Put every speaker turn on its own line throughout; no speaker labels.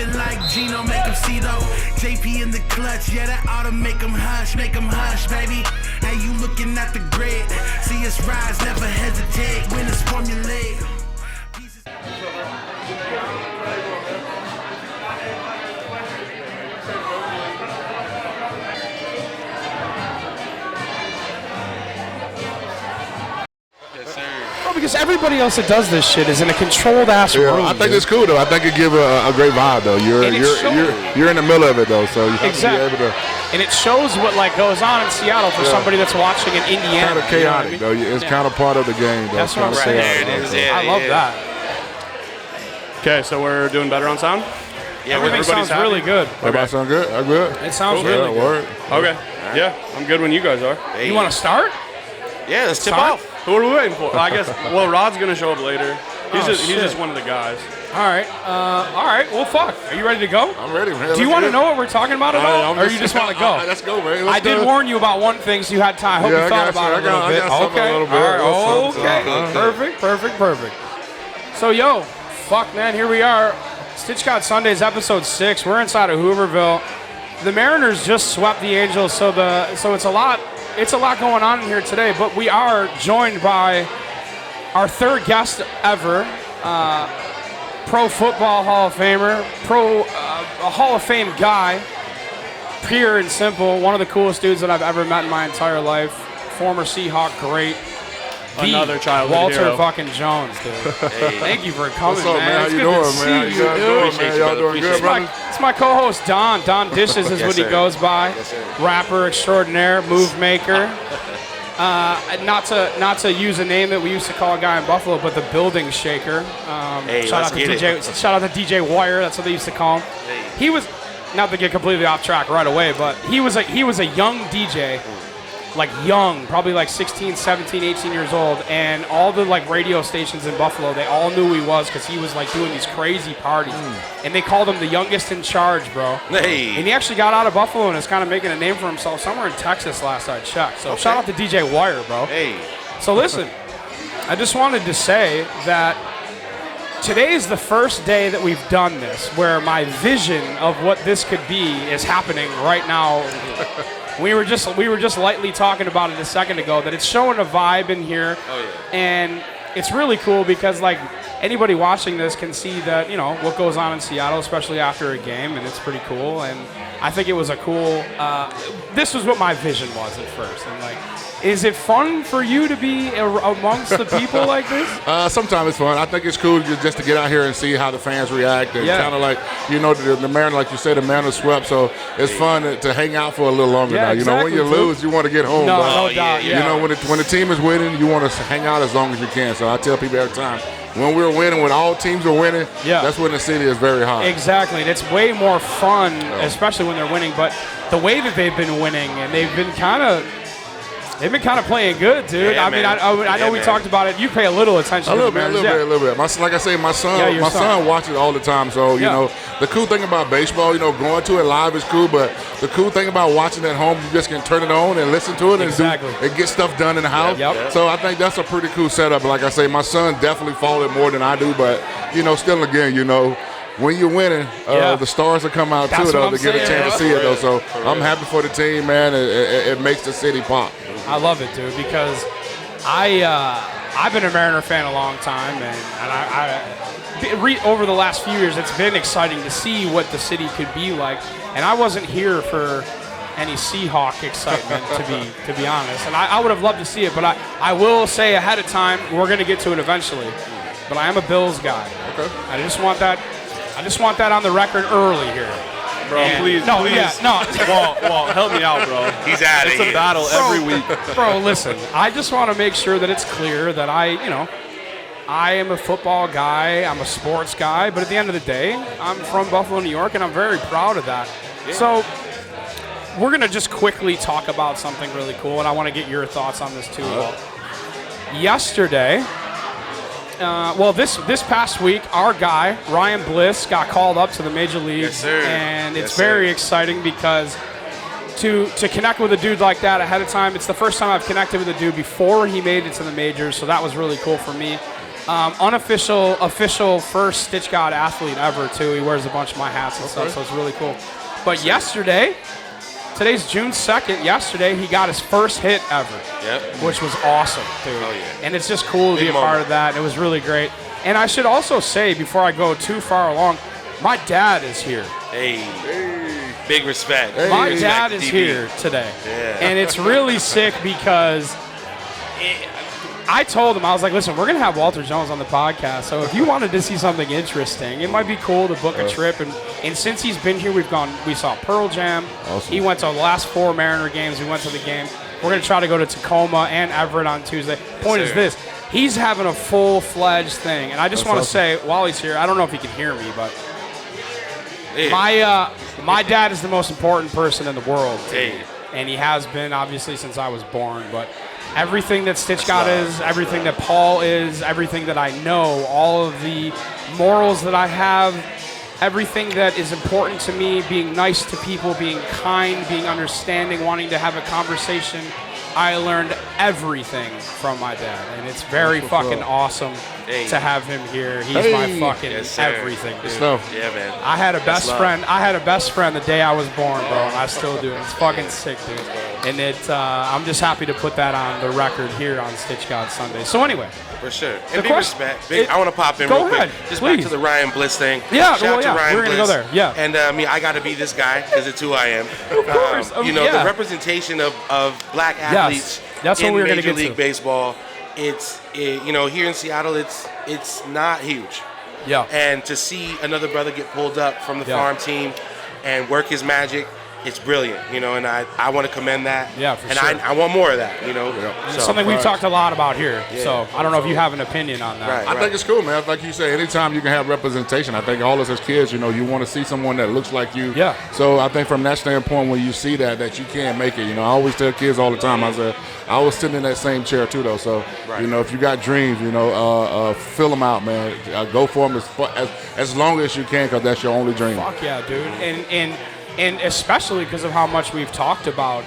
it like Gino, make him see though. JP in the clutch, yeah, that ought to make him hush, baby. Hey, you looking at the grid, see us rise, never hesitate, winners formulate.
Because everybody else that does this shit is in a controlled ass room.
I think it's cool though. I think it gives a great vibe though. You're in the middle of it though, so you have to be able to.
And it shows what like goes on in Seattle for somebody that's watching in Indiana.
Kind of chaotic though. It's kind of part of the game though.
That's what I'm saying.
There it is.
I love that.
Okay, so we're doing better on sound.
Yeah, everything sounds really good.
Everybody sound good? I'm good.
It sounds really good.
Okay. Yeah, I'm good when you guys are.
Hey.
You want to start?
Yeah, let's tip off.
Who are we waiting for? I guess. Well, Rod's gonna show up later. He's just one of the guys.
All right. Well, fuck. Are you ready to go?
I'm ready, man.
Do you want to know what we're talking about at all, or you just want to go?
Let's go, man.
I did warn you about one thing, so you had time. I hope you thought about it a little bit. Okay. Perfect. So, fuck, man. Here we are. Stitchgod Sundays, episode 6. We're inside of Hooverville. The Mariners just swept the Angels, so it's a lot. It's a lot going on in here today, but we are joined by our third guest ever, Pro Football Hall of Famer, a Hall of Fame guy, pure and simple, one of the coolest dudes that I've ever met in my entire life, former Seahawk great,
another childhood
Walter
hero.
fucking Jones, dude. Hey. Thank you for coming,
What's up, man? How you doing, man? Y'all doing good, brother?
It's my co-host, Don. Don Dishes is what he goes by.
Yes, sir.
Rapper extraordinaire, move maker. Not to use a name that we used to call a guy in Buffalo, but the building shaker. Shout out to DJ Wire. That's what they used to call him.
Hey.
He was, not to get completely off track right away, but he was a young DJ. Like young, probably like 16, 17, 18 years old, and all the like radio stations in Buffalo, they all knew who he was because he was like doing these crazy parties, and they called him the youngest in charge, bro.
Hey.
And he actually got out of Buffalo and is kind of making a name for himself somewhere in Texas last I checked. So shout out to DJ Wire, bro.
Hey.
So listen, I just wanted to say that today is the first day that we've done this, where my vision of what this could be is happening right now. We were just lightly talking about it a second ago that it's showing a vibe in here, and it's really cool because like anybody watching this can see that what goes on in Seattle, especially after a game, and it's pretty cool. And I think it was a cool. This was what my vision was at first, and like. Is it fun for you to be amongst the people like this?
Sometimes it's fun. I think it's cool just to get out here and see how the fans react. And kind of like, the Mariners, like you said, the Mariners swept, so it's fun to hang out for a little longer now.
Exactly,
when you lose, you want to get home.
No doubt.
When the team is winning, you want to hang out as long as you can. So I tell people every time, when we're winning, when all teams are winning, that's when the city is very hot.
Exactly, and it's way more fun, especially when they're winning. But the way that they've been winning, and they've been kind of playing good, dude.
Yeah,
I mean, I know we talked about it. You pay a little attention.
A little bit. Like I say, my son watches all the time. So the cool thing about baseball, going to it live is cool. But the cool thing about watching at home, you just can turn it on and listen to it and get stuff done in the house. So I think that's a pretty cool setup. Like I say, my son definitely followed it more than I do. But still again, when you're winning, the stars will come out too, though, to get a chance to see it, though. So I'm happy for the team, man. It makes the city pop.
I love it, dude, because I've been a Mariner fan a long time, and over the last few years, it's been exciting to see what the city could be like. And I wasn't here for any Seahawk excitement, to be honest. And I would have loved to see it, but I will say ahead of time, we're going to get to it eventually. But I am a Bills guy.
Okay.
I just want that on the record early here.
Bro, please. Walt, help me out, bro.
He's out of here.
It's a battle every week.
Bro, listen, I just want to make sure that it's clear that I am a football guy, I'm a sports guy, but at the end of the day, I'm from Buffalo, New York, and I'm very proud of that. Yeah. So we're going to just quickly talk about something really cool, and I want to get your thoughts on this too, Walt. Yesterday, this past week, our guy, Ryan Bliss, got called up to the Major Leagues.
Yes, sir.
And it's very exciting because to connect with a dude like that ahead of time, it's the first time I've connected with a dude before he made it to the majors, so that was really cool for me. Official first Stitchgod athlete ever, too. He wears a bunch of my hats and stuff, so it's really cool. But yesterday, today's June 2nd, yesterday, he got his first hit ever, which was awesome, dude. Oh, yeah. And it's just cool to be a part of that. It was really great. And I should also say, before I go too far along, my dad is here.
Hey. Big respect.
Hey. My dad is here today. Yeah. And it's really sick because I told him, I was like, listen, we're going to have Walter Jones on the podcast, so if you wanted to see something interesting, it might be cool to book a trip. And since he's been here, we saw Pearl Jam. Awesome. He went to the last 4 Mariner games. We went to the game. We're going to try to go to Tacoma and Everett on Tuesday. Point is this. He's having a full-fledged thing. And I just want to say, while he's here, I don't know if he can hear me, but my dad is the most important person in the world. And he has been, obviously, since I was born. But everything that Stitchgod is, everything that Paul is, everything that I know, all of the morals that I have, everything that is important to me, being nice to people, being kind, being understanding, wanting to have a conversation, I learned everything from my dad. And it's very fucking awesome to have him here. He's my fucking everything, dude.
Yeah, man.
I had a best friend. I had a best friend the day I was born, bro, and I still do. It's fucking sick, dude. And I'm just happy to put that on the record here on Stitchgod Sunday. So anyway.
For sure. And big respect. I want to pop in
real
quick.
Ahead,
just
please.
back to the Ryan Bliss thing.
Yeah,
Shout out to Ryan
we're going to go there. Yeah.
And I got to be this guy because it's who I am.
Of course.
The representation of black athletes
that's
in
what we were
Major
gonna get
League
to.
Baseball, here in Seattle, it's not huge.
Yeah.
And to see another brother get pulled up from the farm team and work his magic, it's brilliant, and I want to commend that.
Yeah, for
and
sure.
I want more of that,
It's something we've talked a lot about here. Yeah. So I don't know if you have an opinion on that.
I think it's cool, man. Like you say, anytime you can have representation, I think all of us as kids, you want to see someone that looks like you.
Yeah.
So I think from that standpoint, when you see that you can't make it, I always tell kids all the time, I was sitting in that same chair too, though. So, if you got dreams, fill them out, man. Go for them as long as you can, because that's your only dream.
Fuck yeah, dude. And especially because of how much we've talked about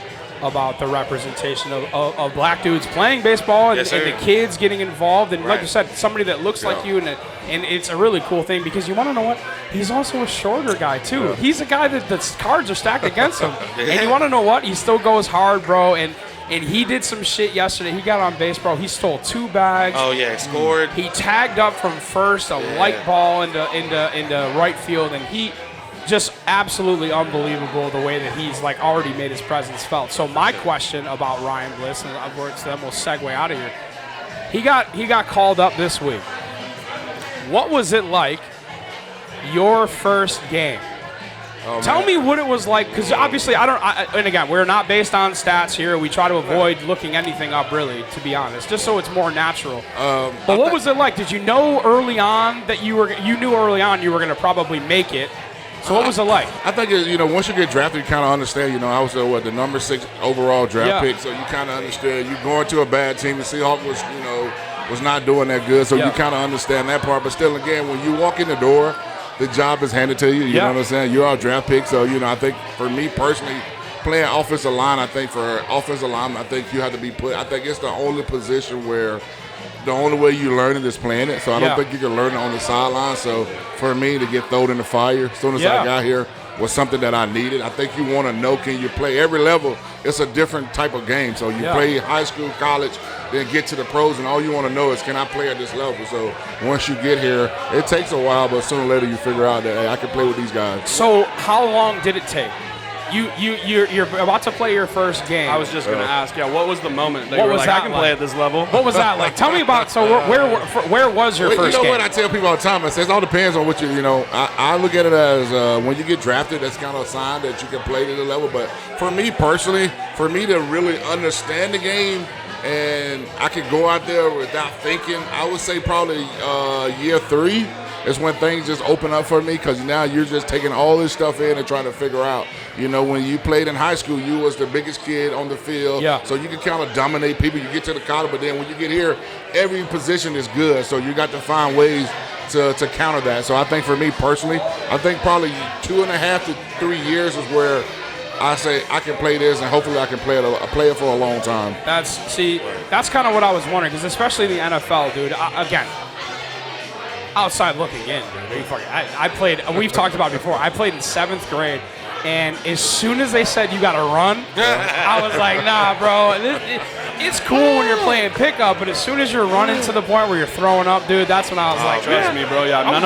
the representation of black dudes playing baseball and the kids getting involved. And like you said, somebody that looks like you. And it's a really cool thing because you want to know what? He's also a shorter guy, too. Yeah. He's a guy that the cards are stacked against him. And you want to know what? He still goes hard, bro. And he did some shit yesterday. He got on base, bro. He stole 2 bags.
Oh, yeah, scored.
He tagged up from first, a light ball into right field, and he just absolutely unbelievable the way that he's already made his presence felt. So my question about Ryan Bliss, and then we'll segue out of here. He got called up this week. What was it like your first game? Oh, Tell me what it was like, because obviously and again, we're not based on stats here. We try to avoid looking anything up, really, to be honest, just so it's more natural. But what was it like? Did you know early on that you knew early on you were going to probably make it? So what was it like?
I think, once you get drafted, you kind of understand, I was the number 6 overall draft pick, so you kind of understand. You going to a bad team. The Seahawks was not doing that good, so you kind of understand that part. But still, again, when you walk in the door, the job is handed to you. You know what I'm saying? You're our draft pick, so, I think for me personally, playing offensive line, I think for offensive line, I think you have to be put. I think it's the only position where the only way you learn it is playing it. So I don't think you can learn it on the sideline. So for me to get thrown in the fire as soon as I got here was something that I needed. I think you want to know, can you play every level? It's a different type of game. So you play high school, college, then get to the pros, and all you want to know is, can I play at this level? So once you get here, it takes a while, but sooner or later you figure out that, hey, I can play with these guys.
So how long did it take? You're about to play your first game.
I was just going to ask, what was the moment that you were like, I can play at this level?
What was that like? Tell me about, where was your first game?
What I tell people all the time, it all depends on what I look at it as when you get drafted, that's kind of a sign that you can play to the level. But for me personally, for me to really understand the game, and I could go out there without thinking, I would say probably year 3 is when things just open up for me, because now you're just taking all this stuff in and trying to figure out. When you played in high school, you was the biggest kid on the field. Yeah. So you can kind of dominate people. You get to the college, but then when you get here, every position is good. So you got to find ways to counter that. So I think for me personally, I think probably 2.5 to 3 years is where I say I can play this, and hopefully I can play it for a long time.
That's kind of what I was wondering, because especially in the NFL, dude. Again, outside looking in, dude. I played, we've talked about it before, I played in 7th grade, and as soon as they said you got to run, I was like, nah, bro. It's cool when you're playing pickup, but as soon as you're running to the point where you're throwing up, dude, that's when I was like,
trust me, bro. Yeah, none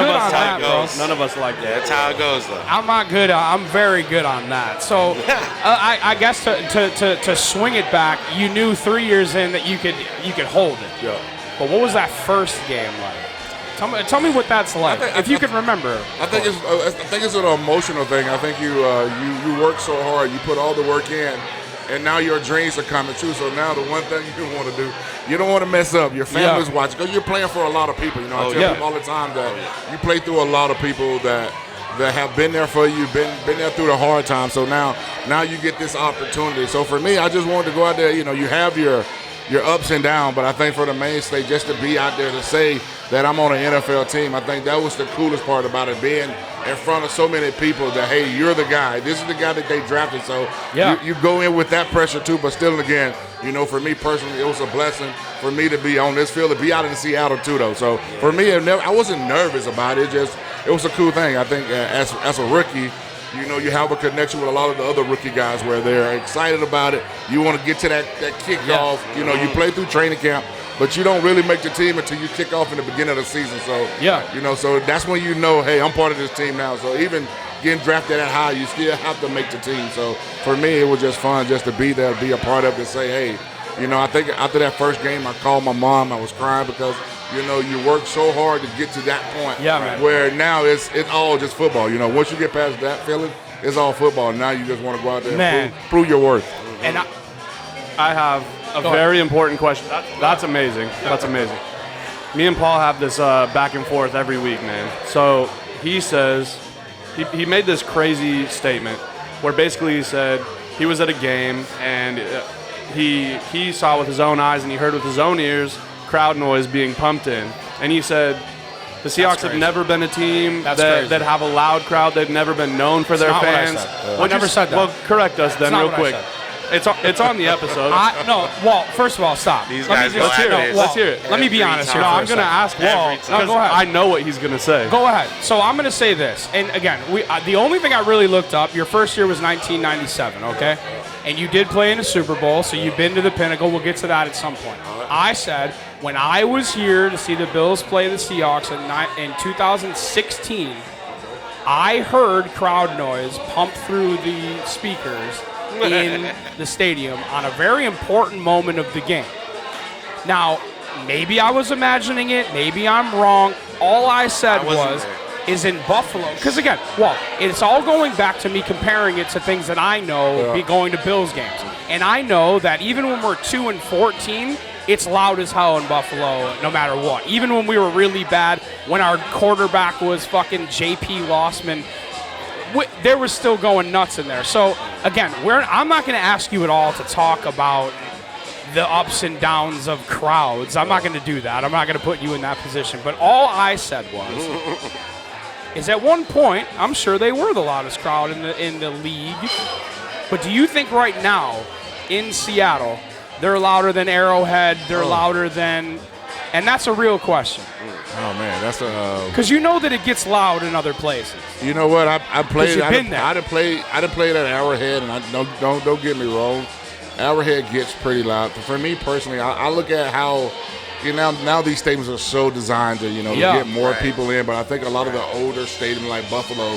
of us like that.
That's how it goes, though.
I'm not good. I'm very good on that. So I guess to swing it back, you knew 3 years in that you could hold it.
Yeah.
But what was that first game like? Tell me what that's like, if you can remember.
I think it's an emotional thing. I think you work so hard, you put all the work in, and now your dreams are coming true. So now the one thing you want to do, you don't want to mess up. Your family's watching. Because you're playing for a lot of people. You know, I tell people all the time that you play through a lot of people that have been there for you, been there through the hard times. So now you get this opportunity. So for me, I just wanted to go out there. You know, you have your ups and downs, but I think for the mainstay, just to be out there to say that I'm on an NFL team, I think that was the coolest part about it, being in front of so many people that, hey, you're the guy. This is the guy that they drafted. So you go in with that pressure too, but still, again, you know, for me personally, it was a blessing for me to be on this field, to be out in Seattle too, though. So for me, I wasn't nervous about it. It was a cool thing. I think as a rookie, you know, you have a connection with a lot of the other rookie guys where they're excited about it. You want to get to that kickoff. You know, you play through training camp, but you don't really make the team until you kick off in the beginning of the season. So, you know, so that's when you know, hey, I'm part of this team now. So even getting drafted that high, you still have to make the team. So for me, it was just fun just to be there, be a part of it, say, hey, you know, I think after that first game, I called my mom. I was crying because, you know, you work so hard to get to that point where now it's all just football. You know, once you get past that feeling, it's all football. Now you just want to go out there and prove your worth.
And I have a very important question. That's amazing. That's amazing. Me and Paul have this back and forth every week, man. So he says, he made this crazy statement where basically he said he was at a game and he saw with his own eyes and he heard with his own ears crowd noise being pumped in. And he said the Seahawks have never been a team that have a loud crowd. They've never been known for their fans.
I never said that.
Well, correct us then real quick. It's on the episode.
No, Walt, first of all, stop.
These guys
let's hear it.
Let me be honest here.
No, I'm going to ask Walt because I know what he's going to say.
Go ahead. So I'm going to say this. And again, the only thing I really looked up, your first year was 1997, okay? And you did play in a Super Bowl, so you've been to the pinnacle. We'll get to that at some point. I said, when I was here to see the Bills play the Seahawks in 2016, I heard crowd noise pump through the speakers in the stadium on a very important moment of the game. Now, maybe I was imagining it. Maybe I'm wrong. All I said is in Buffalo. Because, again, it's all going back to me comparing it to things that I know be going to Bills games. And I know that even when we're 2-14, it's loud as hell in Buffalo no matter what. Even when we were really bad, when our quarterback was fucking J.P. Lossman, there was still going nuts in there. So, again, I'm not going to ask you at all to talk about the ups and downs of crowds. I'm not going to do that. I'm not going to put you in that position. But all I said is at one point, I'm sure they were the loudest crowd in the league. But do you think right now in Seattle, they're louder than Arrowhead, they're louder than... And that's a real question.
Oh, man, that's a...
Because you know that it gets loud in other places.
You know what? I played...
You've been there.
I done played at Arrowhead, and don't get me wrong. Arrowhead gets pretty loud. For me personally, I look at how... You know, now these stadiums are so designed to, to get more people in. But I think a lot of the older stadiums like Buffalo,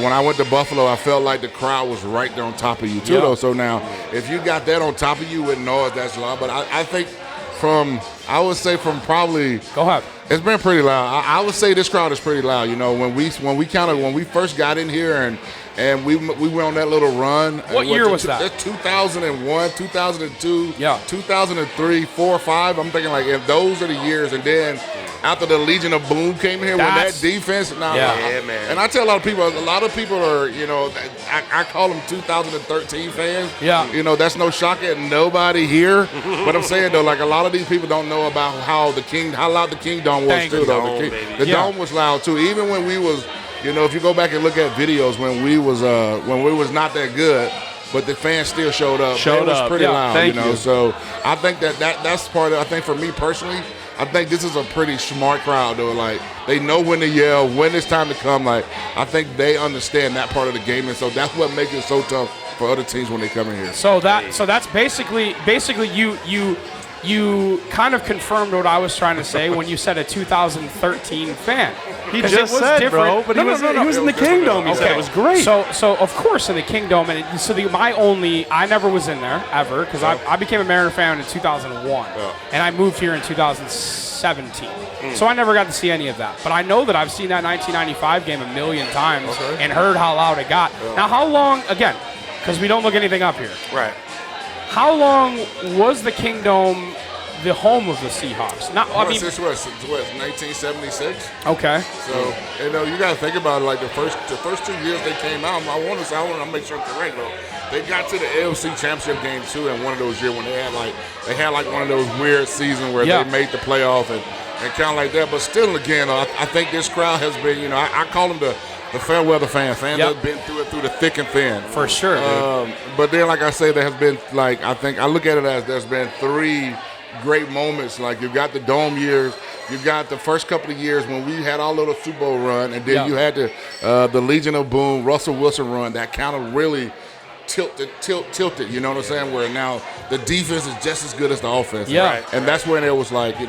when I went to Buffalo, I felt like the crowd was right there on top of you, too, though. So now, if you got that on top of you, wouldn't know if that's loud. But I think I would say from probably...
Go ahead.
It's been pretty loud. I would say this crowd is pretty loud. You know, when we first got in here and we went on that little run.
What year was that?
2001, 2002, 2003, 4, 5. I'm thinking like if those are the years. And then after the Legion of Boom came here, when that defense, man. And I tell a lot of people are, I call them 2013 fans. Yeah. You know, that's no shock at nobody here. But I'm saying though, like a lot of these people don't know about how loud the King Dome was too. Though the Dome was loud too. Even when we was. If you go back and look at videos when we was not that good, but the fans still showed up. It was pretty loud, So I think that's part of. I think for me personally, I think this is a pretty smart crowd, though. Like, they know when to yell, when it's time to come. Like, I think they understand that part of the game, and so that's what makes it so tough for other teams when they come in here.
So that's basically you kind of confirmed what I was trying to say when you said a 2013 fan.
He just said,
different.
bro, but he was in the Kingdom. He said it was great.
So of course in the Kingdom, and I never was in there ever because I became a Mariner fan in 2001, and I moved here in 2017. So I never got to see any of that. But I know that I've seen that 1995 game a million times and heard how loud it got. Now, how long, again, because we don't look anything up here.
Right.
How long was the Kingdom the home of the Seahawks?
Since what, 1976?
Okay.
So, you got to think about it. Like the first 2 years they came out, I want to make sure I'm correct though. They got to the AFC Championship game too in one of those years when they had one of those weird seasons where they made the playoff and kind of like that. But still, again, I think this crowd has been, I call them the fair weather fan that's been through the thick and thin.
For sure, dude.
But then, like I say, there has been, I look at it as there's been 3 great moments. Like, you've got the Dome years, you've got the first couple of years when we had our little Super Bowl run, and then you had the Legion of Boom, Russell Wilson run that kind of really tilted, you know what I'm saying? Where now the defense is just as good as the offense.
Yeah.
Right? And that's when it was like, you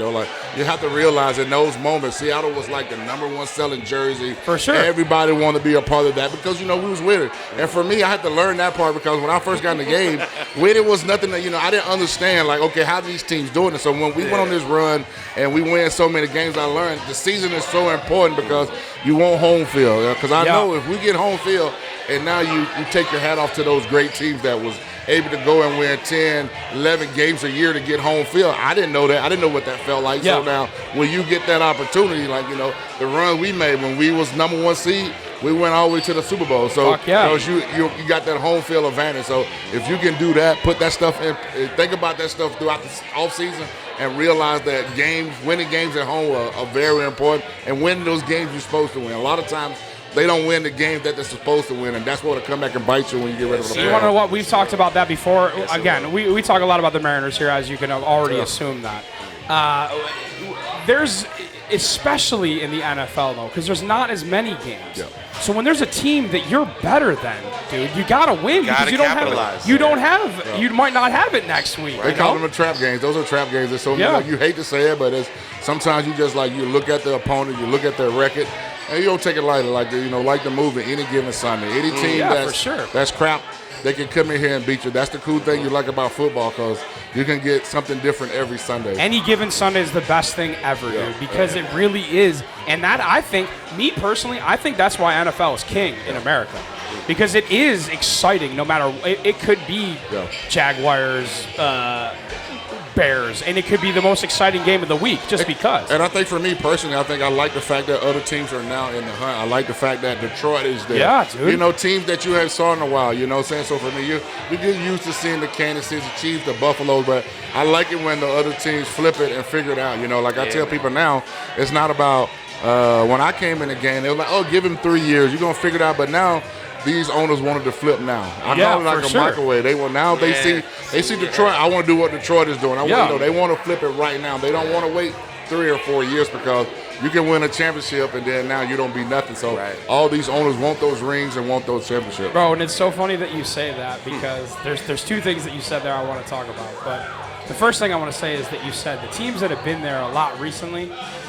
have to realize in those moments, Seattle was like the #1 selling jersey.
For sure.
Everybody wanted to be a part of that because, we was with it. And for me, I had to learn that part because when I first got in the game, with it was nothing that, I didn't understand, like, okay, how these teams doing it? So when we went on this run and we win so many games, I learned the season is so important because you want home field. Because I know if we get home field, and now you take your hat off to those great teams that was able to go and win 10, 11 games a year to get home field. I didn't know that. I didn't know what that felt like.
Yeah.
So now when you get that opportunity, like, the run we made when we was #1 seed, we went all the way to the Super Bowl. So you got that home field advantage. So if you can do that, put that stuff in, think about that stuff throughout the offseason and realize that winning games at home are very important. And winning those games you're supposed to win. A lot of times, they don't win the games that they're supposed to win, and that's what will come back and bite you when you get ready for the playoffs.
You want to know what? We've talked about that before. Again, we talk a lot about the Mariners here, as you can already assume that. There's, especially in the NFL, though, because there's not as many games. Yeah. So when there's a team that you're better than, dude, you got to win because you don't have it. You might not have it next week.
They call them the trap games. Those are trap games. It's so you hate to say it, but sometimes you just you look at the opponent, you look at their record, and you don't take it lightly, like the movie any given Sunday. Any team that's crap, they can come in here and beat you. That's the cool thing you like about football because you can get something different every Sunday.
Any given Sunday is the best thing ever, dude, because it really is. And that, I think, me personally, I think that's why NFL is king in America. Because it is exciting no matter – it could be Jaguars, Bears, and it could be the most exciting game of the week just because.
And I think for me personally, I like the fact that other teams are now in the hunt. I like the fact that Detroit is there.
Yeah, dude.
Teams that you haven't saw in a while, you know what I'm saying? So for me, you get used to seeing the Kansas City Chiefs, the Buffalo, but I like it when the other teams flip it and figure it out. I tell people now, it's not about when I came in the game, they were like, oh, give him 3 years. You're going to figure it out. But now these owners wanted to flip now. I call it like a microwave. They see Detroit. I want to do what Detroit is doing. They want to flip it right now. They don't want to wait 3 or 4 years because you can win a championship and then now you don't be nothing. So all these owners want those rings and want those championships.
Bro, and it's so funny that you say that because there's 2 things that you said there I want to talk about. But the first thing I want to say is that you said the teams that have been there a lot recently,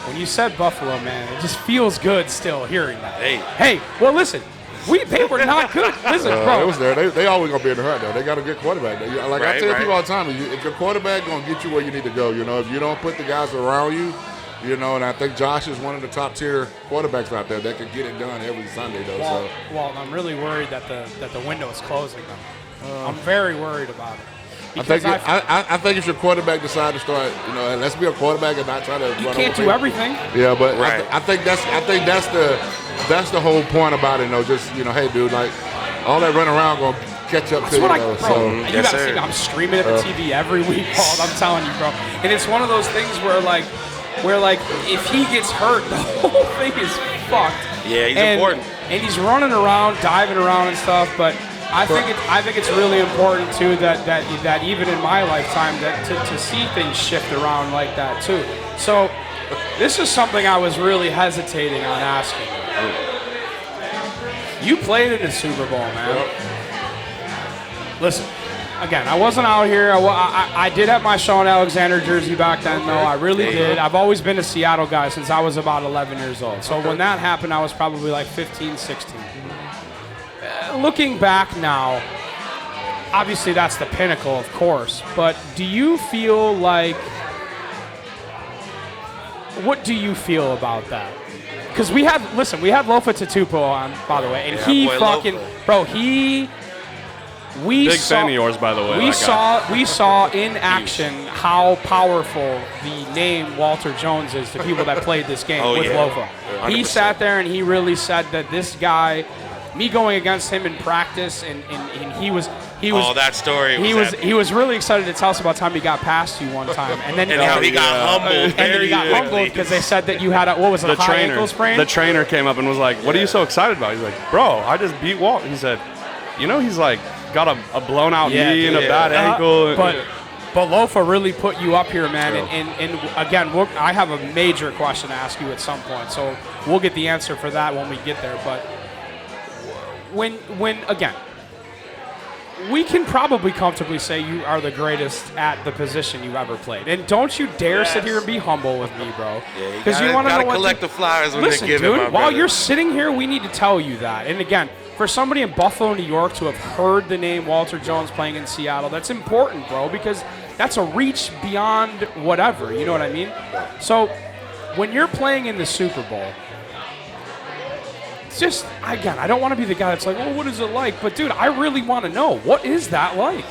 when you said Buffalo, man, it just feels good still hearing that. Hey, well, listen. They were not good. Listen, bro.
It was there. They always gonna be in the hunt though. They got a good quarterback. I tell people all the time, if your quarterback gonna get you where you need to go, if you don't put the guys around you, and I think Josh is one of the top tier quarterbacks out there that can get it done every Sunday though.
Well, I'm really worried that the window is closing though. I'm very worried about it.
I think if your quarterback decide to start, let's be a quarterback and not try to.
You can't do everything.
Yeah, but I think that's the whole point about it. Just hey, dude, like all that running around gonna catch up to you.
You gotta see me. I'm streaming at the TV every week, Paul. I'm telling you, bro. And it's one of those things where if he gets hurt, the whole thing is fucked.
Yeah, he's important.
And he's running around, diving around and stuff, but. I think it's really important too that even in my lifetime that to see things shift around like that too. So this is something I was really hesitating on asking. You played in the Super Bowl, man.
Yep.
Listen, again, I wasn't out here. I did have my Sean Alexander jersey back then, though. I really did. I've always been a Seattle guy since I was about 11 years old. So when that happened, I was probably like 15, 16. Looking back now, obviously that's the pinnacle, of course. But do you feel like... What do you feel about that? Because we had Lofa Tatupu on, by the way, and he fucking... Lofa. Bro,
Big fan of yours, by the way.
We saw in action how powerful the name Walter Jones is to people that played this game with Lofa. Yeah, he sat there and he really said that this guy, me going against him in practice, and he was.
Oh, that story.
He was really excited to tell us about time he got past you one time, and then
how he got humbled.
And then he got humbled because they said that you had a high ankle sprain.
The trainer came up and was like, "What are you so excited about?" He's like, "Bro, I just beat Walt." He said, he's like got a blown out knee and a bad ankle.
But Lofa really put you up here, man. And again, I have a major question to ask you at some point, so we'll get the answer for that when we get there. But when again, we can probably comfortably say you are the greatest at the position you ever played. And don't you dare sit here and be humble with me, bro.
Because you want to collect the flowers when they give it, my
while you're sitting here, we need to tell you that. And again, for somebody in Buffalo, New York to have heard the name Walter Jones playing in Seattle, that's important, bro, because that's a reach beyond whatever. You know what I mean? So when you're playing in the Super Bowl, it's just, again, I don't want to be the guy that's like, well, what is it like? But, dude, I really want to know. What is that like?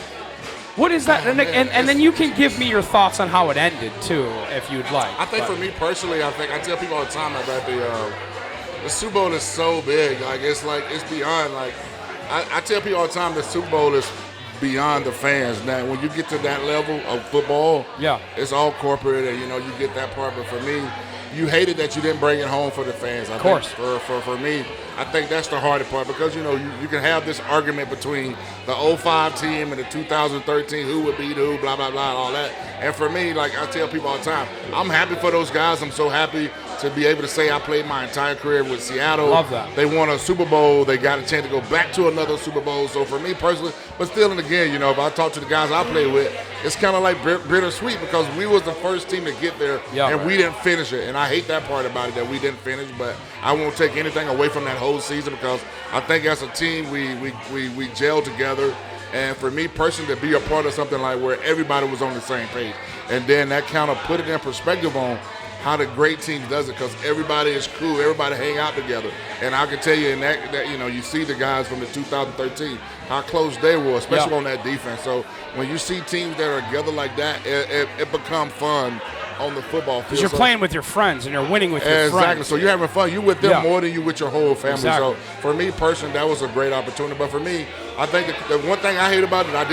What is that? And then you can give me your thoughts on how it ended, too, if you'd like.
I think for me personally, I tell people all the time that the Super Bowl is so big. It's beyond, I tell people all the time the Super Bowl is beyond the fans. Now, when you get to that level of football, it's all corporate and, you get that part. But for me, you hated that you didn't bring it home for the fans.
Of course.
For me, I think that's the hardest part because, you can have this argument between the 05 team and the 2013, who would beat who, blah, blah, blah, all that. And for me, I tell people all the time, I'm happy for those guys. I'm so happy to be able to say I played my entire career with Seattle.
Love that.
They won a Super Bowl. They got a chance to go back to another Super Bowl. So for me personally, but still and again, if I talk to the guys I played with, it's kind of like bittersweet because we was the first team to get there and we didn't finish it. And I hate that part about it, that we didn't finish, but I won't take anything away from that whole season because I think as a team we gelled together. And for me personally to be a part of something like where everybody was on the same page. And then that kind of put it in perspective on how the great team does it because everybody is cool, everybody hang out together. And I can tell you in that you see the guys from the 2013, how close they were, especially on that defense. So when you see teams that are together like that, it becomes fun on the football field.
Because you're playing with your friends and you're winning with your friends.
Exactly. So you're having fun. You with them more than you with your whole family.
Exactly.
So for me personally, that was a great opportunity. But for me, I think the one thing I hate about it, I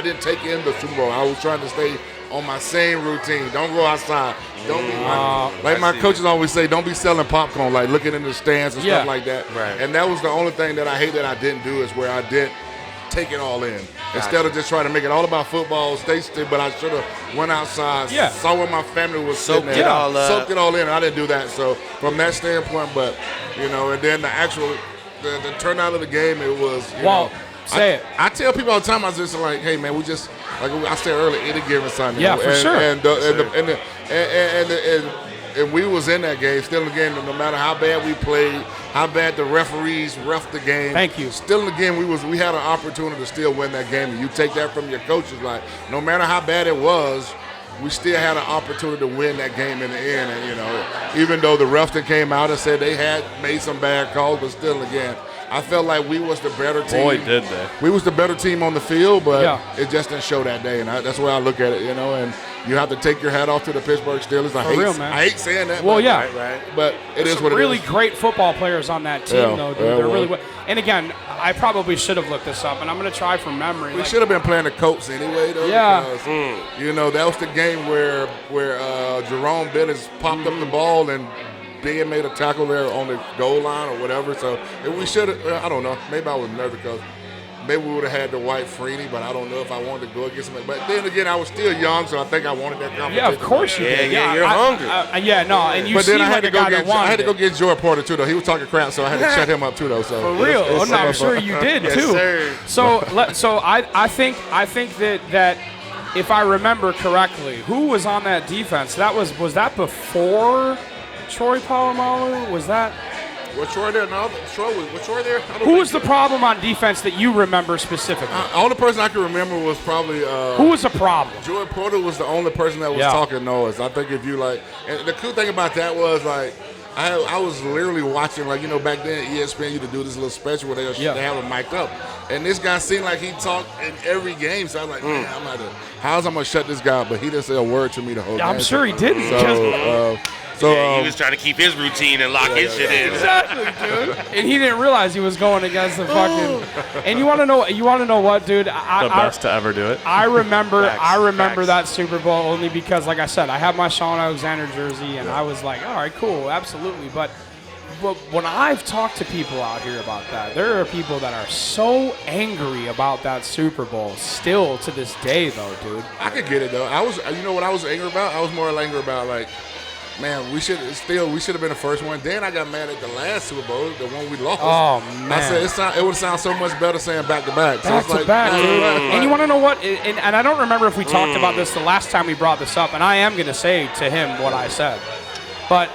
didn't take in the Super Bowl. I was trying to stay on my same routine. Don't go outside. Don't be my coaches always say, don't be selling popcorn, like looking in the stands and stuff like that.
Right.
And that was the only thing that I hate that I didn't do is where I didn't take it all in. Instead of just trying to make it all about football, stay still, but I should have went outside, saw where my family was sitting there, soaked it all in, and I didn't do that. So from that standpoint, but, and then the actual, the turnout of the game, it was, I tell people all the time, I was just like, hey, man, we just, like I said earlier, any given Sunday.
For sure.
And we was in that game, still in the game, no matter how bad we played, how bad the referees reffed the game.
Thank you.
Still in the game, we had an opportunity to still win that game. And you take that from your coaches, like, no matter how bad it was, we still had an opportunity to win that game in the end. And, even though the refs that came out and said they had made some bad calls, but still, again, I felt like we was the better team.
Boy, did they.
We was the better team on the field, but it just didn't show that day. And that's the way I look at it, and you have to take your hat off to the Pittsburgh Steelers. I hate saying that.
Well,
but it is what it is.
Really great football players on that team, though, dude. They're really and again, I probably should have looked this up, and I'm going to try from memory.
We should have been playing the Colts anyway, though. Because, that was the game where Jerome Bettis popped up the ball and Big made a tackle there on the goal line or whatever. So we should have, I don't know, maybe I was nervous because maybe we would have had the white Freeney, but I don't know if I wanted to go against him. But then again, I was still young, so I think I wanted that competition.
Yeah, of course you did.
Yeah, you're hungry.
And you seem like a guy that wanted
I had to go get Joy Porter, too, though. He was talking crap, so I had to shut him up, too, though. So
for real. I'm sure you did,
yes,
too.
Sir.
So I think that if I remember correctly, who was on that defense? Was that before Troy Polamalu? Was that?
Was Troy there? No, was Troy there?
Who was the problem on defense that you remember specifically?
The only person I can remember was probably.
Who was the problem?
Joy Porter was the only person that was talking noise. I think if you and the cool thing about that was I was literally watching, back then ESPN used to do this little special where they have him mic'd up. And this guy seemed like he talked in every game. So I'm like, man, how's I'm going to shut this guy up? But he didn't say a word to me the whole game.
I'm sure he didn't.
He was trying to keep his routine and lock his shit in.
Exactly, dude. And he didn't realize he was going against the fucking. And you want to know what, dude?
The best to ever do it.
I remember that Super Bowl only because, like I said, I have my Sean Alexander jersey, and I was like, all right, cool, absolutely. But when I've talked to people out here about that, there are people that are so angry about that Super Bowl still to this day, though, dude.
I could get it though. What I was angry about? I was more angry about man, we should have been the first one. Then I got mad at the last Super Bowl, the one we lost.
Oh, man.
I said it would sound so much better saying back to back.
Back to back, dude. And you want to know what? And I don't remember if we talked about this the last time we brought this up, and I am going to say to him what I said. But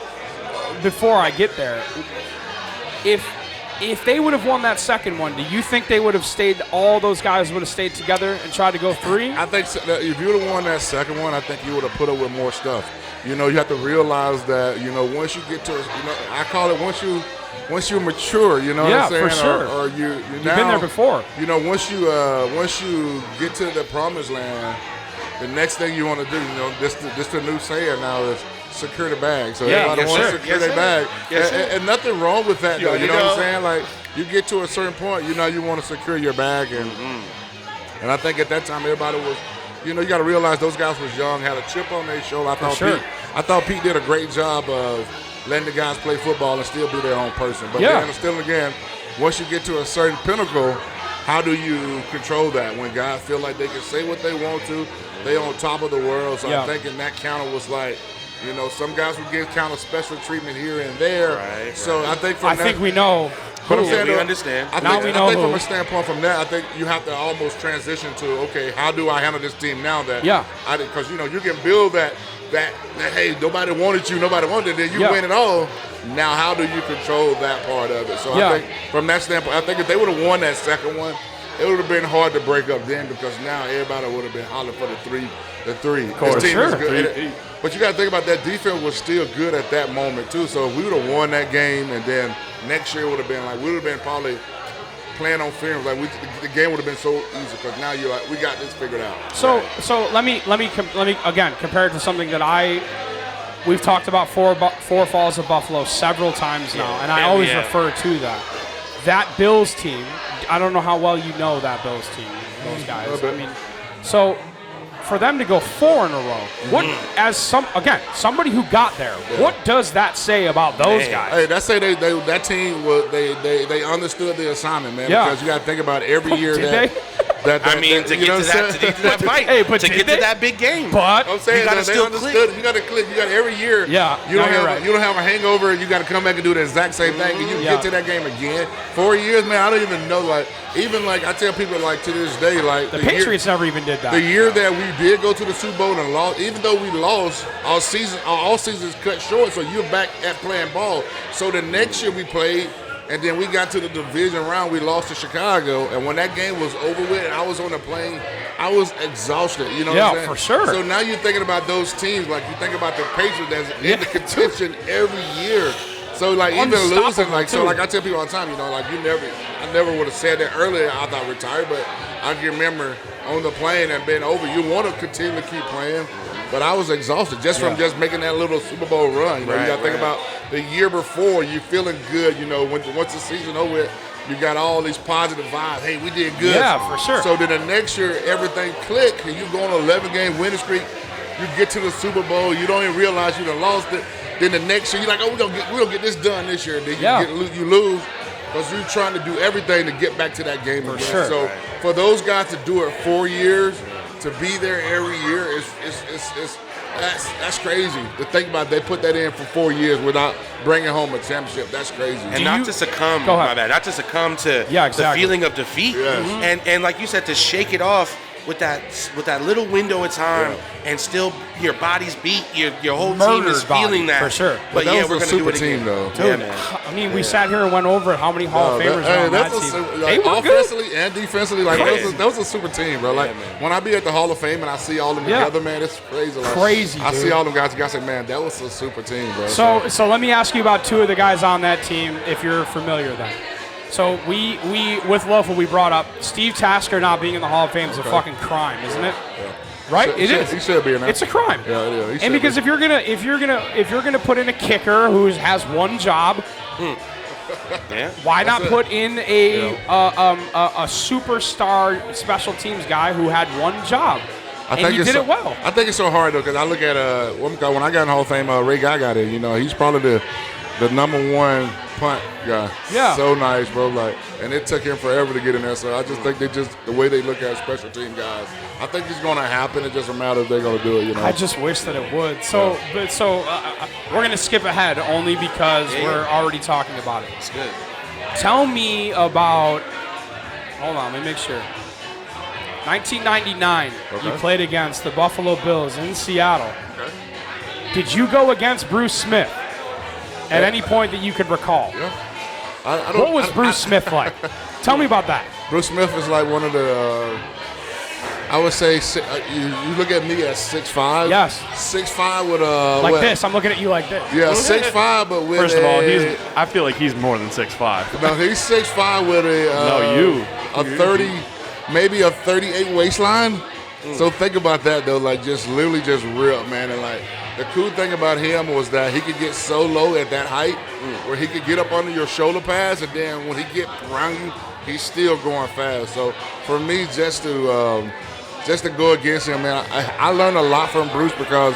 before I get there, if they would have won that second one, do you think they would have stayed, all those guys would have stayed together and tried to go 3?
I think if you would have won that second one, I think you would have put up with more stuff. You have to realize that, once you get to, I call it once you mature, what I'm saying?
For sure.
Or you've
been there before.
Once you get to the promised land, the next thing you want to do, this the new saying now is secure the bag. So everybody wants to secure their bag. And nothing wrong with that, though. You know what I'm saying? You get to a certain point, you want to secure your bag. And I think at that time, everybody was, you got to realize those guys was young, had a chip on their shoulder. I thought Pete did a great job of letting the guys play football and still be their own person. But then still again, once you get to a certain pinnacle, how do you control that when guys feel like they can say what they want to? They on top of the world. So I'm thinking that counter was some guys would give kind of special treatment here and there.
Right,
so I think
we know.
But I'm saying,
we understand.
I think from a standpoint from that, I think you have to almost transition to, okay, how do I handle this team now that because you can build that hey, nobody wanted you, then you win it all. Now how do you control that part of it? So I think from that standpoint, I think if they would have won that second one, it would have been hard to break up then because now everybody would have been hollering for the three. Of course, this team is good. But you got to think about that defense was still good at that moment too. So if we would have won that game and then next year would have been we would have been probably playing on film. The game would have been so easy because now you're we got this figured out.
So let me again compare it to something that we've talked about four Falls of Buffalo several times now, and I always refer to that. That Bills team. I don't know how well you know that Bills team, those guys. I mean, so for them to go 4 in a row, what somebody who got there, what does that say about those guys?
Hey, that say that team was they understood the assignment, man. Because you got to think about every year to get to that fight,
to get to that big game.
But
I'm saying you got to still click. You got to click. You got every year.
Yeah,
you don't have a hangover. You got to come back and do the exact same thing, and you get to that game again. 4 years, man. I don't even know. I tell people to this day,
the Patriots never even did that.
The year that we did go to the Super Bowl and lost, even though we lost, our all season is cut short. So you're back at playing ball. So the next year we played. And then we got to the division round. We lost to Chicago. And when that game was over with and I was on the plane, I was exhausted. You know what I'm saying?
For sure.
So now you're thinking about those teams. You think about the Patriots that's in the contention every year. So, even losing, I tell people all the time, I never would have said that earlier. I thought retired. But I can remember on the plane and being over, you want to continue to keep playing. But I was exhausted just from just making that little Super Bowl run. You got to think about the year before. You feeling good. Once the season over, you got all these positive vibes. Hey, we did good.
Yeah, for sure.
So then the next year, everything click, and you go on an 11-game winning streak. You get to the Super Bowl. You don't even realize you done lost it. Then the next year, you're like, oh, we're gonna get this done this year. Then you lose. because you're trying to do everything to get back to that game again.
sure.
So for those guys to do it 4 years, to be there every year, that's crazy. To think about, they put that in for 4 years without bringing home a championship. That's crazy.
And not to succumb, not to succumb to the feeling of defeat.
Yes.
And like you said, to shake it off with that little window of time, and still your body's beat, your whole team is feeling that.
For sure.
But
that
we're
was
going
a
to do
super
it
team,
again.
though.
Dude, I mean, we sat here and went over how many Hall of Famers were on that team.
They
were
offensively and defensively, like that was a super team, bro. Like when I be at the Hall of Fame and I see all them together, man, it's crazy. Like,
crazy.
I see all them guys. I say, man, that was a super team, bro.
So let me ask you about two of the guys on that team, if you're familiar with them. So we with Lofa, we brought up Steve Tasker not being in the Hall of Fame is a fucking crime, isn't it?
Yeah.
Right? It is.
He should be in there.
It's a crime.
Yeah, it is.
And because if you're gonna put in a kicker who has one job, why not put in a superstar special teams guy who had one job? And he did it well.
I think it's so hard though, because I look at when I got in the Hall of Fame, Ray Guy got in. You know, he's probably the number one punt guy.
Yeah.
So nice, bro. Like, and it took him forever to get in there. So I just think the way they look at special team guys, I think it's going to happen. It's just a matter if they're going to do it. You know.
I just wish that it would. So, we're going to skip ahead only because we're already talking about it.
It's good.
Tell me about. Hold on, let me make sure. 1999, you played against the Buffalo Bills in Seattle.
Okay.
Did you go against Bruce Smith at any point that you could recall?
Yeah.
What was Bruce Smith like? Tell me about that.
Bruce Smith is like one of the. I would say you look at me at 6'5".
Yes.
6'5" with
like this. I'm looking at you like this.
Yeah, 6'5", but with
First of all, I feel like he's more than 6'5".
No, he's 6'5" with a 30, maybe a 38 waistline. So think about that though, like just literally just ripped, man. And like the cool thing about him was that he could get so low at that height where he could get up under your shoulder pads, and then when he get around you, he's still going fast. So for me, just to go against him, man, I learned a lot from Bruce, because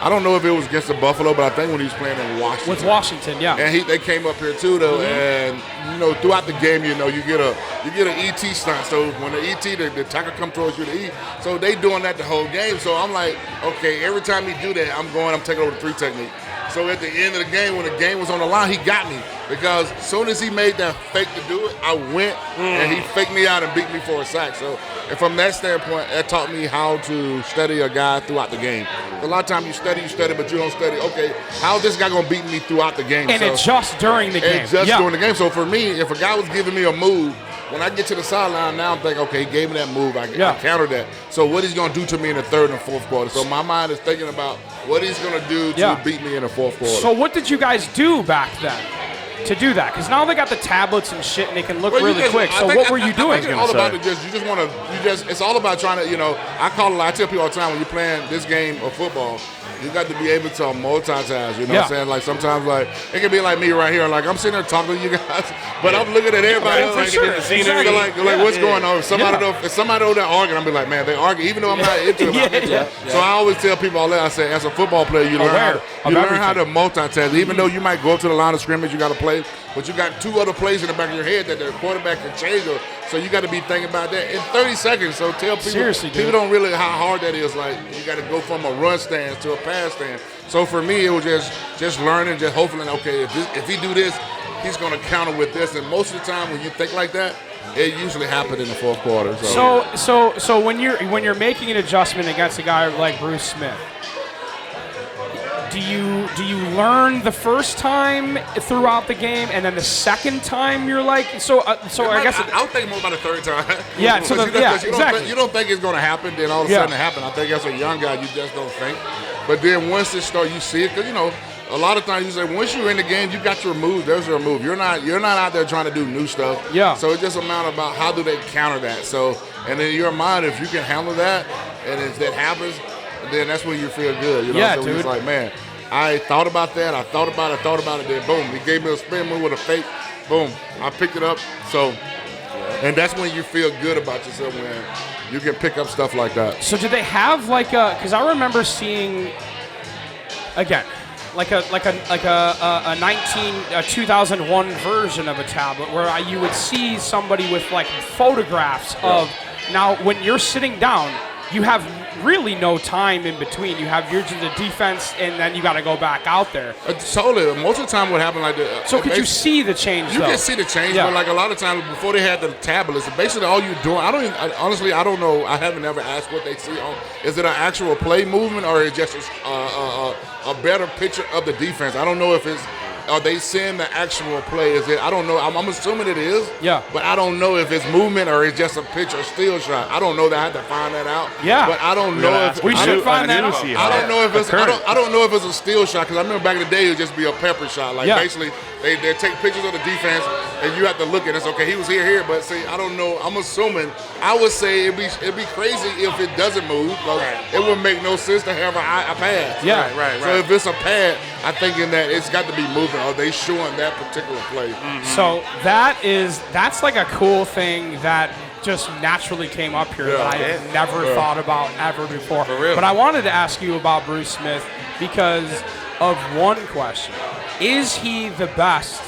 I don't know if it was against the Buffalo, but I think when he was playing in Washington.
With Washington, yeah.
And they came up here too, though, and you know, throughout the game, you know, you get an ET stunt. So when the ET, the tackle come towards you, the E, so they doing that the whole game. So I'm like, okay, every time he do that, I'm taking over the 3 technique. So at the end of the game, when the game was on the line, he got me, because as soon as he made that fake to do it, I went and he faked me out and beat me for a sack. So and from that standpoint, that taught me how to study a guy throughout the game. A lot of times you study, but you don't study, okay, how is this guy going to beat me throughout the game?
And adjust during the game.
During the game. So for me, if a guy was giving me a move, when I get to the sideline now, I'm thinking, okay, he gave me that move. I countered that. So what he's going to do to me in the third and fourth quarter. So my mind is thinking about what he's going to do to beat me in the fourth quarter.
So what did you guys do back then to do that? Because now they got the tablets and shit, and they can look really quick. So what were you doing?
It's all about it's all about trying to, you know, I tell people all the time, when you're playing this game of football, you got to be able to multitask, you know what I'm saying? Like sometimes, like, it can be like me right here, like I'm sitting there talking to you guys, but I'm looking at everybody else, like what's going on? If somebody over there arguing, I'm be like, man, they argue, even though I'm not into it. So I always tell people all that, I say, as a football player, you learn how to multitask. Even though you might go up to the line of scrimmage, you got to play, but you got 2 other plays in the back of your head that the quarterback can change. So you got to be thinking about that in 30 seconds. So tell people,
seriously,
people don't really how hard that is. Like you got to go from a run stance to a pass stance. So for me, it was just learning, just hopefully, okay, if he do this, he's going to counter with this. And most of the time, when you think like that, it usually happens in the fourth quarter.
So when you're making an adjustment against a guy like Bruce Smith, do you learn the first time throughout the game, and then the second time you're like I guess
I'll think more about the third time.
Yeah, exactly.
You don't think it's going to happen, then all of a sudden it happens. I think as a young guy, you just don't think. But then once it starts, you see it, because you know a lot of times you say once you're in the game, you got your move. There's your move. You're not out there trying to do new stuff.
Yeah.
So it's just a matter about how do they counter that. So and in your mind, if you can handle that, and if that happens, then that's when you feel good. You know?
Yeah,
so
dude.
It's like, man, I thought about that. I thought about it. Then boom, he gave me a spin move with a fake. Boom, I picked it up. So, and that's when you feel good about yourself, when you can pick up stuff like that.
So did they have like a? Because I remember seeing, again, a 2001 version of a tablet where you would see somebody with like photographs of. Now, when you're sitting down, you have really no time in between. You have your defense, and then you got to go back out there.
Totally. Most of the time, what happened like that.
So could you see the change?
You can see the change, but like a lot of times before they had the tablets, basically all you're doing. Honestly, I don't know. I haven't ever asked what they see on. Is it an actual play movement or is it just a better picture of the defense? I don't know if it's. Are they seeing the actual play? Is it? I don't know. I'm assuming it is.
Yeah.
But I don't know if it's movement or it's just a pitch or still shot. I don't know that. I have to find that out.
Yeah.
But I don't know if
we should find that out.
I don't know if it's. I don't know if it's a steal shot because I remember back in the day it would just be a pepper shot. Like basically they take pictures of the defense and you have to look at it. It's okay. He was here. But see, I don't know. I'm assuming. I would say it'd be crazy if it doesn't move. It would make no sense to have a pass.
Yeah.
Right.
So if it's a pad, I'm thinking that it's got to be moving. Are they showing that particular play?
Mm-hmm. So that's like a cool thing that just naturally came up here that I had never thought about ever before.
For real.
But I wanted to ask you about Bruce Smith because of one question. Is he the best?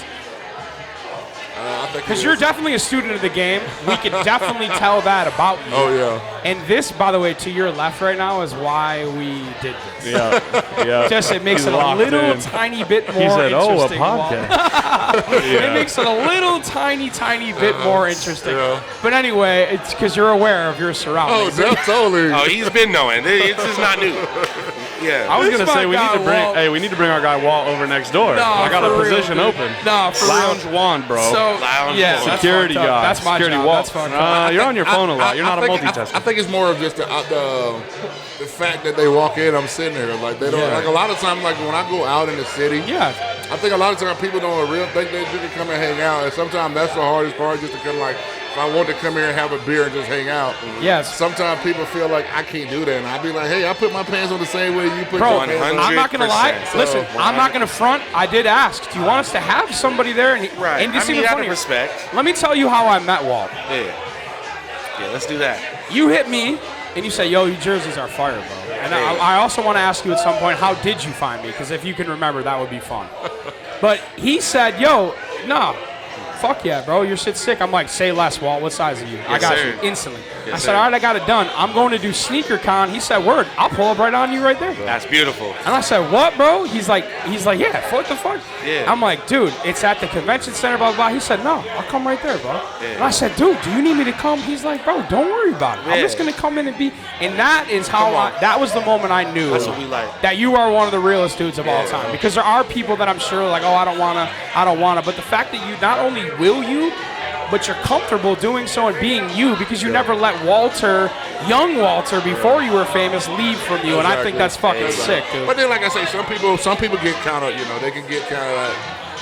Because you're definitely a student of the game. We can definitely tell that about you.
Oh, yeah.
And this, by the way, to your left right now is why we did this.
Yeah.
Just it makes it a little tiny bit more
interesting.
interesting.
He said, "Oh, a podcast."
It makes it a little tiny bit more interesting.
Yeah.
But anyway, it's because you're aware of your surroundings.
Oh, totally.
Oh, he's been knowing. It's just not new. Yeah.
I was gonna say we
guy
need to bring our guy Walt over next door.
No,
I got a
for real,
position
dude.
open.
No, for
Lounge
real.
one, bro.
So,
Lounge
yeah,
one.
that's
Security
fucked up.
guy.
That's my
Security
job.
Walt.
That's fucked up.
You're on your phone a lot. You're not a
I
multitasker.
think it's more of just the fact that they walk in, I'm sitting there. Like they don't like a lot of times. Like when I go out in the city, I think a lot of times people don't think they can come and hang out. And sometimes that's the hardest part, just to come like. If I want to come here and have a beer and just hang out.
Yes.
Sometimes people feel like I can't do that, and I'd be like, hey, I put my pants on the same way you put
Bro,
your pants on.
I'm not gonna lie.
So,
Listen, I'm not gonna front. I did ask. Do you want us to have somebody there? And it's even
out
funnier.
of respect.
Let me tell you how I met Walt.
Yeah, let's do that.
You hit me, and you say, "Yo, your jerseys are fire, bro." And I also want to ask you at some point, how did you find me? Because if you can remember, that would be fun. But he said, "Yo, nah." Fuck yeah, bro. Your shit's sick. I'm like, say less, Walt. What size are you? I got you instantly. I said, all right, I got it done. I'm going to do sneaker con. He said, word. I'll pull up right on you right there.
That's beautiful.
And I said, what, bro? He's like, yeah, what the fuck?
Yeah.
I'm like, dude, it's at the convention center, blah, blah, blah. He said, no, I'll come right there, bro. Yeah. And I said, dude, do you need me to come? He's like, bro, don't worry about it. I'm just going to come in and be. And that is how that was the moment I knew
that's what we like.
that you are one of the realest dudes of all time. Because there are people that I'm sure like, oh, I don't want to. But the fact that you not only will you, but you're comfortable doing so and being you because you never let young Walter, before you were famous, leave from you. And I think that's fucking sick, dude.
But then, like I say, some people get kind of, they can get kind of like,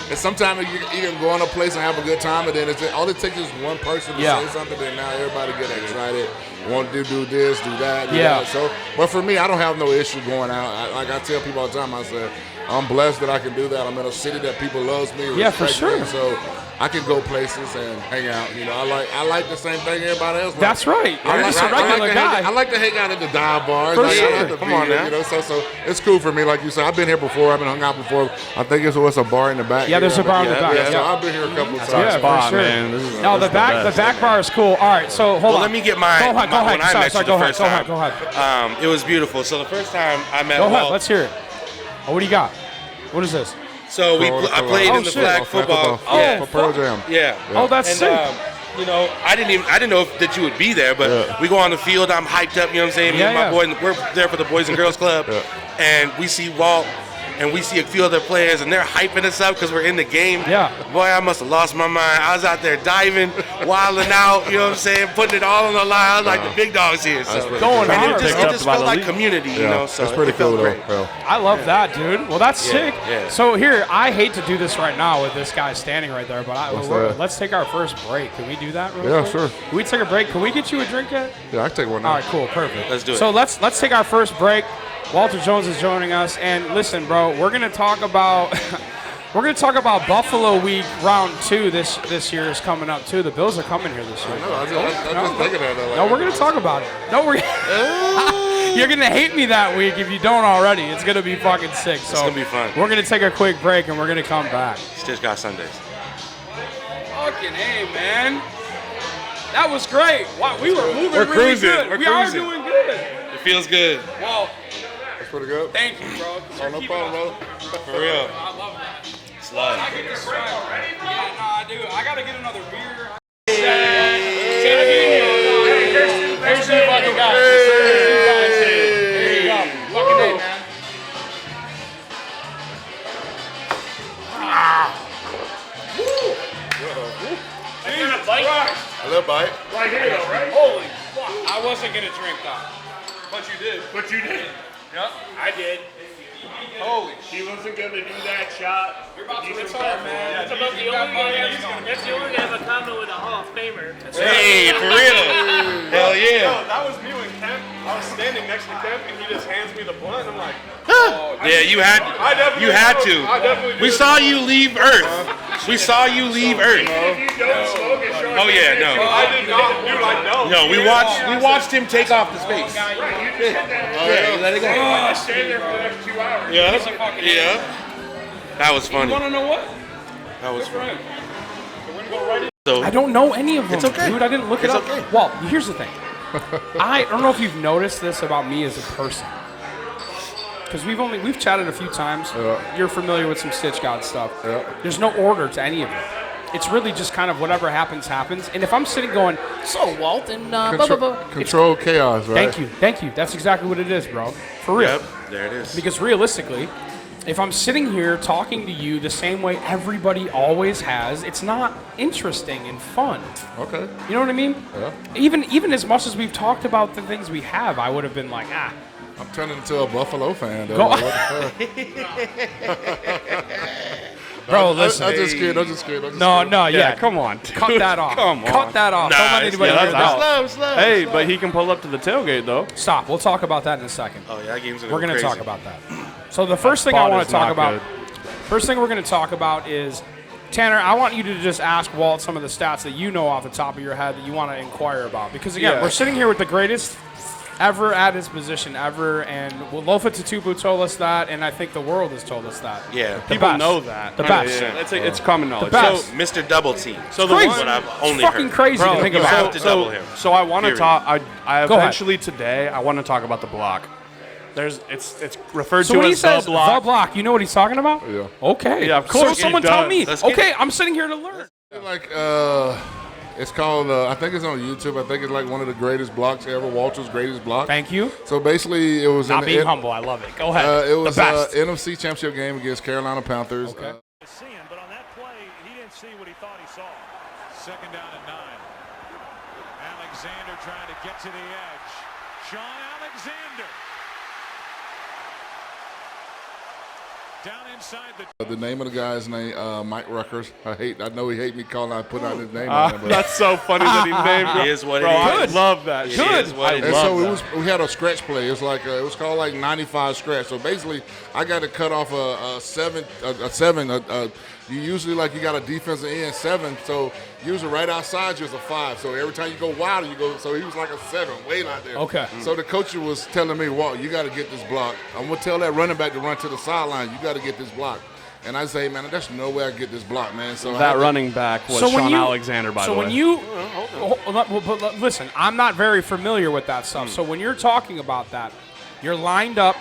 and sometimes you can go in a place and have a good time, and then all it takes is one person to say something, then now everybody get excited, want to do this, do that, do that. So, but for me, I don't have no issue going out. Like I tell people all the time, I say, I'm blessed that I can do that. I'm in a city that people loves me,
for sure.
Me, so I can go places and hang out. I like the same thing everybody else.
That's right. You're just a regular guy.
I like to hang out at the dive bars.
For sure.
Come on now. So it's cool for me. Like you said, I've been here before. I've been hung out before. I think it's a bar in the back.
Yeah, there's a bar in the back.
So I've been here a couple of times.
Yeah, for sure.
Man.
No, the back bar is cool. All right, so hold on.
Let me get my.
Go ahead.
When I met you the first time.
Go ahead.
It was beautiful. So the first time I met
Go ahead.
Walt,
Let's hear it. Oh, what do you got? What is this?
So I played in the flag football.
For Pearl Jam.
Yeah.
Oh, that's sick.
I didn't know that you would be there, but we go on the field. I'm hyped up. You know what I'm saying? Me and my boy, we're there for the Boys and Girls Club, and we see Walt. And we see a few other players, and they're hyping us up because we're in the game.
Yeah.
Boy, I must have lost my mind. I was out there diving, wilding out, you know what I'm saying, putting it all on the line. I was like the big dogs here. So
going hard.
It just felt like community, you know. So
that's pretty cool,
great.
though.
I love that, dude. Well, that's sick.
Yeah.
So here, I hate to do this right now with this guy standing right there, but let's take our first break. Can we do that real quick?
Sure.
Can we take a break? Can we get you a drink yet?
Yeah, I can take one now.
All right, cool, perfect.
Let's do it.
So let's take our first break. Walter Jones is joining us, and listen, bro, we're gonna talk about Buffalo Week round 2 this year is coming up too. The Bills are coming here this year.
I was just thinking that.
No, we're gonna talk about it. No, we're. You're gonna hate me that week if you don't already. It's gonna be fucking sick. So
it's gonna be fun.
We're gonna take a quick break and we're gonna come back.
Stitchgod Sundays.
Fucking hey, man. That was great. Wow, we were moving
We're
really
cruising.
good.
We're
we
cruising.
are doing good.
It feels good.
Well,
That's pretty good.
thank you, bro.
Oh, no problem, brother.
For real.
I love that.
It's love.
I get this right. Yeah, no, I do. I gotta get another beer. Here's the fucking guys. There you go. Fucking day, man.
A little bite.
Right here, though, right?
Holy fuck. I wasn't gonna drink that.
But you did. But you did.
Yep.
I did.
Holy
She wasn't going to do that shot.
You're about to retire, man.
That's about the only guy to have a comment with a Hall of Famer.
Hey, for real. Hell yeah.
That was me when Kemp. I was standing next to Kemp, and he just hands me the blunt. I'm like,
Yeah, you had to.
I definitely
You had
do.
to.
I definitely
We
do.
saw you leave Earth. We saw you leave Earth.
If you don't smoke it, Sean.
Oh yeah, no.
I did not. You like no.
No, we watched him take off the space.
Right, you just did that.
Yeah, let it go.
I stayed there for the next 2 hours.
Yeah. That was funny.
You wanna know what?
That was funny.
I don't know any of them,
It's okay.
dude. I didn't look it
It's
up.
okay.
Well, here's the thing. I don't know if you've noticed this about me as a person. Because we've chatted a few times.
Yeah.
You're familiar with some Stitchgod stuff.
Yeah.
There's no order to any of it. It's really just kind of whatever happens, happens. And if I'm sitting going, so Walt and blah, blah, blah.
Control chaos, right?
Thank you. That's exactly what it is, bro. For real.
Yep, there it is.
Because realistically, if I'm sitting here talking to you the same way everybody always has, it's not interesting and fun.
Okay.
You know what I mean?
Yeah.
Even as much as we've talked about the things we have, I would have been like,
I'm turning into a Buffalo fan, though.
Go-
What the fuck?
bro, listen.
I'm just kidding. I'm just kidding.
Yeah,
come on.
cut that off.
Come on.
Cut that off.
Nah,
Don't let
it's-
anybody
yeah,
hear
that's
that.
out. Slow.
Hey, but he can pull up to the tailgate, though.
Stop. We'll talk about that in a second.
Oh yeah, that game's
We're
gonna
going to
go
talk
crazy.
about that. So the first thing I
spot
want
is
to talk
not
about,
good.
first thing we're going to talk about is, Tanner, I want you to just ask Walt some of the stats that you know off the top of your head that you want to inquire about. Because again,
Yeah.
we're sitting here with the greatest ever at his position ever, and Lofa Tatupu told us that, and I think the world has told us that.
Yeah.
People
best.
know that.
The best.
Yeah. It's common knowledge.
best.
So, Mr. Double Team.
So
Crazy.
What I've only
Fucking
heard.
crazy to think
you
about.
have to double him.
So I want to
Period.
talk. I
Go ahead.
eventually today I want to talk about the block. It's referred
So
to
when he
as
says
the block.
the block, you know what he's talking about?
Yeah.
Okay.
Yeah, of
So
course he
someone tell
does.
me.
Let's get
Okay,
it.
I'm sitting here to learn.
Like, it's called, I think it's on YouTube. I think it's like one of the greatest blocks ever, Walter's greatest block.
Thank you.
So basically, it was
Not
in
being
the,
humble. I love it. Go ahead.
it was
the best.
NFC Championship game against Carolina Panthers.
Okay.
Seeing, but on that play, he didn't see what he thought he saw. Second down and 9. Alexander trying to get to the edge. Sean Alexander. Down inside the
The name of the guy's name, Mike Ruckers. I know he hate me calling. I put out his name on it, but.
That's so funny that he named
It is what it
Bro, I
is.
love that.
It
shit.
is what it
I
And
is.
love
so
that.
we had a scratch play. It was like it was called like 95 scratch. So basically, I got to cut off a seven. You usually like you got a defensive end 7. So usually right outside you is a 5. So every time you go wider, you go. So he was like a 7, way out there.
Okay.
So the coach was telling me, "Walt, you got to get this block. I'm gonna tell that running back to run to the sideline. You got to get this block." And I say, man, there's no way I get this block, man. So I had
That
to-
running back was
So when
Sean
you-
Alexander, by the way.
So when you, but listen, I'm not very familiar with that stuff. So when you're talking about that, you're lined up,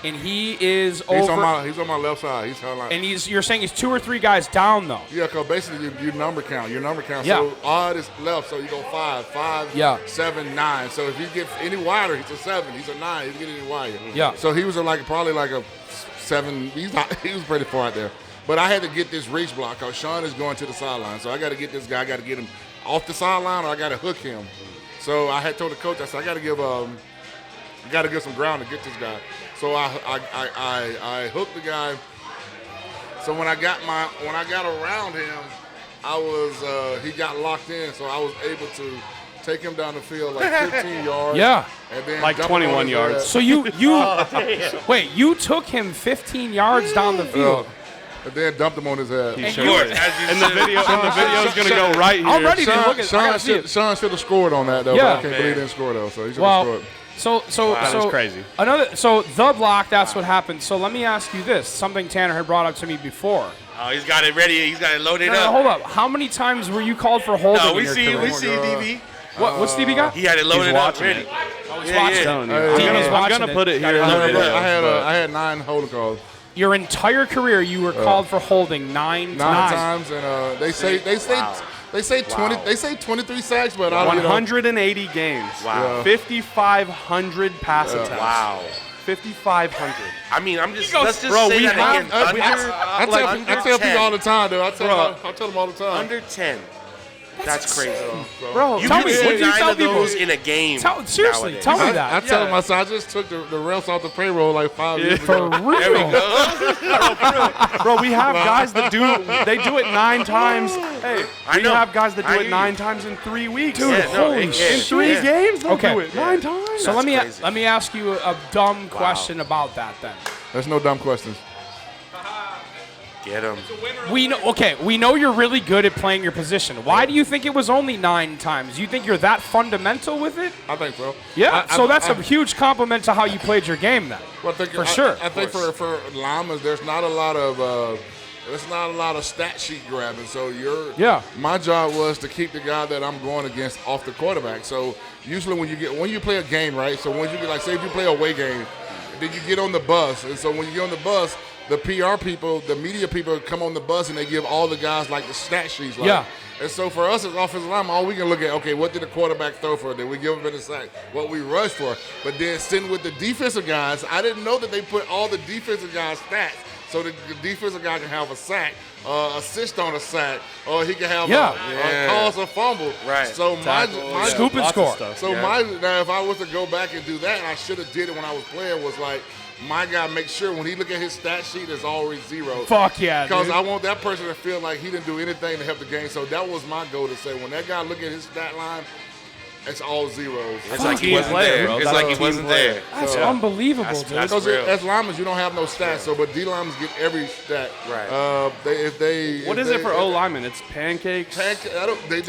and he is
He's
over,
on my left side. He's on like.
and you're saying he's 2 or 3 guys down though.
Yeah, because basically you number count. Your number count.
Yeah.
So odd is left, so you go 5,
Yeah.
7, 9. So if you get any wider, he's a 7. He's a 9. He's getting any wider.
Yeah.
So he was probably like a 7. He was pretty far out there. But I had to get this reach block because Sean is going to the sideline. So I got to get this guy. I got to get him off the sideline, or I got to hook him. So I had told the coach, I said, I got to give some ground to get this guy. So I hooked the guy. So when I got around him, he got locked in. So I was able to take him down the field like 15 yards.
Yeah.
And then
Like
dump
21
him on his
yards.
head.
So wait, you took him 15 yards down the field.
And then dumped him on his head.
And
Sure,
you were-
as you
And the
said.
video is going to go right here.
I'm ready to look at. I gotta see it.
Sean should have scored on that though.
Yeah.
But I can't believe he didn't score though. So he should have
Well,
scored.
That is crazy.
The block, that's what happened. So let me ask you this, something Tanner had brought up to me before.
Oh, he's got it ready. He's got it loaded up.
No, hold up. How many times were you called for holding?
No, we see DB.
What's DB got?
He had it loaded up ready.
He's watching.
I'm gonna put it here.
I had 9 holding calls.
Your entire career, you were called for holding 9
times, and they say 20. They say 23 sacks, but
180 games.
Wow.
5,500 pass attempts.
Wow.
5,500.
I mean, let's just say that again.
I tell people all the time, dude. I tell them all the time.
Under 10. That's crazy.
Bro,
You
tell
can
me,
see
what do you
9
tell
of
people?
those in a game.
Seriously, tell me that.
I tell them, I just took the refs off the payroll like 5 years ago.
For real?
There we go.
Bro, we have guys that do it 9 times. Hey,
I
we
know.
have guys that
I
do
hear
it 9
you.
times in 3 weeks.
Dude, holy shit.
In 3 games, they'll do it 9 times.
So
That's
let me ask you a dumb question about that then.
There's no dumb questions.
Get him.
We know you're really good at playing your position. Why do you think it was only 9 times? You think you're that fundamental with it?
I think so.
Yeah. So that's a huge compliment to how you played your game then.
Well,
sure.
I think for linemen, there's not a lot of stat sheet grabbing. So my job was to keep the guy that I'm going against off the quarterback. So usually when you play a game, right? So when you get, like, say if you play a away game, then you get on the bus, and so when you get on the bus, the PR people, the media people come on the bus and they give all the guys like the stat sheets. Like, and so for us as offensive linemen, all we can look at, okay, what did the quarterback throw for? Did we give him a sack? What we rushed for? But then sitting with the defensive guys, I didn't know that they put all the defensive guys' stats. So the defensive guy can have a sack, assist on a sack, or he can have a cause a fumble.
Right.
So my
scoop and score.
So now if I was to go back and do that, and I should have did it when I was playing, was like, my guy makes sure when he look at his stat sheet, it's always 0.
Fuck yeah,
because I want that person to feel like he didn't do anything to help the game. So that was my goal, to say when that guy look at his stat line, it's all zeros.
It's like he wasn't there. It's like he wasn't there.
That's unbelievable, dude.
Because as linemen, you don't have no stats. So, but D linemen get every stat.
Right.
What is it for O linemen? It's pancakes.
They don't
That's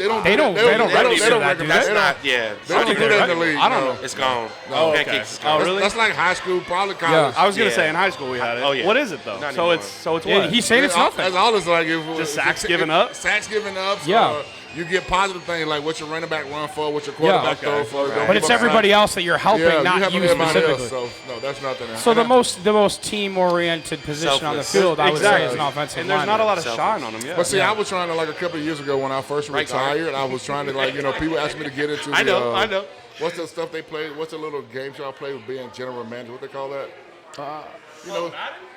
not. Yeah.
They don't do that in the league.
I don't know.
It's gone.
No.
Pancakes is gone.
Oh, really?
That's like high school, probably college.
I was gonna say in high school we had it.
Oh, yeah.
What is it though?
Not
So
anymore.
it's what?
He's saying it's nothing.
That's all it's like.
Just sacks given up?
Sacks given up.
Yeah.
You get positive things like what your running back run for, what your quarterback throw for.
Right.
But it's everybody else that you're helping, not you specifically.
So no, that's nothing.
So the most team-oriented position on the field, I would say, is an offensive
and there's not a lot of
Selfless.
shine on them yet.
But see, I was trying to, like, a couple of years ago when I first retired, I was trying to, like, people asked me to get into
I know.
What's the stuff they play? What's the little games y'all play with being general manager? What they call that?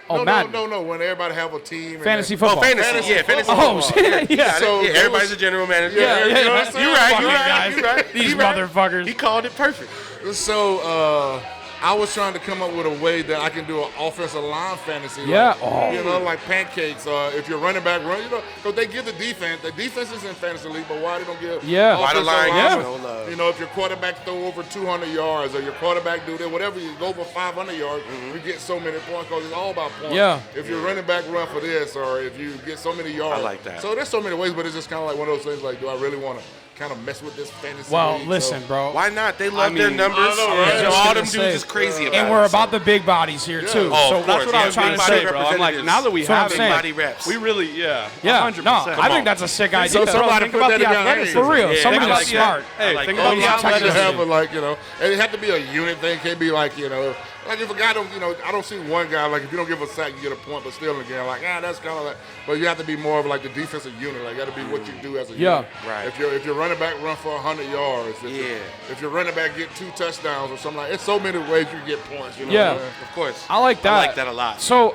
Madden.
No. When everybody have a team.
Fantasy football.
Fantasy. Yeah, fantasy.
Oh, shit. Yeah.
So
everybody's a general manager.
Yeah, you know what I'm saying?
You're right.
These motherfuckers.
He called it perfect.
So I was trying to come up with a way that I can do an offensive line fantasy.
Yeah.
Like, like pancakes. If you're running back, because they give the defense is in fantasy league, but why they don't give offensive
line?
If your quarterback throw over 200 yards or your quarterback do that, whatever, you go over 500 yards, you get so many points because it's all about points.
Yeah.
If your running back run for this, or if you get so many yards.
I like that.
So there's so many ways, but it's just kind of like one of those things. Like, do I really want to kind of mess with this fantasy
Well,
league?
listen, bro.
Why not? They love their numbers.
right?
All them dudes is crazy about it.
And we're about the big bodies here, too.
Oh,
so
of
That's
course.
what I was trying to say, bro. I'm like, now that we
That's what
have
I'm saying.
Body reps.
we really, 100%.
No, I think that's a sick idea.
So somebody
think
put
about
that
the
together.
athleticism.
For real.
Yeah,
Somebody
I
that's
like
smart.
that.
Hey,
like
think
that.
about
You
the
have to
athleticism.
have and it have to be a unit thing. It can't be like, like if a guy don't, I don't see one guy, like if you don't give a sack, you get a point, but still again, like, that's kind of like, but you have to be more of like the defensive unit. Like, got to be what you do as a unit.
Right.
If your running back run for 100 yards, if your running back get 2 touchdowns or something like, it's so many ways you get points.
Yeah.
Of course.
I like that.
I like that a lot.
So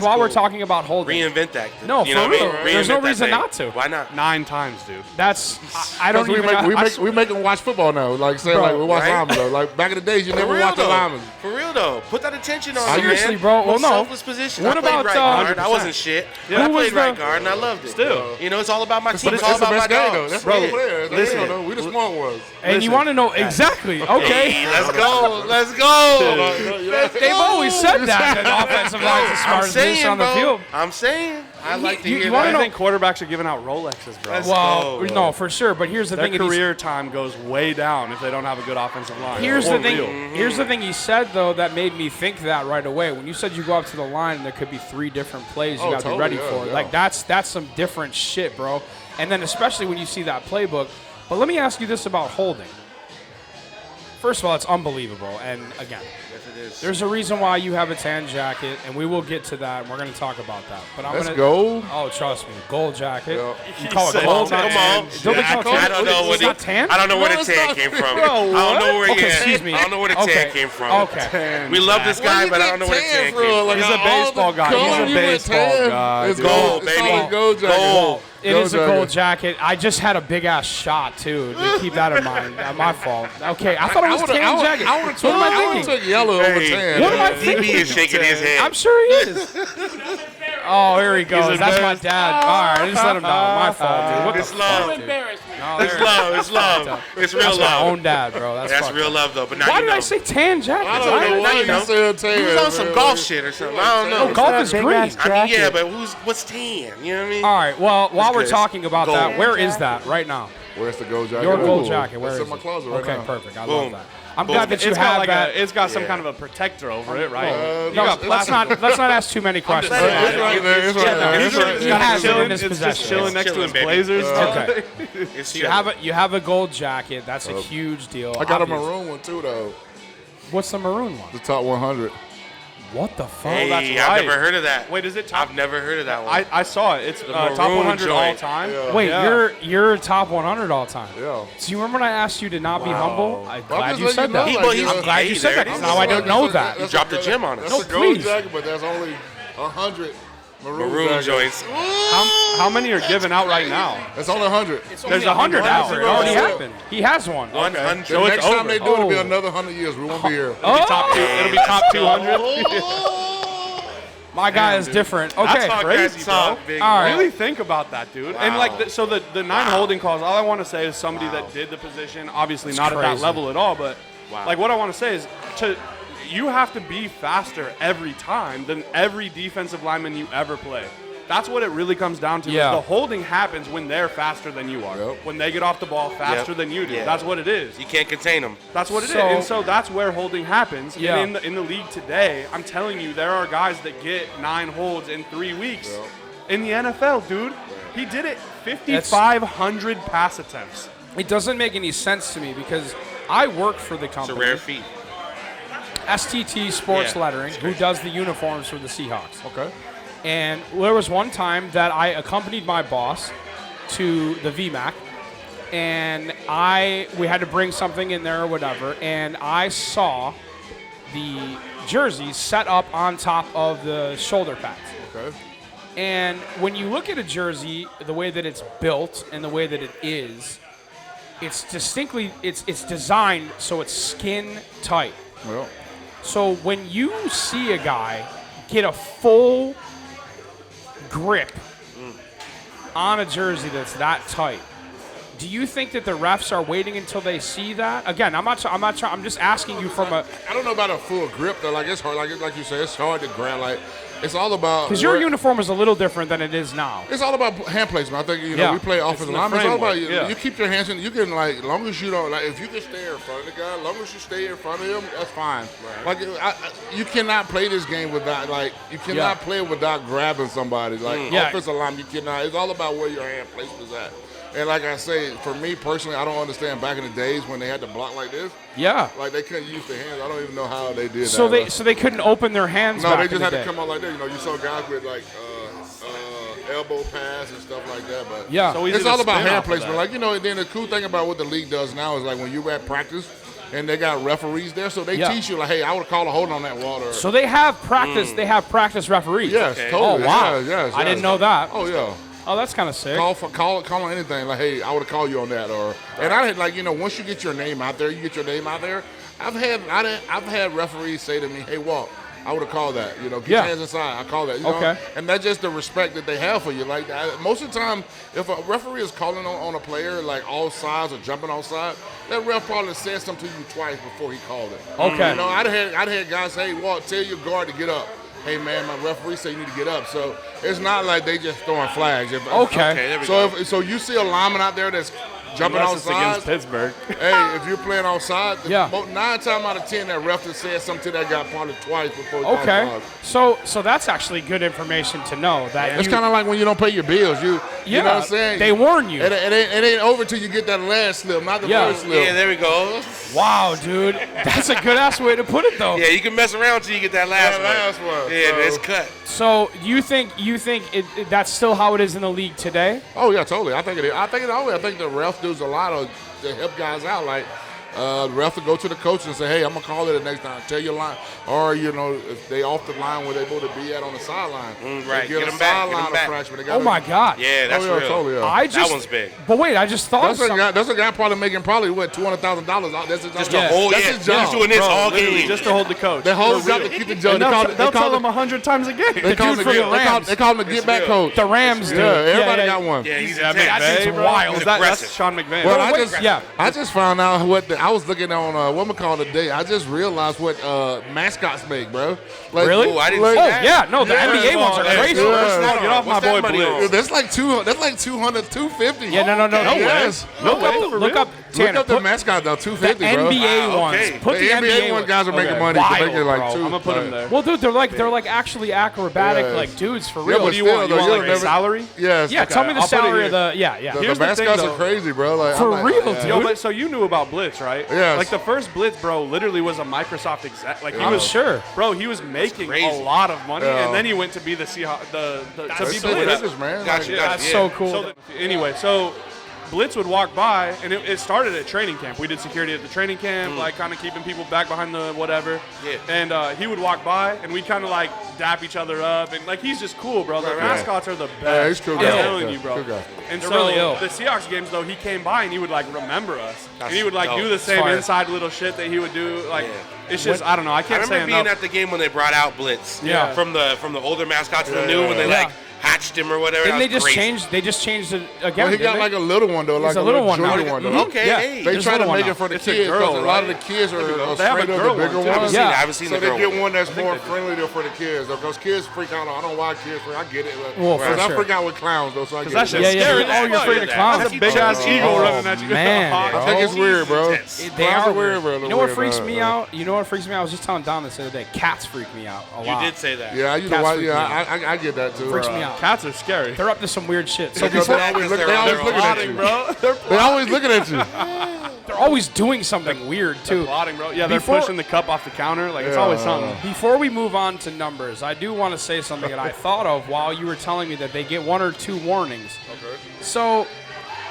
while we're
cool.
talking about holding,
Reinvent that.
No,
You know
for
what I
real.
mean?
There's no
Reinvent that
reason
thing.
not to.
Why not?
9 times, dude.
that's I don't even.
We make them watch football now. Like saying, like we watch
right?
linemen though. Like back in the days, you
For
never
real
watched the
though.
linemen.
For real though. Put that attention on me,
Seriously,
man.
bro. Well, no.
Selfless position.
What
I played
about,
right guard. I
100%.
wasn't shit.
Who
I
was
played right
the-
guard and I loved it.
Still.
It's all about my team.
But
It's all
it's the
about my
best game though.
dogs.
That's what
Yeah.
the players.
Listen.
We the smart ones.
And you want to know exactly? Okay.
Hey, let's go. Let's go.
They've always said that offensive line's the
I'm
smartest position
saying,
on the
bro.
field.
I'm saying. I like to hear
you
that.
I think quarterbacks are giving out Rolexes, bro.
Well, no, for sure. But here's the
Their
thing.
career time goes way down if they don't have a good offensive line.
Here's the thing.
Real.
Here's the thing he said though that made me think that right away. When you said you go up to the line and there could be 3 different plays you got to be ready for. Like that's some different shit, bro. And then especially when you see that playbook. But let me ask you this about holding. First of all, it's unbelievable. And again, there's a reason why you have a tan jacket, and we will get to that, and we're going to talk about that. But I'm gonna
gold.
Oh, trust me, gold jacket.
Yeah.
You call it gold?
Come on.
I
don't know what
not tan?
I don't know where the tan came from. I don't know where
excuse me.
I don't know where the tan came from.
Okay.
We love this guy, but I don't know where the tan came from.
He's a baseball guy. He's a baseball guy.
It's
gold, baby.
Gold.
It is a gold jacket. I just had a big ass shot too. Keep that in mind. My fault. Okay, I thought it was a tan jacket. What am I thinking?
took yellow over tan.
What am I
DB
thinking?
is shaking his head.
I'm sure he is. Oh, here he goes. That's my dad. All right, just let him know. My fault, dude. What
It's
the
love.
fuck, dude? No,
It's love. It's love. It's real
That's my
love.
own dad, bro. That's
That's
fucked
real
up.
love, though. But now
Why
you
did
know.
I say tan jacket?
I don't know why
you know.
you said tan.
He was on some golf shit or something. I don't know.
No, golf is green.
I mean, yeah, but what's tan? You know what I mean?
All right. Well, while we're
good.
talking about
Gold.
that, where is that right now?
Where's the gold jacket?
Your gold
Ooh,
jacket. Where is
it's in my
it?
closet right
Okay,
now.
perfect. I
Boom.
love that. I'm
Boom.
glad that you
It's got
have
like
that.
it's got some kind of a protector over it, right?
No, let's not ask too many questions.
It's right there. It's right there.
He
It's right
he
there.
has it in his
It's just
possession.
chilling next to his
Chilling, baby.
Blazers.
Okay.
It's
So you have a gold jacket. That's a huge deal.
I got a
obviously.
maroon one too, though.
What's the maroon one?
The top 100.
What the fuck?
Hey,
that's
I've
right.
never heard of that.
Wait, is it top?
I've never heard of that one.
I saw it. It's top
maroon
100 all
joint.
time.
Yeah.
Wait,
Yeah.
you're top 100 all time.
Yeah.
So you remember when I asked you to not be humble? I'm glad
just
you
letting
said
you
that.
know,
like,
I'm glad you said
there
that
it
because
is.
now I don't know that.
You dropped the gem on us.
That's
No,
a gold
please.
jacket, but there's only 100
Maroon
jackets.
joints.
How many are given out right now?
It's only 100.
There's 100 out. It already
Yeah.
happened. He has one.
100.
The next time they do it, it'll be
Oh.
another 100 years. We won't be here.
It'll be top 200.
My guy is different. Okay.
Talk
crazy,
that talk,
bro.
big
All
bro.
right.
Really think about that, dude. And like, so the 9 holding calls. All I want to say is somebody that did the position. Obviously, not at
crazy.
that level at all, but like what I want to say is you have to be faster every time than every defensive lineman you ever play. That's what it really comes down to.
Yeah.
Is the holding happens when they're faster than you are.
Yep.
When they get off the ball faster
Yep.
than you do.
Yeah.
That's what it is.
You can't contain them.
That's what it is.
So-
And so that's where holding happens.
Yeah.
And in the league today, I'm telling you, there are guys that get 9 holds in 3 weeks. In the NFL, dude. He did it 5,500 pass attempts.
It doesn't make any sense to me because I work for the
It's a
company,
rare feat.
STT Sports
Yeah,
Lettering, who does the uniforms for the Seahawks.
Okay.
And there was one time that I accompanied my boss to the VMAC, and we had to bring something in there or whatever, and I saw the jerseys set up on top of the shoulder pads.
Okay.
And when you look at a jersey, the way that it's built and the way that it is, it's distinctly it's designed so it's skin tight.
Well,
So when you see a guy get a full grip on a jersey that's that tight, do you think that the refs are waiting until they see that? Again, I'm not trying. I'm just asking you from a
I don't know about a full grip though. Like it's hard. Like you said, it's hard to grab. Like it's all about
because your
where-
uniform is a little different than it is now.
It's all about hand placement. I think
Yeah.
we play offensive
the
line. It's all about
framework, yeah.
you keep your hands in. You can like, as long as you don't like, if you can stay in front of the guy, as long as you stay in front of him, that's fine. Like you cannot play this game without you cannot play without grabbing somebody. Like
Yeah.
offensive line, you cannot. It's all about where your hand placement is at. And like I say, for me personally, I don't understand back in the days when they had to block like this.
Yeah.
Like they couldn't use their hands. I don't even know how they did
So
that.
they couldn't open their hands.
No,
back
they
in
just
the
had
day.
to come out like that. You know, you saw guys with like elbow pass and stuff like that. But
Yeah.
So easy
it's
to
all about
spin
hand
off of
placement.
that.
Like, you know, and then the cool thing about what the league does now is like when you're at practice and they got referees there, so they
Yeah.
teach you like, hey, I would call a hold on that wall. Or,
So they have practice. They have practice referees.
yes,
Okay.
totally.
Oh wow.
Yes.
I didn't know that.
Oh yeah.
Oh, that's kind of sick.
Call on anything. Like, hey, I would have called you on that. And I had like, you know, once you get your name out there, I've had referees say to me, hey, Walt, I would have called that. You know, get your hands inside. I call that. You know?
Okay.
And that's just the respect that they have for you. Like most of the time, if a referee is calling on a player like all sides or jumping outside, that ref probably said something to you twice before he called it.
Okay.
You know, I'd had guys say, hey, Walt, tell your guard to get up. Hey man, my referee said you need to get up. So It's not like they just throwing flags.
Okay
there we
So
go.
so you see a lineman out there that's jumping
Unless it's
outside.
against Pittsburgh.
Hey, if you're playing outside,
Yeah.
9 times out of 10, that ref has said something to that guy probably twice before he
Okay,
calls.
so that's actually good information to know. That
It's kind of like when you don't pay your bills. You know what I'm saying?
They warn you.
It ain't over till you get that last slip, not the first slip.
Yeah, there we go.
Wow, dude, that's a good ass way to put it, though.
Yeah, you can mess around till you get that last
That last one.
Yeah,
So-
it's cut.
So you think that's still how it is in the league today?
Oh yeah, totally. I think it is. I think the refs do a lot of to help guys out. Like the ref will go to the coach and say, "Hey, I'm gonna call it the next time. Tell your line, or if they off the line where they supposed to be at on the sideline,
Right.
They get
Get
a
'em back,
sideline
get 'em back.
infraction.
Oh my God.
Yeah, that's real.
Totally. Yeah.
I just,
That one's big.
But wait, I just thought
That's
of
a
something.
guy. That's a guy probably making what $200,000. That's his
Just
job.
to hold.
That's
Yeah,
his job.
he's doing this
Bro,
all
literally
game.
just to hold the coach.
The whole
For
job
real.
to keep the judge.
And they'll tell them 100 times a game.
They call him
for the Rams.
the get back coach.
The Rams do.
Yeah, everybody got one.
Yeah, he's
That
intense.
seems wild.
He's
That's
aggressive.
Sean McVay.
Well,
yeah.
I just found out I was looking on what we call today. I just realized what mascots make, bro. Like,
Really?
Oh, I didn't
like-
see
Oh
that.
yeah, no, the NBA ones are
Hey,
crazy.
yo,
Yeah.
Get off my
What's
boy
that money
Blitz.
on?
That's like 200, 250.
Yeah, no.
Yes.
Look
way,
up,
for
look
real?
up,
Look
Tanner.
up the
Put
mascot though,
the
250, bro.
NBA
Wow,
ones.
okay.
Put
The NBA one guys are making
Okay.
money.
Wild,
They're making like
bro.
two.
I'm gonna put him there.
Well, dude, they're like actually acrobatic
Yes.
like dudes for
Yeah,
real.
but
What do you
still,
want?
though,
You want
you'll
like
never-
Salary?
Yes.
yeah, tell me the
I'll put it
salary
here.
of the yeah.
The
Here's the
mascots
thing,
are
though.
crazy, bro. Like,
For
I'm like,
real,
yeah.
dude.
Yo, but so you knew about Blitz, right?
Yes.
Like the first Blitz, bro, literally was a Microsoft exec. Like he
I'm
was
sure.
bro, he was making
crazy.
a lot of money,
Yeah.
and then he went to be the Seahawks, to
That's
be
so
Blitz.
business, man.
Gotcha,
Like,
gotcha.
That's
Yeah.
so cool.
So anyway, so Blitz would walk by, and it started at training camp. We did security at the training camp, like kind of keeping people back behind the whatever.
Yeah.
And he would walk by, and we'd kind of like dap each other up, and like he's just cool, bro. The
Right.
mascots are the best.
Yeah, he's cool
I'm
guy.
telling
Yeah,
you, bro.
cool guy.
And
They're
so
really ill.
the Seahawks games, though, he came by and he would like remember us, and he
That's
would like
dope.
do the same
Fire.
inside little shit that he would do. Like
Yeah.
it's just I don't know. I
I
can't say
remember being
enough.
at the game when they brought out Blitz.
Yeah.
From the older mascots to the new when they
Yeah.
like hatched him or whatever.
Didn't
That
they
was
just
crazy.
change? They just changed it again.
Well, he got
didn't
like
they?
a little one though, like
a little one now.
junior one though.
Okay,
Yeah.
hey.
They
There's
try to
little one
make
now.
it for the
It's a
kids
girl,
because a lot of the
right?
kids are
They have a
straight up the
girl
bigger
one, too.
ones.
Yeah.
I haven't seen
So
the
they
girl
get
one.
one that's more friendly though for the kids though, because kids freak out. I don't know why kids freak. I get it.
Well, for
I
sure.
freak out with clowns though, so I get
that
it.
shit's
Yeah, yeah.
scary.
Oh, you're afraid of clowns.
That's a big ass eagle running at you.
man.
I think it's weird, bro.
Intense.
They
Clowns
are
weird, bro.
You know what freaks me out? You know what freaks me out? I was just telling Don this the other day. Cats freak me out a
You
lot.
did say that.
Yeah, you know
Cats
why?
freak
Yeah,
me
I get that too.
Freaks me out.
Cats are scary.
They're up to some weird shit. So
Because
before,
they always
They're
looking at
Plotting,
you.
bro. They're
They always looking at you.
they're always doing something weird too.
plotting, bro. Yeah, they're
Before-
pushing the cup off the counter. Like it's always something.
Before we move on to numbers, I do want to say something that I thought of while you were telling me that they get 1 or 2 warnings. Okay. So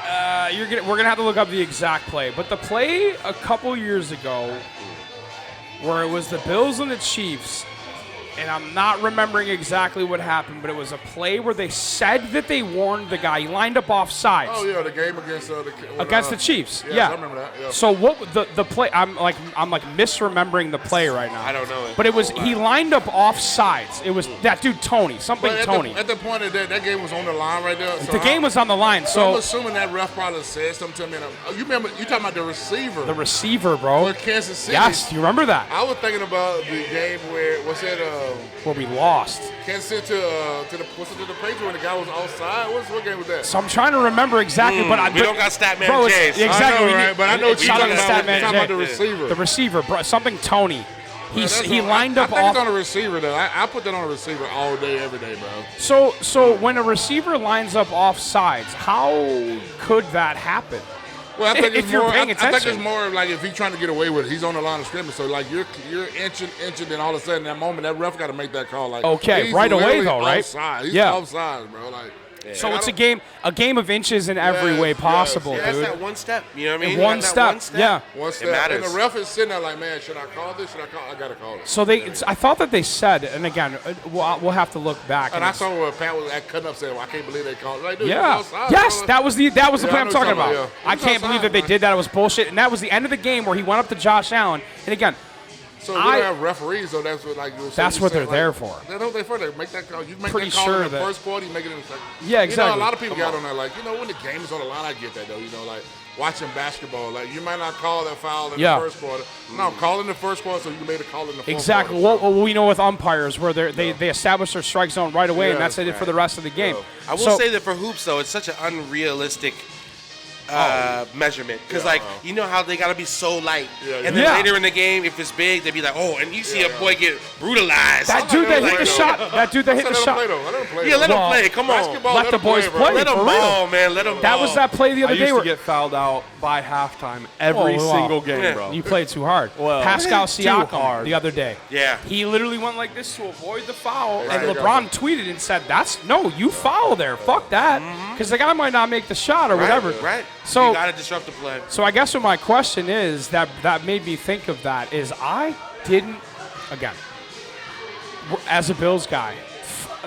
we're gonna have to look up the exact play, but the play a couple years ago, where it was the Bills and the Chiefs, and I'm not remembering exactly what happened, but it was a play where they said that they warned the guy. He lined up off sides.
Oh yeah, the game against
Against the Chiefs,
Yes,
yeah.
I remember that, yeah.
So what the play? I'm like misremembering the play right now.
I don't know it.
But it was he lined up off sides. It was that dude Tony, something
But
Tony.
at the point of that game was on the line right there. So
The game was on the line,
So I'm
so
assuming that ref probably said something to me. You remember? You talking about the receiver?
the receiver, bro.
for Kansas City.
Yes, you remember that
I was thinking about the game where
where we lost.
Kansas City to the Patriots when the guy was outside. What game was that?
So I'm trying to remember exactly, but
we don't got Statman
bro, it's-
Jays.
Exactly,
I know,
we
right?
need-
But I know what
it's
you're
not
talking
the
about.
Statman
You're talking about
Jay.
the receiver.
The receiver, bro, something Tony.
That's
He
on-
lined up
I think
off.
it's on the receiver though. I put that on the receiver all day, every day, bro.
So when a receiver lines up off sides, how could that happen?
Well, I think
If
it's
you're
more.
paying
I think
attention.
it's more like if he's trying to get away with it, he's on the line of scrimmage. So like you're inching, then all of a sudden that moment that ref got to make that call. Like
Okay,
he's
right away,
literally
though, right?
Offside. He's
Yeah.
offside, bro. Like
So it's a game of inches in every
Yes,
way
yes.
possible,
Yeah, that's
dude.
that one step. You know what I mean?
One
That
step, yeah.
one
It
step, and
matters.
the ref is sitting there like, man, should I call this? Should I call? I gotta call it.
So I thought that they said, and again, we'll have to look back.
And I saw where Pat was cutting up saying, well, I can't believe they called. Like, dude,
Yeah.
he was outside,
Yes,
bro.
that was the
Yeah,
play
I
I'm
know
talking
what you're
about.
talking about, yeah.
I
He was
can't believe that they
outside,
did that. It was bullshit, and that was the end of the game where he went up to Josh Allen. And again,
So you don't have referees, so that's what like you were saying.
That's what they're there for.
That's what they're for. They make that call. You make
Pretty
that call
sure
in the
that-
first quarter, you make it in the second.
Yeah, exactly.
You know, a lot of people got on there like, when the game is on the line, I get that though. Like watching basketball, like you might not call that foul in the first quarter. No, call in the first quarter so you made a call in the fourth
exactly.
quarter.
Well, we know with umpires where they establish their strike zone right away, and that's it for the rest of the game.
I will say that for hoops though, it's such an unrealistic measurement because you know how they gotta be so light, and then later in the game, if it's big, they'd be like, oh, and you see a boy get brutalized.
That dude that hit the shot. That dude that hit the shot.
Let him play.
Yeah, let him play. Come on,
let the boys play.
let them ball, man. Let them.
That was that play the other
I
day
used
where
to get fouled out by halftime every single game, bro.
you played too hard.
Well,
Pascal
too
Siakam
hard.
the other day.
Yeah.
He literally went like this to avoid the foul,
Right.
and LeBron tweeted and said, you foul there. Fuck that. Because the guy might not make the shot or whatever.
Right.
So
you gotta disrupt the play.
So I guess what my question is that made me think of that is I didn't, again, as a Bills guy,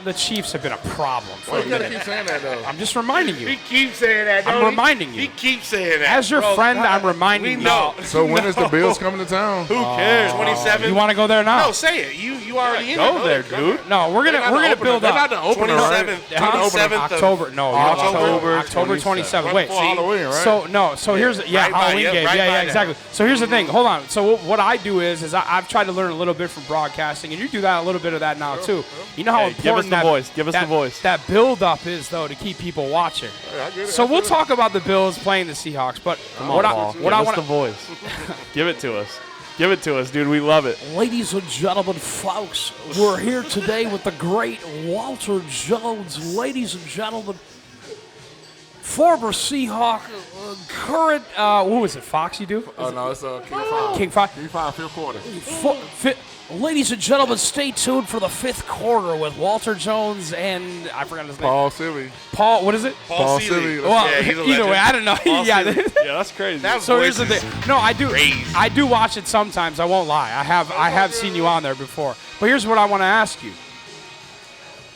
the Chiefs have been a problem for
Why
a
you gotta
minute.
keep saying that though?
I'm just reminding you.
He keeps saying that.
I'm reminding you.
He keeps saying that.
As your friend, I'm reminding
we
you.
know.
So when is the Bills coming to town?
Who cares?
27.
You want to go there now?
No, say it. You already in
Go
it.
there, dude.
No, we're gonna build
They're
up.
not the opener, right?
27th
October. No, October 27th.
Right
Wait.
before Halloween, right?
So here's
right by
Halloween
you,
game.
right by
Yeah,
that.
exactly. So here's the thing. Hold on. So what I do is I've tried to learn a little bit from broadcasting, and you do that a little bit of that now too. You know how
Hey, give us
important
the voice. Give us the voice.
That build up is though to keep people watching.
I get it.
So we'll talk about the Bills playing the Seahawks, but what I
Give
want
us the voice. Give it to us. Give it to us, dude. We love it.
Ladies and gentlemen, folks, we're here today with the great Walter Jones. Ladies and gentlemen, former Seahawk, current,
what was it, Fox you do?
Oh no, it's King 5.
King 5?
King 5, fifth quarter.
ladies and gentlemen, stay tuned for the fifth quarter with Walter Jones and I forgot his name.
Paul Seeley.
Paul, what is it?
Paul
Seeley.
Seeley.
Well,
Yeah, he's a
either
legend.
way, I don't know.
Paul
yeah.
Seeley.
Yeah, that's crazy.
That
So here's the
voice
thing.
is
No, I do.
crazy.
I do watch it sometimes. I won't lie. I have seen you on there before. But here's what I want to ask you.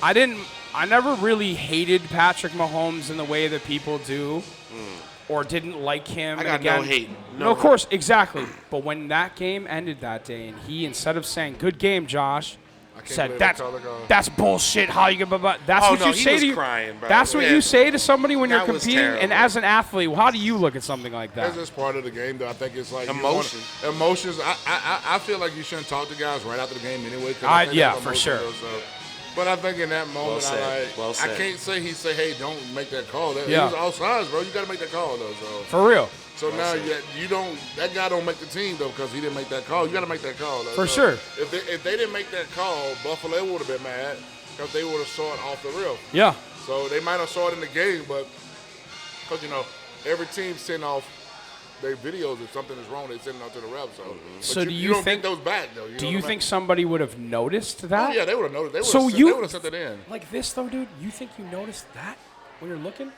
I never really hated Patrick Mahomes in the way that people do, or didn't like him.
I
And
got
again,
no hate.
No, of course, exactly. But when that game ended that day, and he, instead of saying "Good game, Josh," said
believe
that's
they called it a-
that's bullshit. How you get? That's
Oh,
what
no,
you
he
say
was
to you.
crying, bro.
That's what
Yeah.
you say to somebody when you're
That was
competing. And
terrible.
as an athlete, how do you look at something like that?
That's just part of the game, though. I think it's like
Emotion.
Emotions. I feel like you shouldn't talk to guys right after the game anyway. 'cause
I-
think
yeah,
that's
for
emotional,
sure.
So. But I think in that moment,
Well
I
said.
can't say he said, "Hey, don't make that call." He
Yeah.
was outside, bro. You got to make that call, though. So,
For real.
now you don't. That guy don't make the team though because he didn't make that call. You got to make that call. Though.
For
So
sure.
If they didn't make that call, Buffalo would have been mad because they would have saw it off the rip.
Yeah.
So they might have saw it in the game, but because every team send off their videos if something is wrong, they send it out to the refs. So,
So do you
don't
think-
get those back though?
Do you think somebody would have noticed that?
Oh, yeah, they would have noticed. They would
So
have
you-
they would have sent it in.
Like this though, dude. You think you noticed that when you're looking?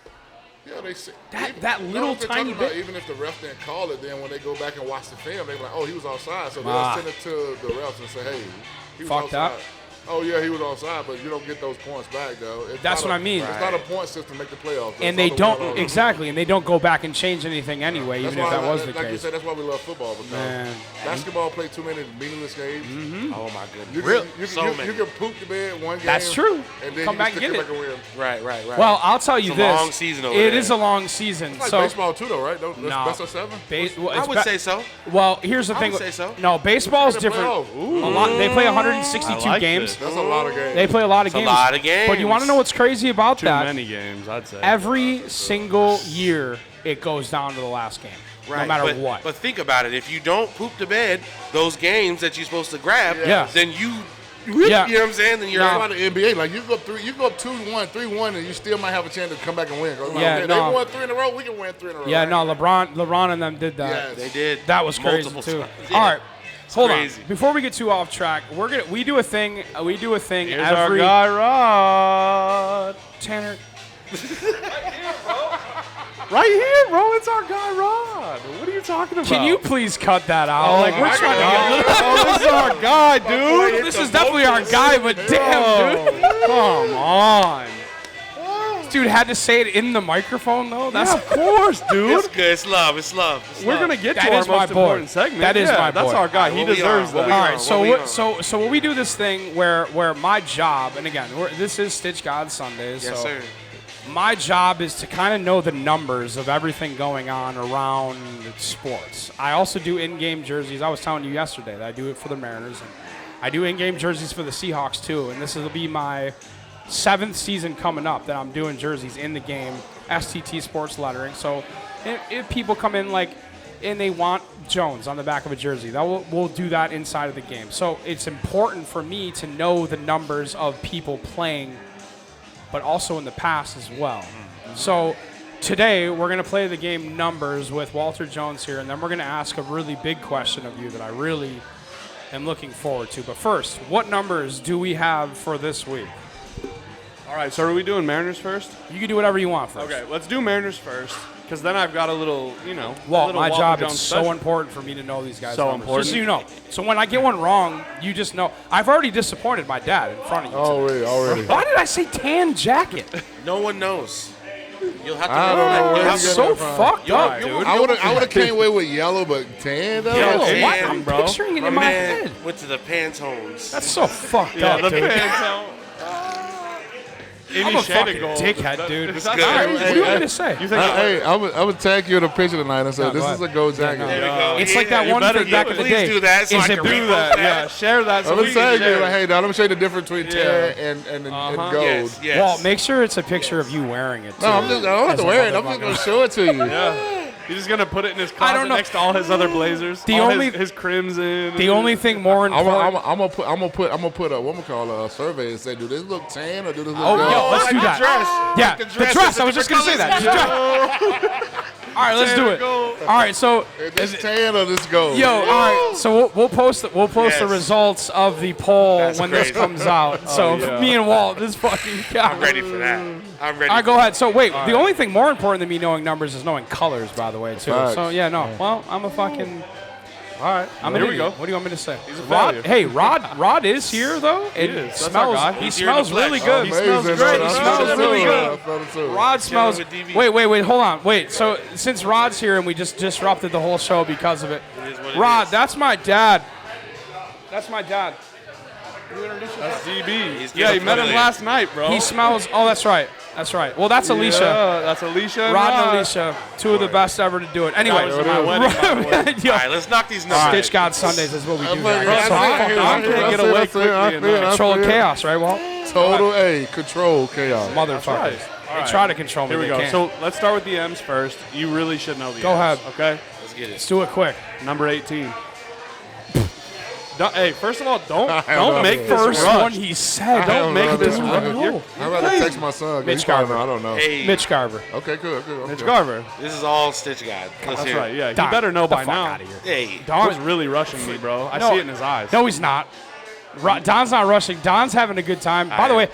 Yeah, they see
That little
if they're
tiny
talking about
bit?
even if the ref didn't call it, then when they go back and watch the film, they're like, "Oh, he was outside." So they'll
Ah.
send it to the refs and say, "Hey, he was
Fucked
outside."
up.
Oh yeah, he was outside, but you don't get those points back though. It's
That's
not
what
a-
I mean.
It's not a point system to make the playoffs. though.
And
It's
they
all the
don't
one-on-one.
exactly, and they don't go back and change anything anyway,
That's
even if
why,
that was the
like you
case.
said, that's why we love football because
Man.
basketball play too many meaningless games.
Oh my goodness.
You can,
So many.
you can poop the bed one game.
That's true.
And then
Come
you
back
can
and
still
get
come back and win.
Right.
Well, I'll tell you
It's a
this.
long season over
It
there.
is a long season.
It's like
So
baseball too, though, right? That's
No.
best of seven.
I would say so.
Well, here's the
I
thing.
would say so.
No, baseball is
It's in the
different.
playoffs.
A lot, they play 162
I like
games.
this.
That's a lot of games.
They play a lot of
It's a
games.
lot of games.
But you want to know what's crazy about
Too
that?
many games, I'd say.
Every single year, it goes down to the last game, no
Right,
matter
but,
what.
But think about it. If you don't poop the bed, those games that you're supposed to grab,
Yeah.
then you
Yeah.
know what I'm saying? Then you're
That's
No.
why the NBA, like you go up 2-1, 3-1, and you still might have a chance to come back and win. 'Cause,
Yeah,
okay,
no.
they won 3 in a row. We can win 3 in a row.
Yeah,
right?
no, LeBron and them did that.
Yes.
They did.
That was crazy
multiple
too.
times. Yeah.
All right, hold
crazy.
on. Before we get too off track, we do a thing. We do a thing
Here's our
every
guy, Rod.
Tanner.
Right here, bro. It's our guy, Rod. What are you talking about?
Can you please cut that out? Like we're trying to get a little.
Oh, this is our guy, dude.
This is definitely our guy, but damn, dude. Come on. dude had to say it in the microphone, though. That's
of course, dude.
It's good. It's love. It's love.
We're gonna get to
That
our
is my
most
boy.
important segment.
That is my
That's
boy.
our guy. He deserves that.
All right, so when we do this thing where my job, and again, this is Stitchgod Sundays.
Yes,
so
sir.
my job is to kind of know the numbers of everything going on around sports. I also do in-game jerseys. I was telling you yesterday that I do it for the Mariners, and I do in-game jerseys for the Seahawks too. And this will be my 7th season coming up that I'm doing jerseys in the game, STT sports lettering. So if people come in and they want Jones on the back of a jersey, we'll do that inside of the game. So it's important for me to know the numbers of people playing, but also in the past as well. So today we're going to play the game numbers with Walter Jones here, and then we're going to ask a really big question of you that I really am looking forward to. But first, what numbers do we have for this week?
All right, so are we doing Mariners first?
You can do whatever you want first.
Okay, let's do Mariners first, because then I've got a little,
Well, my job
Jones
is
special.
so important for me to know these guys'
So
numbers.
important.
Just so you know. So when I get one wrong, you just know. I've already disappointed my dad in front of you today.
Already.
Why did I say tan jacket?
No one knows. You'll have to.
I don't know where
That's
you get
so
that from.
fucked up,
You're-
dude.
I would have came away with yellow, but tan though.
Yellow,
Yo, what?
tan,
I'm
bro.
picturing it
My
in my
man
head.
went to the Pantones.
That's so fucked
Yeah,
up,
the
dude.
Pantone.
I'm a fucking dickhead, dude.
It's
good.
All right, what do you want me to say?
You think?
Hey, I'm gonna tag you in a picture tonight and say
No,
this
go
is a
ahead.
gold jacket.
There we go.
It's like that
you
one
better
from back
do
in the
it.
day.
Please do that so
Is
I
it
can
blue
repost
that? Yeah, share that. So
I'm
we
gonna
can
tag you.
share.
Hey, dog, let me show you the difference between tan and gold.
Yes, yes.
Well, make sure it's a picture of you wearing it, too.
No, I don't have
As
to
a
wear it. I'm just
motherfucker.
gonna show it to you.
Yeah. He's just gonna put it in his
I
closet
don't know.
next to all his other blazers.
The
all
only-
his crimson.
The only thing more important...
I'm gonna put a what we call a survey and say, do this look tan or do this look
Oh,
gold?
yo, let's do that. Yeah,
the
the
dress.
dress. I was just going to say that. All right, let's do it. All right, so...
Is this tan or this gold?
Yo, all right. So we'll post the
Yes.
results of the poll
That's
when
crazy.
this comes out. So
yeah.
me and Walt, this fucking guy.
I'm ready for that. I'm ready.
All right, go ahead. So wait, the only thing more important than me knowing numbers is knowing colors, by the way, too.
Facts.
So yeah, no. Well, I'm a fucking.
All right.
I'm
Here
an
we
idiot.
go.
What do you want me to say?
He's a
Rod.
failure.
Hey, Rod is here though. It
is. That's
smells.
our guy.
He
He's here in the
smells really
flesh.
good.
He smells
Amazing,
great.
man.
He
I
smells
felt it
really
too.
good.
I felt it too.
Rod smells.
with DV.
Wait, hold on. Wait. So since Rod's here and we just disrupted the whole show because of it,
It is what it
Rod,
is.
that's my dad. That's my dad. You introduce yourself?
That's DB.
He's
Yeah, you
getting
met him
familiar.
last night, bro.
He smells. Oh, that's right. That's right. Well, that's Alicia.
Yeah, that's Alicia. and
Rod and Alicia, two of the best ever to do it. Anyway,
That was my wedding, by the way.
Yo,
All right, let's knock these numbers.
Stitchgod Sundays is what we do.
I'm
Guys.
like,
So
I
I'm
see it,
fucking-
I
I'm
see it,
gonna
I
get
see it,
away
I see it,
quickly
I
and
see it, I
control
see it.
chaos, right, Walt?
Total control chaos.
Motherfuckers.
right.
They try to control me.
Here we
they
go.
can't.
So let's start with the M's first. You really should know the
Go
M's.
ahead.
Okay.
Let's get it.
Let's do it quick.
Number 18. Hey, first of all, don't
love
make
it.
this
First
rush.
one he said.
Don't make this
it.
rush.
I'm about to text my son.
Mitch
He's probably
Garver.
know, I don't know.
Hey,
Mitch Garver.
Okay, good.
Mitch Garver.
this is all Stitch God. Let's
That's
hear
right.
it.
Yeah, he
Don,
better know
get the
by
fuck
now.
outta here.
Hey,
Don's really rushing me, bro. I
No.
see it in his eyes.
No, he's not. Don's not rushing. Don's having a good time. By the way,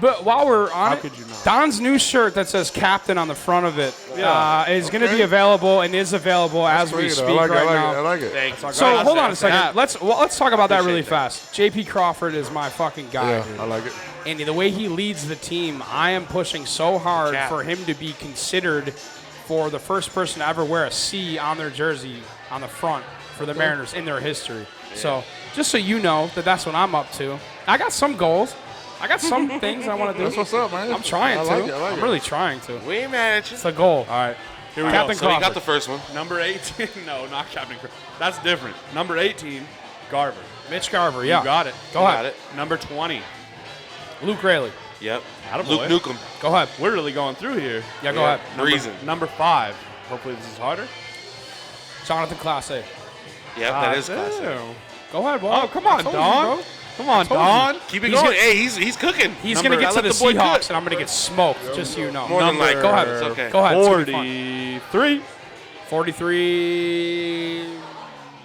but while we're on
How
it,
could you not?
Don's new shirt that says "Captain" on the front of it
Yeah.
is going to be available and is available as we speak
I like it.
right
I
now.
like it.
thanks.
So hold on a second.
Cap.
Let's talk about that really
Appreciate that.
fast. JP Crawford is my fucking guy.
Yeah,
dude.
I like it.
And the way he leads the team, I am pushing so hard
Cap.
for him to be considered for the first person to ever wear a C on their jersey on the front for the Mariners in their history. So just so you know that's what I'm up to. I got some goals. I got some things I want to do.
That's what's up, man.
I'm trying
I
to.
like it. I like
I'm
it.
really trying to.
We ain't mad at you.
It's a goal.
All right. Here we
Captain
go.
So he got
Crawford.
the first one.
Number 18. No, not Captain Crawford. That's different. Number 18, Garver.
Mitch Garver, yeah.
You got it.
Go
Got
ahead.
it.
Number 20.
Luke Raley.
Yep.
Attaboy.
Luke Nukem.
Go ahead.
We're really going through here.
Yeah, go ahead.
Reason.
Number 5. Hopefully this is harder.
Jonathan Classe.
Yep, that is classic.
Damn.
Go ahead, Walt.
Oh, come on,
I told you,
Don.
bro.
Come on,
told you.
Don.
Keep it
He's
going.
gonna-
Hey, he's cooking.
He's going to get
I
to
let
the
the boy
Seahawks,
cook.
and I'm going to get smoked, just so you know.
More than
Number-
like.
Go ahead.
It's okay.
Go ahead. It's gonna be fun.
43.
43.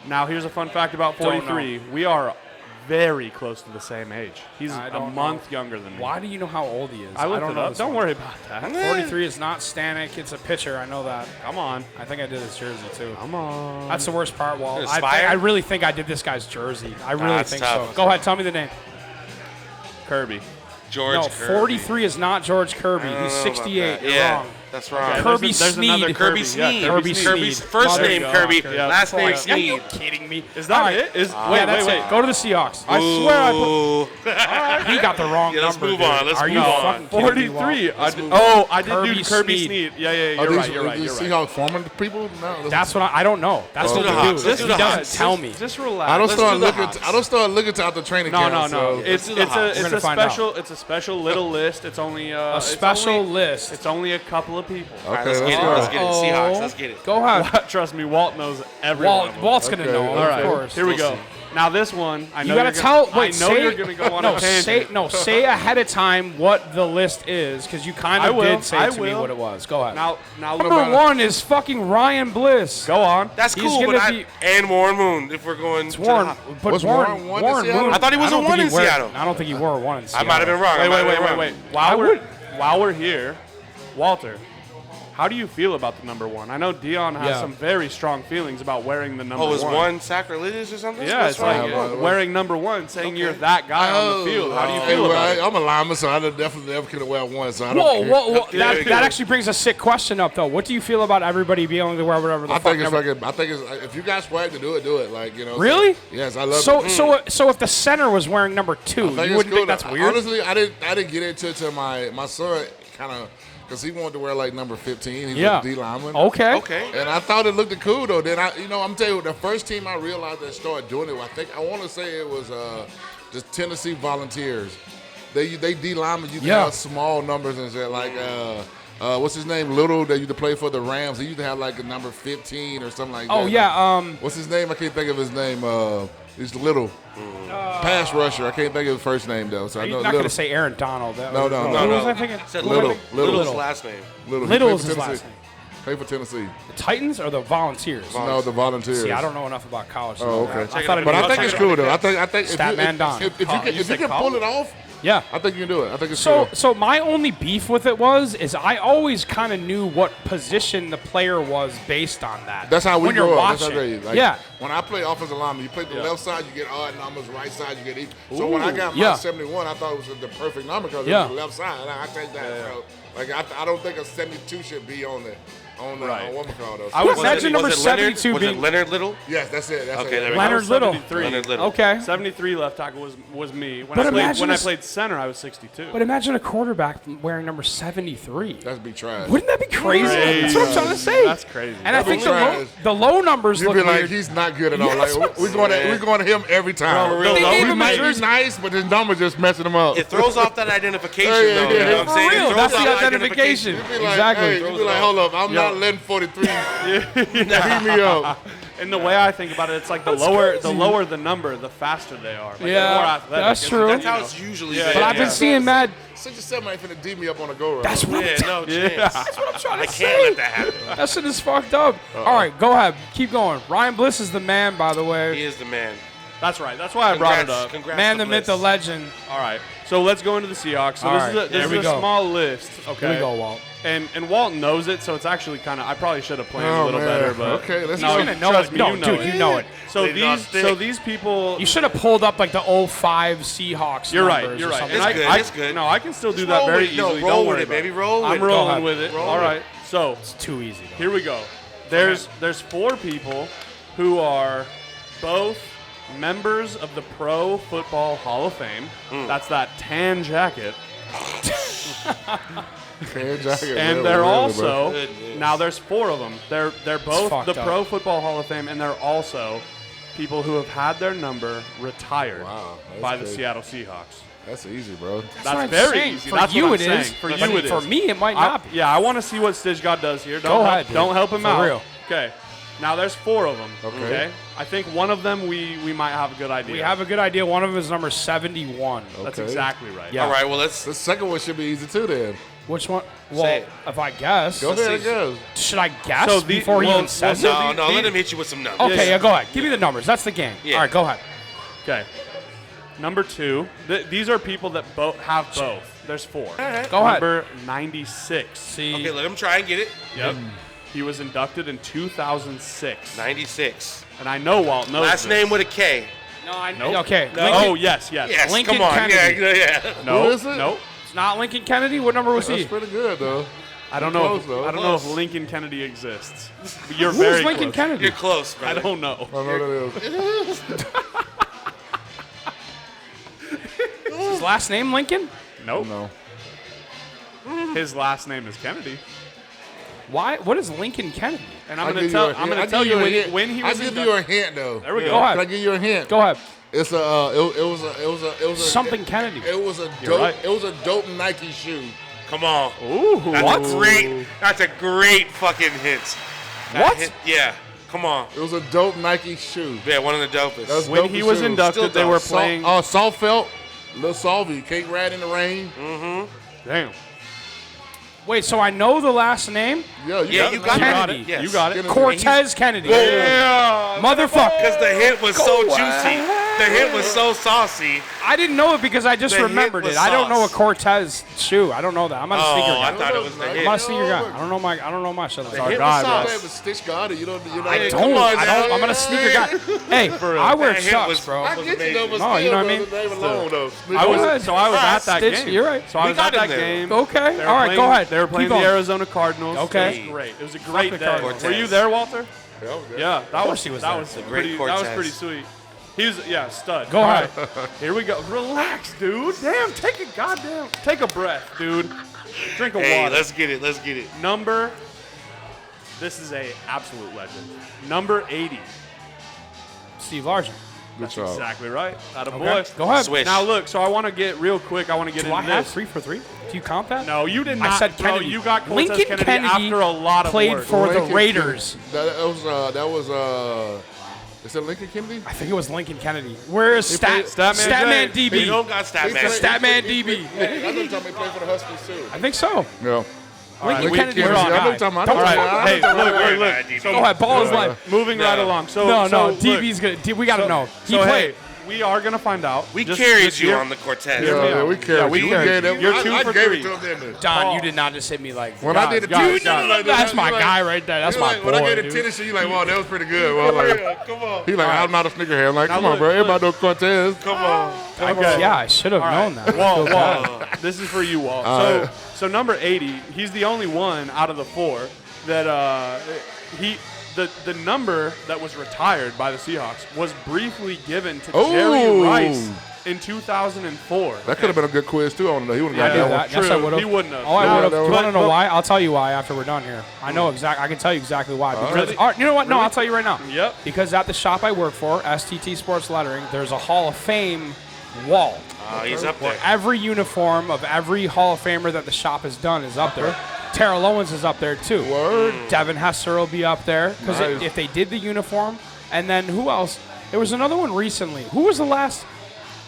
Now, here's a fun fact about
Don't
43. We are very close to the same age. He's
I
a
don't
month younger than me.
Why do you know how old he is?
I looked
don't
it
know
up.
this
Don't
one.
worry about that.
43 is not Stanek. It's a pitcher. I know that.
Come on.
I think I did his jersey, too.
Come on.
That's the worst part, Walt. I
Aspire?
really think I did this guy's jersey. I really
that's
think
tough.
so. Go ahead. Tell me the name.
Kirby.
George
No,
Kirby.
43 is not George Kirby. He's 68. You're
Yeah,
wrong.
that's wrong.
Kirby
there's another
Sneed.
Kirby Sneed.
Kirby
Kirby's
Sneed.
first
There
name
you go.
Kirby,
Yeah.
last name
Are you
Sneed.
kidding me?
Is that
All right.
it?
Yeah, that's it. Go to the Seahawks. I swear I put. He got the wrong
Yeah, let's
number.
move on.
dude.
Let's
Are
move
you
on.
fucking kidding me, Walt?
43. I did
Kirby
do Kirby
Sneed.
Sneed. Yeah, you're
Are
right.
these,
You're right.
these
You're right.
Seahawks forming people? No.
That's what I don't know. That's what
do
we
the
do.
Hawks. Let's
He
do the
doesn't
Hawks.
tell me.
Just relax.
I don't
Let's
start
do the
looking.
Hawks.
I don't start looking to out the training camp.
No.
So.
It's
do the Hawks.
We're
a
gonna find out.
special. It's a special little list. It's only
A special list.
It's only a couple of people.
All right,
Okay,
let's
let's
get it.
go.
Let's get it. Seahawks. Let's get it.
Go ahead.
Trust me, Walt knows everyone.
Walt's gonna
Okay,
know.
all
All right,
Of course.
here we
We'll
go.
see.
Now this one, I know
You gotta
you're
tell.
gonna,
Wait,
I know
say,
you're gonna go on
no,
a tangent.
say ahead of time what the list is, because you kind
I
of
will,
did say
I
to me
will.
what it was. Go ahead.
Now
Number one is fucking Ryan Bliss.
Go on.
That's
He's
cool,
gonna
but
be-
and Warren Moon. If we're going to
Warren,
the,
but
Was
Warren
Warren one in Seattle?
Moon.
I thought he was a
don't
one
think
in
he wore-
Seattle.
I don't think he wore a one in Seattle.
I might have been wrong.
Wait.
I
While we're here, Walter, how do you feel about the number one? I know Dion has
Yeah.
some very strong feelings about wearing the number
Oh, is
one.
one sacrilegious or something?
Yeah,
What's
it's like
wrong?
wearing number one, saying you're that guy on the field. How do you
Hey,
feel
well,
about it?
I'm a lineman, so I definitely never could have wear one. So I don't
Whoa,
care.
whoa.
Okay,
That,
there we
that
go.
actually brings a sick question up, though. What do you feel about everybody being able to wear whatever the
I
fuck
think it's
number?
like I think it's if you got swag to do it. Like
Really?
Yes, I love
So,
it.
so if the center was wearing number 2,
I
you
think
wouldn't
it's cool.
think that's weird?
Honestly, I didn't get into it till my son kind of because he wanted to wear like number 15. He's
Yeah.
a D lineman.
Okay.
Okay.
And I thought it looked cool though. Then I'm telling you, the first team I realized that started doing it, I want to say it was the Tennessee Volunteers. They D linemen, you can
Yeah.
have small numbers and shit like what's his name? Little that used to play for the Rams. He used to have like a number 15 or something like that.
Oh, yeah.
What's his name? I can't think of his name. He's Little. Pass rusher. I can't think of his first name though. So I
You're
know
not going
Little.
to say Aaron Donald.
No.
Who was I thinking?
Said
Who was I
Little.
thinking?
Little's last name.
Little. He
Little
played
is
for
his
Tennessee.
last name.
Play for Tennessee.
The Titans or the Volunteers?
No, the Volunteers.
See, I don't know enough about college. to
Oh,
know
okay.
that. I thought
But I
it'd
think
be
it's cool though. I think
Statman Don.
if you
You said
can pull
college?
it off,
Yeah.
I think you can do it. I think it's
So,
cool.
so my only beef with it is I always kind of knew what position the player was based on that.
That's how we
when you're
grow up. That's
watching.
how they, like,
yeah.
When I play offensive lineman, you play the left side, you get odd numbers. Right side, you get equal. So when I got my
Yeah.
71, I thought it was the perfect number because
Yeah.
it was the left side. I take that. So, like I don't think a 72 should be on the on what we call those.
I would
Was
imagine
it-
number
was it Leonard?
72
Was
being
it Leonard Little?
Yes, that's it. That's
Okay,
it.
there we go.
Leonard Little.
73.
Leonard Little.
Okay.
73 left tackle was me.
But imagine
When I
this-
played center, I was 62.
But imagine a quarterback wearing number 73.
That's be trash.
Wouldn't that be crazy? That's what I'm trying to say.
That's crazy.
And I
That'd
think
be trash.
the low numbers
You'd
look
be like,
weird.
he's not good at all.
Yes,
Like we're going to him every time.
Bro,
They gave
we
him a
might be
jersey.
nice, but his number just messing him up.
It throws off that identification,
Yeah,
though. You know what I'm
For
saying? It
real,
throws
that's
off
the identification.
You'd be like,
Exactly.
hey, you'd be like, hold up, I'm not letting 43 beat me up.
And the way I think about it, it's like the lower the number, the faster they are. Like
Yeah,
the more athletic.
that's
It's-
true.
That's how it's usually
Yeah,
been.
But I've been seeing mad.
67 ain't finna D me up on a go route.
That's what
Yeah, no chance.
That's what I'm trying to
I
say.
can't let that happen.
That shit is fucked up. All right, go ahead. Keep going. Ryan Bliss is the man, by the
He
way.
is the man.
That's right. That's why I brought it up.
Congrats
Man,
to
the myth, the
Bliss.
legend.
All right. So let's go into the Seahawks. So
All
this
right,
is a,
here
this
we
is a
go.
small list. Okay.
Here we go, Walt.
And Walt knows it, so it's actually kind of. I probably should have planned
Oh,
a little
man.
better, but
Okay, let's
no,
go.
He's gonna know
trust
it.
me,
No,
you know
dude,
it.
you know it.
So
They not thick.
these people.
You should have pulled up like the 05 Seahawks.
You're right.
numbers
You're
or
right.
something.
It's
And
good, it's good.
No, I can still do
Just
that
roll
very
with it. No,
easily.
roll
Don't
with
worry
it,
about
baby. Roll with
I'm
it.
rolling
ahead.
with it.
Roll
All
with
right. So
It's too easy. Though.
here we go. There's 4 people who are both members of the Pro Football Hall of Fame. That's that tan jacket.
Tan jacket,
And
man,
they're
really,
also
bro.
now there's 4 of them. They're both
fucked
the
up.
Pro Football Hall of Fame, and they're also people who have had their number retired
Wow, that's
by the
crazy.
Seattle Seahawks.
That's easy, bro.
what
That's
I'm
very
saying.
easy.
For
That's
you
what I'm
it is.
saying. For
But
you it is.
For me, it might not be.
Yeah, I want to see what Stitchgod does here.
Go ahead, dude.
Don't help him
For
out.
real.
Okay. Now there's 4 of them.
Okay.
I think one of them we might have a good idea.
We have a good idea. One of them is number 71.
That's
Okay.
exactly right.
Yeah.
All right, well, let's.
The second one should be easy too then.
Which one?
Say
Well,
it.
if I guess.
Go ahead, go.
Should I guess
So the-
before he
well,
even says
well,
it?
so
No,
the-
let him hit you with some numbers.
Okay,
yeah.
yeah, go ahead. Give me the numbers. That's the game.
Yeah.
All right, go ahead.
Okay. Number 2. These are people that have both. There's 4.
Go ahead.
Number 96.
See,
Okay, let him try and get it.
Yep. He was inducted in 2006.
96.
And I know Walt knows
Last
this.
name with a K.
No, I
Nope.
Okay.
No.
Lincoln,
Oh, yes.
Yes,
Lincoln
come on.
Kennedy.
Yeah.
No.
Who is it?
Nope.
It's not Lincoln Kennedy. What number was
That's
he?
pretty good, though.
I don't know.
Close, though.
I don't know if Lincoln Kennedy exists. But you're
Who's
very
Lincoln
close.
Kennedy?
You're close,
I
brother.
don't know.
I don't know what that is.
His last name Lincoln?
Nope.
No.
His last name is Kennedy.
Why? What is Lincoln Kennedy?
And I'm going to tell you when he was
I'll give you a hint, though.
There we
Go
go.
ahead.
Can I give you a hint?
Go ahead.
It's a. It was a
Something Kennedy.
It was a
You're
dope.
right.
It was a dope Nike shoe.
Come on.
Ooh.
That's great. That's a great fucking hint. That
What?
hint- yeah. Come on.
It was a dope Nike shoe.
Yeah, one of the dopest.
That's
When
dope
he
as
was
shoe.
inducted,
Still
they
dope.
were playing.
Soft felt, Lil Salvi, Cake Ride in the Rain.
Damn.
Wait, so I know the last name?
Yeah,
Yeah, you got
Kennedy.
it. Yes.
You got it.
Kennedy.
Cortez Kennedy.
Yeah.
Motherfucker.
Because the hint was so juicy. The hint was so saucy.
I didn't know it because I just
The hint
remembered
was
it. I don't know a
sauce.
Cortez shoe. I don't know that. I'm not a sneaker
Oh, I
guy.
thought it was the
I'm
hint.
not a sneaker guy. I don't know much. Of that.
Our
Hit
guy,
was
bro.
solid, but Stitchgod, you don't.
I
Come
don't.
on,
I'm not a sneaker guy. Hey, I wear
That hint
Chucks,
was-
bro.
I get you though, but
No, you know what I mean?
The name alone, though.
I was
Good.
at that
Stitch,
game.
you're right.
So I
We
was
got
at
him
that
there.
game.
Okay.
They were
All right,
playing-
go ahead.
They were playing
Keep
the
going.
Arizona Cardinals.
Okay.
It was great. It was a great
the
day.
Cardinals.
Were you there, Walter?
Yeah,
Yeah, that was
he was
that
there.
was
a great
pretty. That was
Cortez.
pretty sweet. He was stud.
Go
All
ahead.
right, here we go. Relax, dude. Damn, take a breath, dude. Drink a
Hey,
water.
let's get it. Let's get it.
Number. This is a absolute legend. Number 80.
Steve Largent.
Good job.
Exactly right. Atta boy.
Okay. Go ahead.
Swish.
Now look. So I want to get real quick. I want to get
Do I
into
have
this.
3 for 3? Do you count that?
No, you did not.
I said
bro,
Kennedy.
you got Cortez
Lincoln
Kennedy after a lot of
played
work.
for the
Lincoln
Raiders.
Kennedy. That was. Is it Lincoln Kennedy?
I think it was Lincoln Kennedy. Where is
played-
Statman
J.
DB?
We don't got stat man.
Statman DB.
I know Tommy played for the Huskies too.
I think so.
Yeah.
Lincoln
we
Kennedy
can't-
was
I
our
know
guy.
Tommy. I
Don't
know
worry.
Tommy.
Hey, look.
Go ahead. Ball is life.
Moving
No.
right along. So
No,
so,
DB's
look,
good. We got to know. He
so,
played.
hey, we are gonna find out.
We
Just
carried
this
you
year.
on the Cortez.
Yeah, we carried
we
you.
carried
gave
you.
them-
You're
I
2 for
gave
3.
it to him, didn't I?
Don, you did not just hit me like.
When I did the
guys,
tennis,
guys.
That's my guy right there. That's my boy.
When I gave the
dude.
tennis, you like, wow, that was pretty good. Well, like,
Come on.
he like, I'm not a sneakerhead. I'm like, come on,
look,
bro.
look.
Everybody know Cortez.
Come on.
Okay.
Yeah, I should have known that.
Walt. This is for you, Walt. So number 80, he's the only one out of the 4 that the number that was retired by the Seahawks was briefly given to Jerry
Ooh.
Rice in 2004.
That could have been a good quiz too. I don't know. He wouldn't
I
have
knew
got that
that.
one.
Yes, I would have.
He wouldn't have.
Oh, I would have.
that
You want to know
but-
why? I'll tell you why after we're done here. I know exactly. I can tell you exactly why. Because,
Really?
all right, you know what? No, I'll tell you right now.
Yep.
Because at the shop I work for, STT Sports Lettering, there's a Hall of Fame wall.
He's up there.
Every uniform of every Hall of Famer that the shop has done is up there. Terrell Owens is up there too.
Word.
Devin Hester will be up there because
Nice.
if they did the uniform, and then who else? There was another one recently. Who was the last?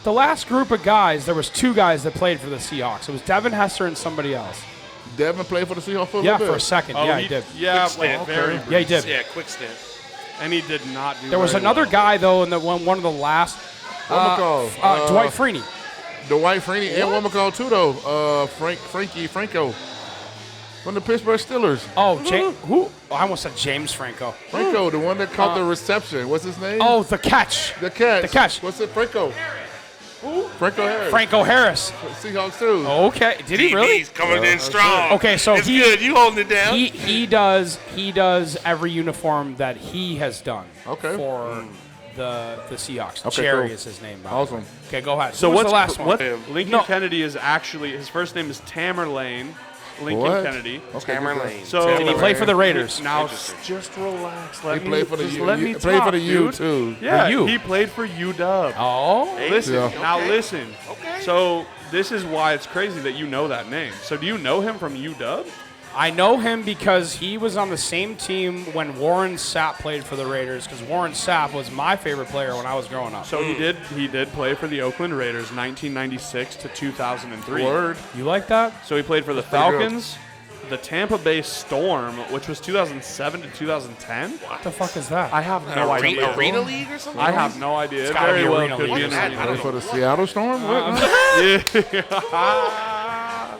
The last group of guys. There was 2 guys that played for the Seahawks. It was Devin Hester and somebody else.
Devin played for the Seahawks for a
Yeah,
little
for a
bit.
second.
Oh,
Yeah, he did.
Yeah,
Quick
like
stint.
very
Yeah, he did.
Yeah, quick stint.
And he did not do
There was
very
another
well.
guy though in the one of the last. Dwight Freeney.
Dwight Freeney and one McCall too though. Frankie Franco from the Pittsburgh Steelers.
Oh, who? Oh, I almost said James Franco.
Franco, the one that caught the reception. What's his name?
Oh, the catch.
the catch.
the catch.
What's it? Franco. Who? Franco Harris.
Franco Harris.
Seahawks too.
Okay, did he really?
He's coming in strong.
Okay, so
it's
he-
good. You holding it down.
He does every uniform that he has done.
Okay.
For the Seahawks.
Okay,
Jerry
cool.
is his name. by the way.
Awesome.
Okay, go ahead.
So
Who was
what's
the last one?
what Lincoln
No.
Kennedy is actually his first name is Tamerlane Lincoln
What?
Kennedy.
Okay,
Hammer
good.
Lane.
So
Did he play for the Raiders?
Now
Interesting.
just relax.
He
Let me
played for the
just
U.
let
U-
me
played for
talk,
the U
dude.
too.
Yeah,
U.
he played for UW.
Oh.
Listen,
Yeah.
now listen. So this is why it's crazy that you know that name. So do you know him from UW?
I know him because he was on the same team when Warren Sapp played for the Raiders, because Warren Sapp was my favorite player when I was growing up.
So he did play for the Oakland Raiders 1996 to 2003.
Word.
You like that?
So he played for the
pretty good.
Falcons, the Tampa Bay Storm, which was 2007 to 2010.
What the fuck is that?
I have no idea.
Arena League or something?
I have no idea. It
gotta
very
be
well
Arena
could
League.
be an
What is
arena
that?
Played
league.
for the Seattle Storm.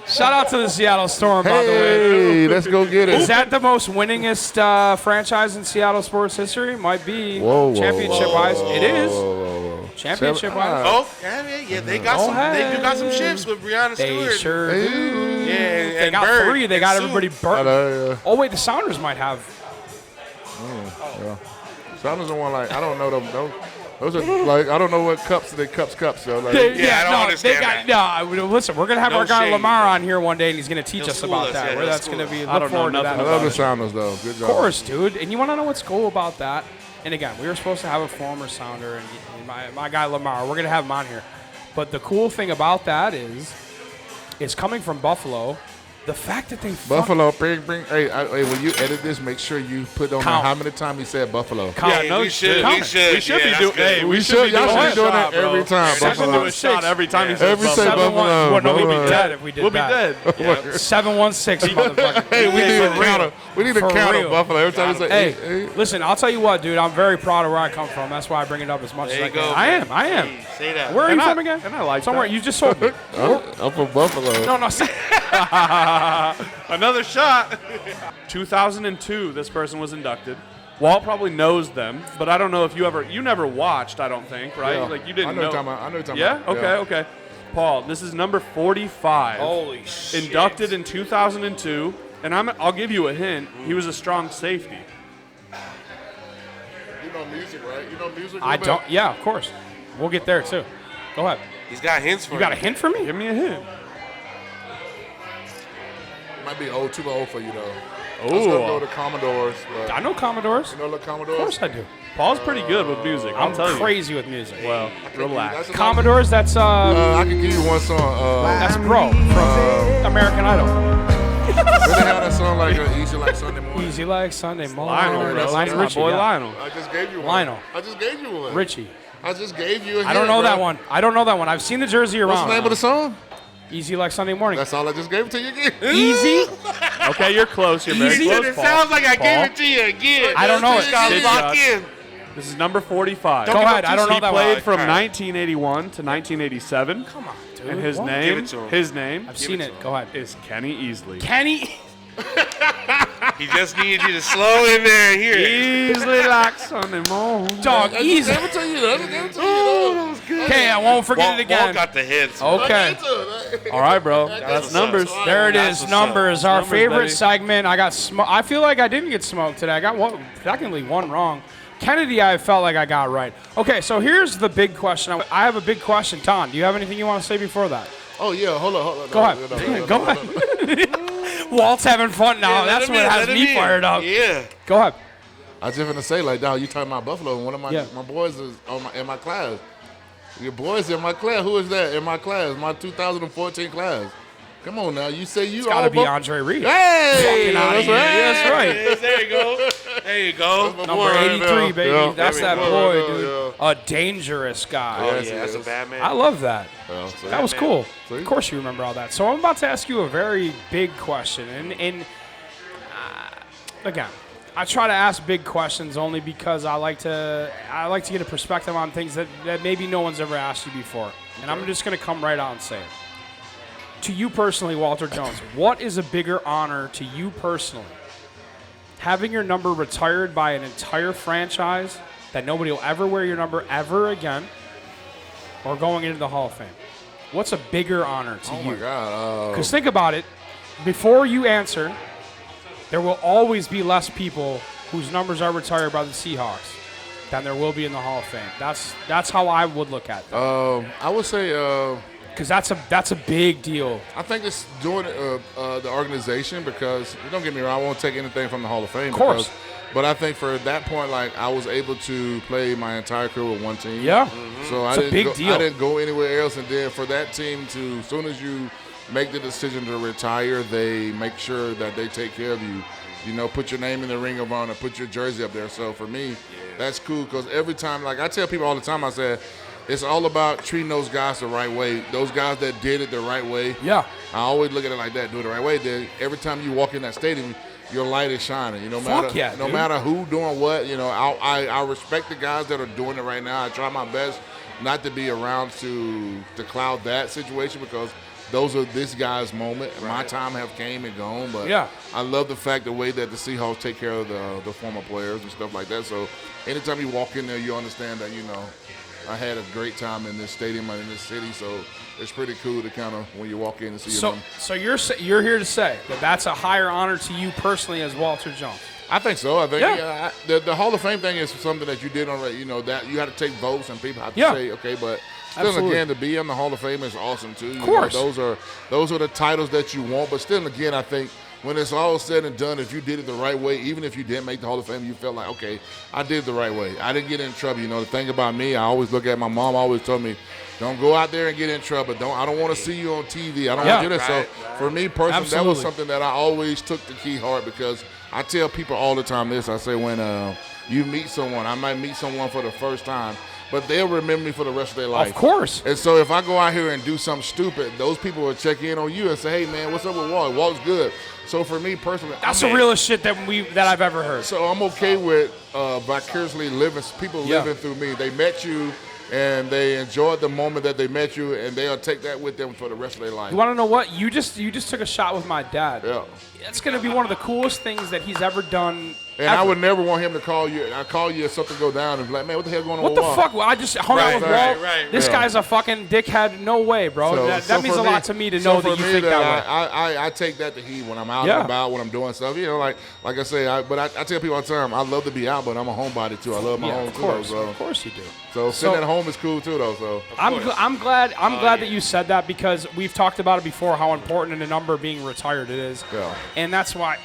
Shout out to the Seattle Storm, by the way.
Hey, let's go get
Is
it.
that the most winningest franchise in Seattle sports history? Might be.
Whoa, whoa,
Championship-wise. It is.
Whoa.
Championship-wise.
Oh, yeah, they got They do got some shifts with Breonna Stewart.
They sure do.
Yeah,
they got
Bird,
3. They got everybody burnt. Oh wait, the Sounders might have.
Yeah. Sounders don't want I don't know them. Those are I don't know what cups they cups. So
I don't understand that.
Listen, we're gonna have our guy Lamar on here one day, and he's gonna teach us about
us,
that.
yeah,
where that's gonna be.
I
Look
don't know
forward to
nothing
that.
I love the Sounders though. Good job.
Of course, dude. And you want to know what's cool about that? And again, we were supposed to have a former Sounder and my guy Lamar. We're gonna have him on here. But the cool thing about that is, it's coming from Buffalo. The fact that they
Buffalo, bring. Hey, when you edit this, make sure you put on how many times he said Buffalo.
We should. We should be doing.
Hey, we should. Y'all should be doing that every time.
Buffalo. Do a shot every time he says Buffalo.
Well, no, we'd be dead if we did that.
We'll be dead.
716, motherfucker.
Hey, we need a counter. We need a counter, Buffalo. Every time we say,
hey, listen, I'll tell you what, dude. I'm very proud of where I come from. That's why I bring it up as much as I can. I am.
Hey, say that.
Where are you from again?
And I like
somewhere.
that.
You just told me.
I'm from Buffalo.
No.
Another shot. 2002, this person was inducted. Walt probably knows them, but I don't know if you never watched, I don't think, right?
Yeah.
Like you didn't
I know. I know you're talking
yeah?
about.
Okay. Paul, this is number 45.
Holy shit.
Inducted in 2002, and I'll give you a hint. He was a strong safety.
You know music, right? You know music.
I don't. Yeah, of course. We'll get there too. Go ahead.
He's got hints for
you. Got a hint for me?
Give me a hint.
Might be too old for you though.
Oh,
I was gonna go to Commodores. But
I know Commodores.
you know the Commodores?
Of course I do.
Paul's pretty good with music.
I'm
tell you.
crazy with music.
Well, relax.
Commodores. That's
I can give you one song.
that's Bro from American Idol.
Did they have that song like Easy Like Sunday Morning?
Easy like Sunday morning.
Lionel, bro.
That's
My
Richie,
boy
yeah.
Lionel.
I just gave you one.
Lionel.
I just gave you one.
Richie.
I just gave you a hint,
I don't know
bro.
that one. I've seen the jersey around.
What's the name of the song?
Easy like Sunday morning.
That's all I just gave it to you again.
Easy.
Okay, you're close. You're very
Easy?
close,
It
Paul.
sounds like I
Paul.
gave it to you again.
I don't know it.
Stitchgod, lock in.
This is number 45.
Go ahead. I don't know
He
that
played
one.
from 1981 to 1987.
Come on, dude.
And his
What?
Give
name,
it to him.
his name
I've seen it. Go ahead.
is Kenny Easley.
Kenny.
He just needed you to slow in there and hear it.
Easily like Sunday morning.
Dog, easy.
Give it to you. Give it to you.
Okay, I won't forget it again.
Walt got the hits.
Okay.
All right, bro. That's numbers.
There it
That's
is.
what's
Numbers. Our
Numbers,
favorite
baby.
segment. I got I feel like I didn't get smoked today. I got technically one wrong. Kennedy, I felt like I got right. Okay, so here's the big question. I have a big question. Tom, do you have anything you want to say before that?
Oh, yeah. Hold on.
Go ahead. Go ahead. Walt's having fun now. That's what has me fired up.
Yeah.
Go ahead.
I was just going to say, like, dog, you talking about Buffalo, and one of my boys is in my class. Your boys in my class. Who is that in my class? My 2014 class. Come on now. You say you
It's got to be Andre Reed.
Hey!
That's right. That's right.
Yes, there you go. There you go.
Number 83, baby.
Yeah.
That's
There
that
we
boy,
go.
dude. A dangerous guy.
Oh,
Yes,
yeah, that's a
yes.
bad man.
I love that.
Yeah, so-
That was cool.
See?
Of course you remember all that. So I'm about to ask you a very big question. And again, I try to ask big questions only because I like to get a perspective on things that maybe no one's ever asked you before. And I'm just going to come right out and say it. To you personally, Walter Jones, what is a bigger honor to you personally? Having your number retired by an entire franchise that nobody will ever wear your number ever again, or going into the Hall of Fame? What's a bigger honor to you?
Oh, my God.
Because think about it. Before you answer, there will always be less people whose numbers are retired by the Seahawks than there will be in the Hall of Fame. That's how I would look at that.
I would say
Because that's a big deal.
I think it's doing the organization because, don't get me wrong, I won't take anything from the Hall of Fame.
Of course.
But I think for that point, like, I was able to play my entire career with one team.
Yeah.
So
It's a big deal.
I didn't go anywhere else. And then for that team to, as soon as you make the decision to retire, they make sure that they take care of you. You know, put your name in the Ring of Honor, put your jersey up there. So for me, that's cool because every time, like I tell people all the time, I said, it's all about treating those guys the right way. Those guys that did it the right way.
Yeah.
I always look at it like that, do it the right way. Then every time you walk in that stadium, your light is shining. You know, no matter who doing what. You know, I respect the guys that are doing it right now. I try my best not to be around to cloud that situation because those are this guy's moment. Right. My time have came and gone, but I love the fact the way that the Seahawks take care of the former players and stuff like that. So anytime you walk in there, you understand that, you know, I had a great time in this stadium and in this city. So it's pretty cool to kind of when you walk in and see them.
So you're here to say that that's a higher honor to you personally as Walter Jones.
I think so. I think the Hall of Fame thing is something that you did already. You know that you had to take votes and people have to say okay, but still again to be in the Hall of Fame is awesome too. Of course, those are the titles that you want. But still again, I think when it's all said and done, if you did it the right way, even if you didn't make the Hall of Fame, you felt like okay, I did it the right way. I didn't get in trouble. You know the thing about me, I always look at my mom. Always told me, don't go out there and get in trouble. I don't want to see you on TV. I don't want to do that. So for me personally, that was something that I always took to key heart because I tell people all the time this. I say when you meet someone, I might meet someone for the first time, but they'll remember me for the rest of their life.
Of course.
And so if I go out here and do something stupid, those people will check in on you and say, hey, man, what's up with Walt? Walt's good. So for me personally,
that's the realest shit that I've ever heard.
So I'm okay with vicariously living, people living through me. They met you. And they enjoyed the moment that they met you, and they'll take that with them for the rest of their life.
You want to know what? You just took a shot with my dad.
Yeah.
It's going to be one of the coolest things that he's ever done.
And I would never want him to call you. I call you if something go down and be like, man, what the hell going on
with Walt? What the fuck? Well, I just hung out with Walt. This guy's a fucking dickhead. No way, bro. So that means a lot to me to know that you think that way.
I take that to heat when I'm out and about, when I'm doing stuff. You know, like I say, I tell people all the time, I love to be out, but I'm a homebody too. I love my home too.
Of course you do.
So sitting at home is cool too, though. So
I'm glad that you said that because we've talked about it before how important in a number being retired it is.
Yeah.
And that's why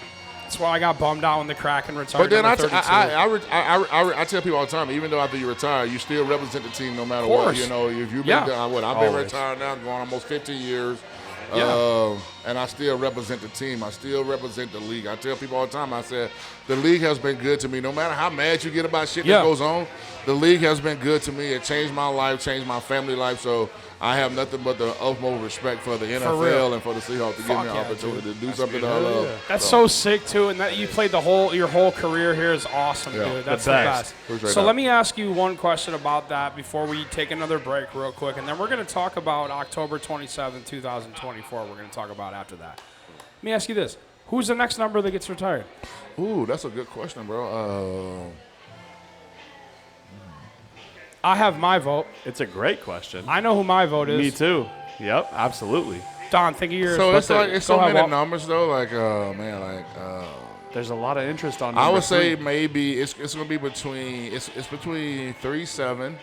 I got bummed out when the Kraken retired.
But then I tell people all the time, even though after you retire, you still represent the team no matter what. You know, if you've been I've been retired now, going almost 15 years. And I still represent the team. I still represent the league. I tell people all the time, I said, the league has been good to me. No matter how mad you get about shit that goes on, the league has been good to me. It changed my life, changed my family life. So I have nothing but the utmost respect for the NFL and for the Seahawks to give me an opportunity to do something that I love.
That's so sick, too. And that you played your whole career here is awesome, dude. That's the best. So let me ask you one question about that before we take another break real quick. And then we're going to talk about October 27, 2024. We're going to talk about after that. Let me ask you this. Who's the next number that gets retired?
Ooh, that's a good question, bro.
I have my vote.
It's a great question.
I know who my vote is.
Me too. Yep, absolutely.
Don, think of yours.
So it's so many numbers though.
There's a lot of interest on.
I would say maybe it's going to be between between 37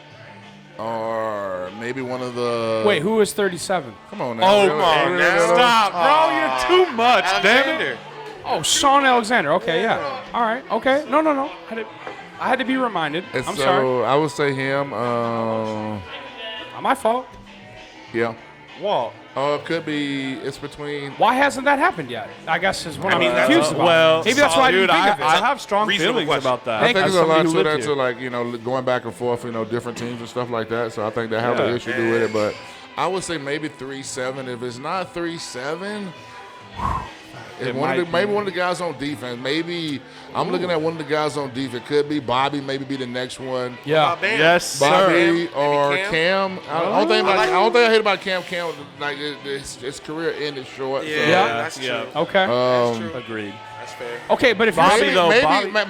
or maybe one of the.
Wait, who is 37?
Come on now.
Oh, come on now.
Stop, bro. You're too much. Damn it.
Oh, Sean Alexander. Okay, yeah. All right. Okay. No. I had to be reminded. I'm sorry.
I would say him.
Not my fault.
Yeah.
Walt.
It could be. It's between.
Why hasn't that happened yet? I guess is what I'm confused about.
Well,
maybe that's why I didn't think of it.
I have strong feelings about that.
I think there's a lot to that, to like going back and forth, different teams and stuff like that. So I think they have an issue to do with it. But I would say maybe 3-7. If it's not 3-7. Maybe one of the guys on defense. Maybe I'm looking at one of the guys on defense. Could be Bobby. Maybe be the next one.
Yeah.
Yes,
Bobby
sir.
or Cam. I don't think I hate about Cam. Cam, like his career ended short.
Yeah, that's true.
Okay.
That's true.
Agreed.
That's fair.
Okay, but if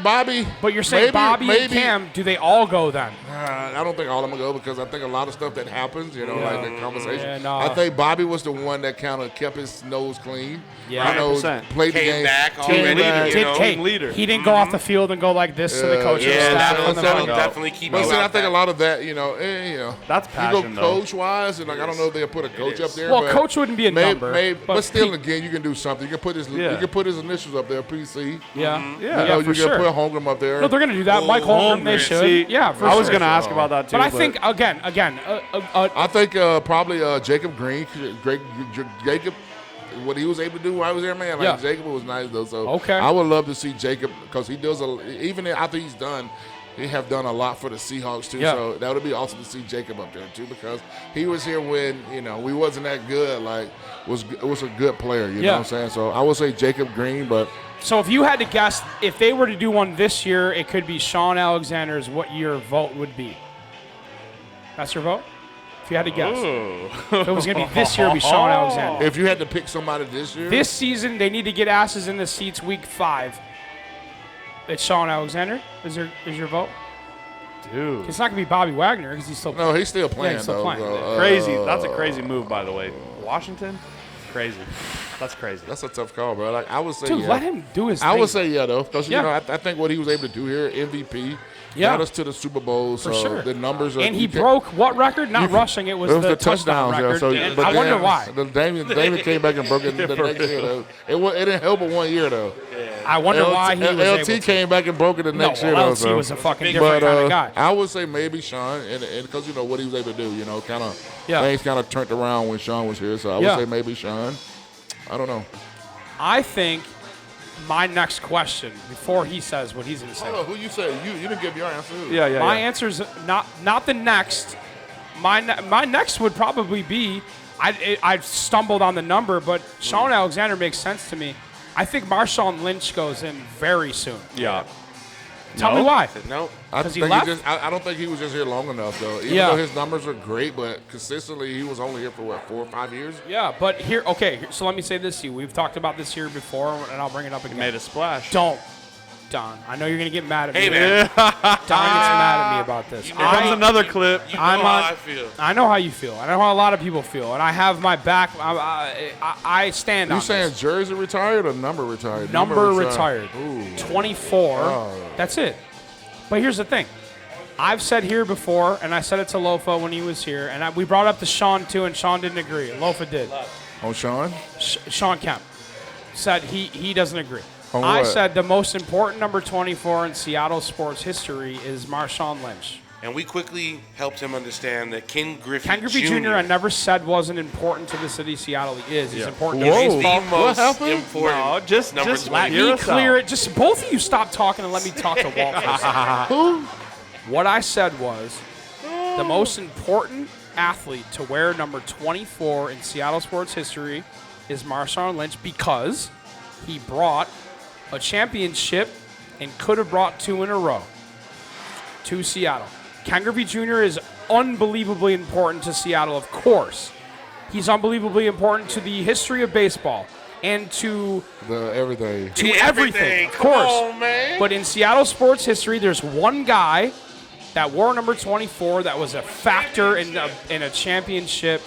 Bobby.
But you're saying Bobby and Cam, do they all go then?
I don't think all of them go because I think a lot of stuff that happens, like the conversation.
Yeah, no.
I think Bobby was the one that kind of kept his nose clean.
Yeah,
100%.
Played the game.
Came back already.
Team leader.
He didn't go off the field and go like this to the coaching staff.
That'll definitely keep you out
I think
there.
a lot of that,
That's passion,
you go coach-wise, and I don't know if they'll put a coach up there.
Well, coach wouldn't be a number.
But still, again, you can do something. You can put his initials up there, PC.
Yeah,
you can put Holmgren up there.
No, they're going to do that. Mike Holmgren, they should.
See,
I
was going to ask about that too.
But I think again.
I think probably Jacob Green, Jacob. What he was able to do while I was there, man. Jacob was nice though. So I would love to see Jacob because he does even after he's done. He have done a lot for the Seahawks too, so that would be awesome to see Jacob up there too because he was here when we wasn't that good. Like was a good player, you know what I'm saying? So I would say Jacob Green, but.
So if you had to guess, if they were to do one this year, it could be Sean Alexander's. What your vote would be? That's your vote? If you had to guess. If it was going to be this year, it would be Sean Alexander.
If you had to pick somebody this year?
This season, they need to get asses in the seats week 5. It's Sean Alexander. Is your vote?
Dude.
It's not going to be Bobby Wagner because he's still
No, he's still playing,
he's still
though.
playing.
So,
Crazy. That's a crazy move, by the way. Washington? Crazy. That's crazy.
That's a tough call, bro. Like I would say,
Dude,
yeah.
let him do his
I
thing.
would say yeah, though, because
Yeah.
you know I think what he was able to do here, MVP, got us to the Super Bowl.
For
so
sure.
the numbers are.
And he broke what record? Not rushing. It was the touchdown
touchdowns.
record.
Yeah, so,
And
but
I wonder
then
why.
The Damien came back and broke it the next year. Though. It didn't help it 1 year though.
I wonder why he was able
LT
to.
came back and broke it the next year.
No,
though,
LT
so.
was a fucking different kind of guy.
I would say maybe Sean, and because you know what he was able to do, you know, kind of things kind of turned around when Sean was here. So I would say maybe Sean. I don't know.
I think my next question, before he says what he's going to say.
Hold on, who you say? You didn't give your answer.
Yeah.
My answer's not the next. My next would probably be, I stumbled on the number, but Sean Alexander makes sense to me. I think Marshawn Lynch goes in very soon.
Yeah.
Tell me why.
No.
Because he left?
I don't think he was just here long enough, though. Even though his numbers are great, but consistently he was only here for, 4 or 5 years?
Yeah, but so let me say this to you. We've talked about this here before, and I'll bring it up again.
Made a splash.
Don't. Don, I know you're going to get mad at me.
Hey, man.
Don gets mad at me about this.
You
Here comes another clip.
You know how I feel.
I know how you feel. I know how a lot of people feel, and I have my back. I stand on
You saying
this.
jersey retired or number retired?
Number retired.
Ooh.
24.
Oh.
That's it. But here's the thing. I've said here before, and I said it to Lofa when he was here, and we brought up to Sean too, and Sean didn't agree. Lofa did.
On Sean?
Sean Kemp said he doesn't agree.
On
I
what?
said the most important number 24 in Seattle sports history is Marshawn Lynch.
And we quickly helped him understand that Ken Griffey
Jr. I never said wasn't important to the city of Seattle. He is. He's important to
Whoa.
baseball.
the most
happened?
important.
No, just
number
let
20.
me
Let me
us
clear
out.
it. Just both of you stop talking and let me talk to Walt for a second.
Who?
What I said was the most important athlete to wear number 24 in Seattle sports history is Marshawn Lynch because he brought a championship and could have brought 2 in a row to Seattle. Ken Griffey Jr. is unbelievably important to Seattle, of course. He's unbelievably important to the history of baseball and to
Everything.
everything, of course. But in Seattle sports history, there's one guy that wore number 24 that was a factor in a championship.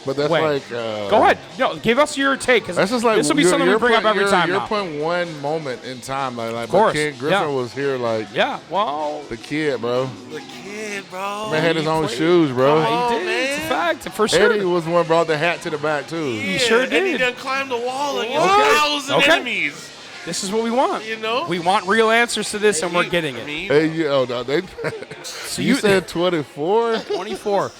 But that's
Wait.
like.
Go ahead. No, give us your take, because
That's just like
this will be something we bring up every time
You're
now.
putting one moment in time, like
Of course,
but Ken Griffin
yeah.
was here, like
Yeah, well,
the kid, bro.
The kid, bro.
Man had his own shoes, bro.
he did. It's a fact, for sure.
Eddie was the one who brought the hat to the back too.
Yeah,
sure
And he
did.
done climbed the wall against
Okay.
1,000
Okay.
enemies.
This is what we want.
You know?
We want real answers to this, and we're getting it.
Hey, no, they.
So
you said 24.
24.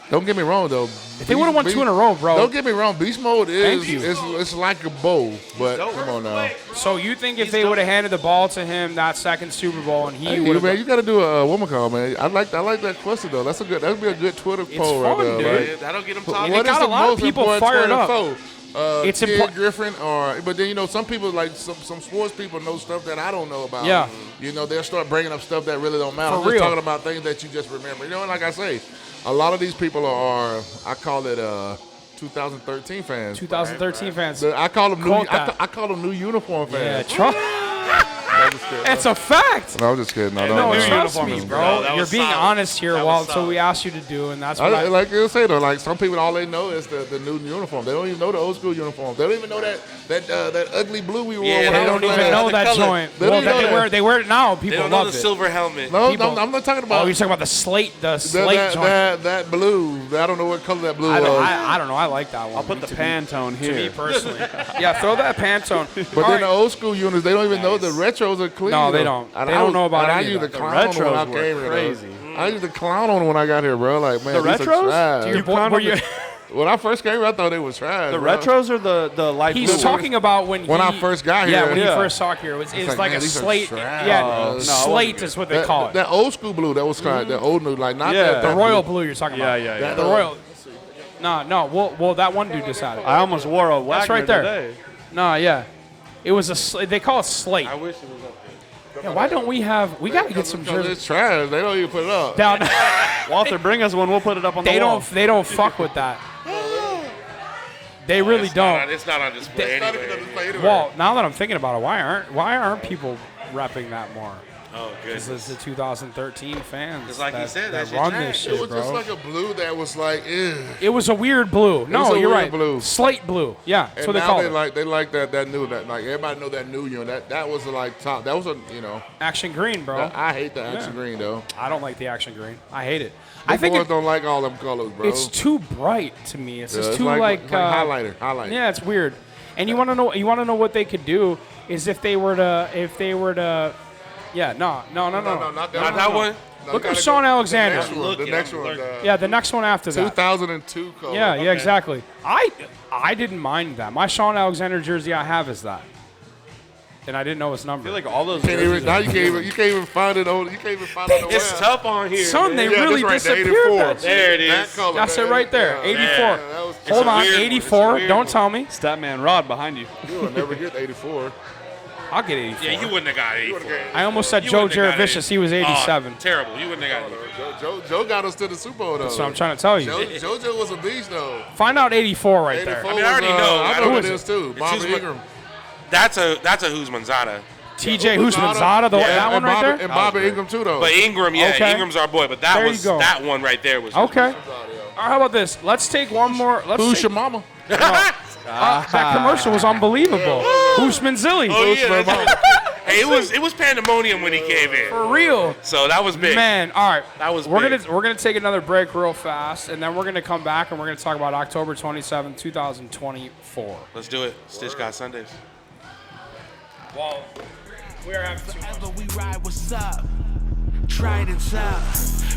Don't get me wrong though.
If they would have won 2 in a row, bro.
Don't get me wrong. Beast mode is
Thank you.
it's like a bow, but come on now.
So you think if they would have handed the ball to him that second Super Bowl and he
Hey,
would
man,
have,
you got to do a woman call, man. I like that question though. That'd be a good Twitter poll right
fun,
there.
dude.
Like,
That'll get him
what
talking.
it got
is
a
the
lot of
most
people
important
fired up.
24?
It's
Ken
important.
Griffin, but then some people like some sports people know stuff that I don't know about.
Yeah.
They'll start bringing up stuff that really don't matter.
For
I'm just
real.
talking about things that you just remember. And like I say, a lot of these people are I call it 2013 fans.
2013 fans.
I call them new.
Quote that.
I call them new uniform
Yeah,
fans. I'm just kidding.
it's a fact.
No, I'm just kidding. I don't
No,
know.
trust me, bro.
That
You're
was
being
solid.
honest here,
That was
Walt. So
solid.
we asked you to do, and that's what I.
Like you say though, like some people, all they know is the new uniform. They don't even know the old school uniform. They don't even know that ugly blue we wore.
Yeah,
when
They
I
don't
was
even
playing.
know
the
that
color.
joint.
They don't
Well,
even know that.
they wear it now.
They
People
don't know
love
the
it.
silver helmet.
No,
People-
I'm not talking
Oh,
about
you're talking about the slate joint.
that blue. I don't know what color that blue was.
I don't know. I like that one.
I'll put the
To
Pantone
me
here.
personally. Yeah, throw that Pantone.
But then the old school units, they don't even know the retros are clean.
No, they
though.
don't.
And
They
I
don't
was-
know about
and I
any of
used to
that.
clown
The
on when I
retros
came
were
here. though.
crazy.
I used to clown on when I got here, bro. Like, man,
The
these are
retros?
trash.
Your boy-
clown
were
on
you-
When I first came here, I thought they was trash.
The
bro.
retros or the light blue?
He's talking about when
I first got here.
Yeah, when he
Yeah.
first saw here, it's
like,
like
man,
a
these are
slate.
trash.
Yeah,
No, it
slate
wasn't
is what they call it.
That old school blue, that was kind of that old new, like not
Yeah.
that.
The
that
royal
blue.
blue you're talking
Yeah,
about.
yeah, yeah.
The royal. No. Well, that one dude decided.
I almost wore a Wagner
That's right there.
today.
No, yeah. It was they call it slate.
I wish it was up there.
Yeah, why don't we have? We got to get some
Because
jerseys
it's trash. They don't even put it up.
down.
Walter, bring us one. We'll put it up on the
They
wall.
don't fuck with that. They really don't.
It's not on display
It's not even
anyway.
on display anyway.
Well, now that I'm thinking about it, why aren't people repping that more?
Oh, good.
This is the 2013 fans.
Just like he said,
that
that's
run
your
this
trash.
shit,
It was
bro.
just like a blue that was like, ew.
It was a weird blue. No,
a
you're
weird
right.
blue.
Slate blue. Yeah, that's
And
what they
now
call
they
it.
like that new that like everybody know that new unit. That was like top. That was a
Action green, bro.
I hate the action green though.
I don't like the action green. I hate it.
I
I think
boys don't like all them colors, bro.
it's too bright to me. It's just
it's
too like
highlighter.
Yeah, it's weird. And you want to know what they could do is if they were to yeah, no,
not
that one.
No,
Look
you
at
gotta
Sean
go-
Alexander.
The next one.
Yeah, the next one after that.
2002 color.
Yeah, exactly. I didn't mind that. My Sean Alexander jersey I have is that. And I didn't know his number.
I feel like all those.
Now you can't even find it on. You can't even find it on.
It's tough on here.
Son, they
Yeah,
really
that's right, the
disappeared
84.
that.
There it is.
That color,
That's it
man.
right there.
Yeah.
84.
That was-
Hold on,
weird one.
84.
It's a
Don't
weird
tell me.
Statman Rod behind you.
You will never get 84.
I'll get 84.
Yeah, you wouldn't have got 84.
I almost said
You
Joe
wouldn't have got
Jaravicious. He was 87.
Oh, terrible. You wouldn't have got 84.
Joe got us to the Super Bowl though.
That's what I'm trying to tell you.
JoJo was a beast though.
Find out 84 right
84
there.
I mean, I already know.
I
I
know
know
who it
who
is too.
It's
Bobby
who's-
Ingram.
That's a who's Manzana.
TJ Husmanzada, that one right there?
And Bobby Ingram too though.
But Ingram, yeah,
Okay.
Ingram's our boy. But that
There you
was
go.
that one right there was.
Okay. All right, how about this? Let's take one more. Let's
Who's
take,
your mama?
that commercial was unbelievable. Usman Zilli.
Oh yeah. Hey, it was pandemonium when he came in.
For real.
So that was big.
Man, all right.
That was
we're
big.
gonna take another break real fast, and then we're gonna come back and we're gonna talk about October 27, 2024.
Let's do it. Stitchgod Sundays.
Well, we are having too much.
Wherever we ride, what's up? Trident's up.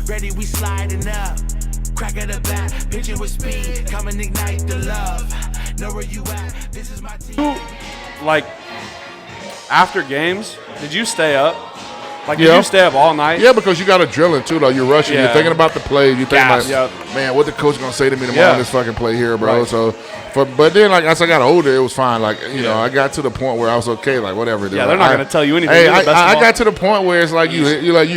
Ready, we sliding up. Crack of the bat, pitching with speed. Come and ignite the love. Know where you at? This is my team.
Like, after games, did you stay up? Like, did
Yeah.
you stay up all night?
Yeah, because you got adrenaline too though. You're rushing.
Yeah.
You're thinking about the play. You think
Gas.
like,
Yep.
man, what the coach gonna say to me tomorrow
Yeah.
on this fucking play here, bro?
Right.
So, but then like as I got older, it was fine. Like you know, I got to the point where I was okay. Like whatever.
Yeah, they're not gonna tell you anything.
Hey,
You're the best
I
of all.
got to the point where it's like you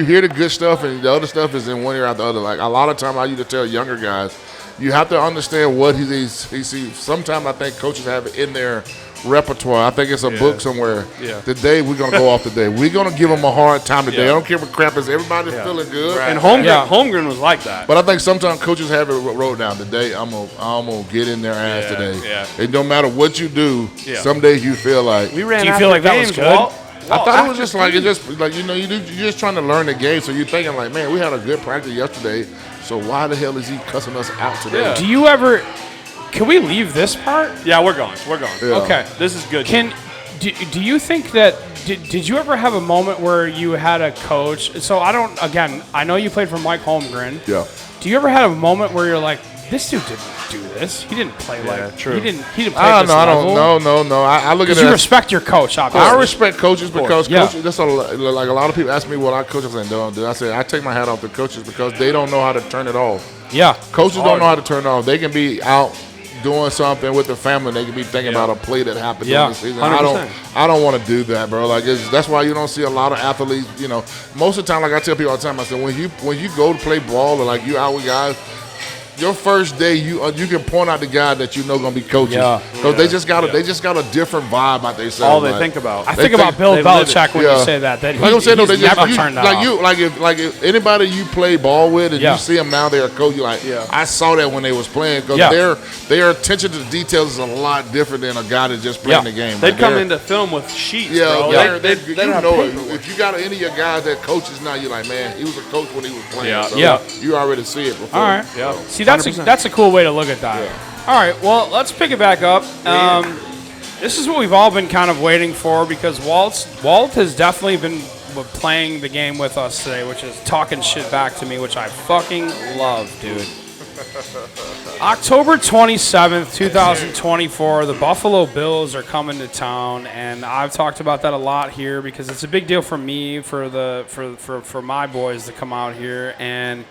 hear the good stuff and the other stuff is in one ear out the other. Like a lot of time I used to tell younger guys, you have to understand what he sees. Sometimes I think coaches have it in their repertoire. I think it's a book somewhere.
Yeah.
Today we're gonna go off today. We're gonna give them a hard time today.
Yeah.
I don't care what crap is. Everybody's feeling good.
And Holmgren was like that.
But I think sometimes coaches have it wrote down. Today I'm gonna get in their ass
Yeah,
today.
yeah.
And no matter what you do,
Yeah.
some days you feel like
We ran
Do you
after
feel like that was
games,
good?
Walt.
I thought it
after
was just like it's just like you're just trying to learn the game. So you're thinking like, man, we had a good practice yesterday. So why the hell is he cussing us out today?
Yeah.
Do you ever? Can we leave this part?
Yeah, we're going. We're going.
Yeah.
Okay.
This is good.
Do you think that did you ever have a moment where you had a coach? So I know you played for Mike Holmgren.
Yeah.
Do you ever have a moment where you're like, this dude didn't do this. He didn't play like
true.
He didn't play
I
at this
don't
level.
know. No. I look at
Because
it.
you
as-
respect your coach, obviously.
I respect coaches because
Yeah.
coaches. That's like a lot of people ask me what I coach. I say don't do. I say I take my hat off to coaches because they don't know how to turn it off.
Yeah.
Coaches don't know how to turn it off. They can be out doing something with the family. They can be thinking about a play that happened
Yeah.
during the season.
100%.
I don't want to do that, bro. Like that's why you don't see a lot of athletes. You know, most of the time, like I tell people all the time, I said when you go to play ball or like you out with guys. Your first day, you can point out the guy that you know gonna be coaching.
Yeah.
Because they just got a different vibe about themselves.
All they
like,
think about.
I think about Bill
they live it.
Belichick when
Yeah.
you say that.
Like I'm saying, no, they
he's
just
never
you,
turned that
like
off.
you like if anybody you play ball with and
Yeah.
you see them now they're a coach. You're like, I saw that when they was playing because
Yeah.
their attention to the details is a lot different than a guy that's just playing
Yeah.
the game.
They'd
Like,
come
they're-
into film with sheets,
Yeah,
bro.
they
They
you
don't have
know it.
paperwork.
If you got any of your guys that coaches now, you're like, man, he was a coach when he was playing.
Yeah.
So
Yeah.
You already see it before.
All right.
Yeah.
See, that's
100%.
that's a cool way to look at that. All right. Well, let's pick it back up. This is what we've all been kind of waiting for because Walt has definitely been playing the game with us today, which is talking shit back to me, which I fucking love, dude. October 27th, 2024, the Buffalo Bills are coming to town, and I've talked about that a lot here because it's a big deal for me, for my boys to come out here, and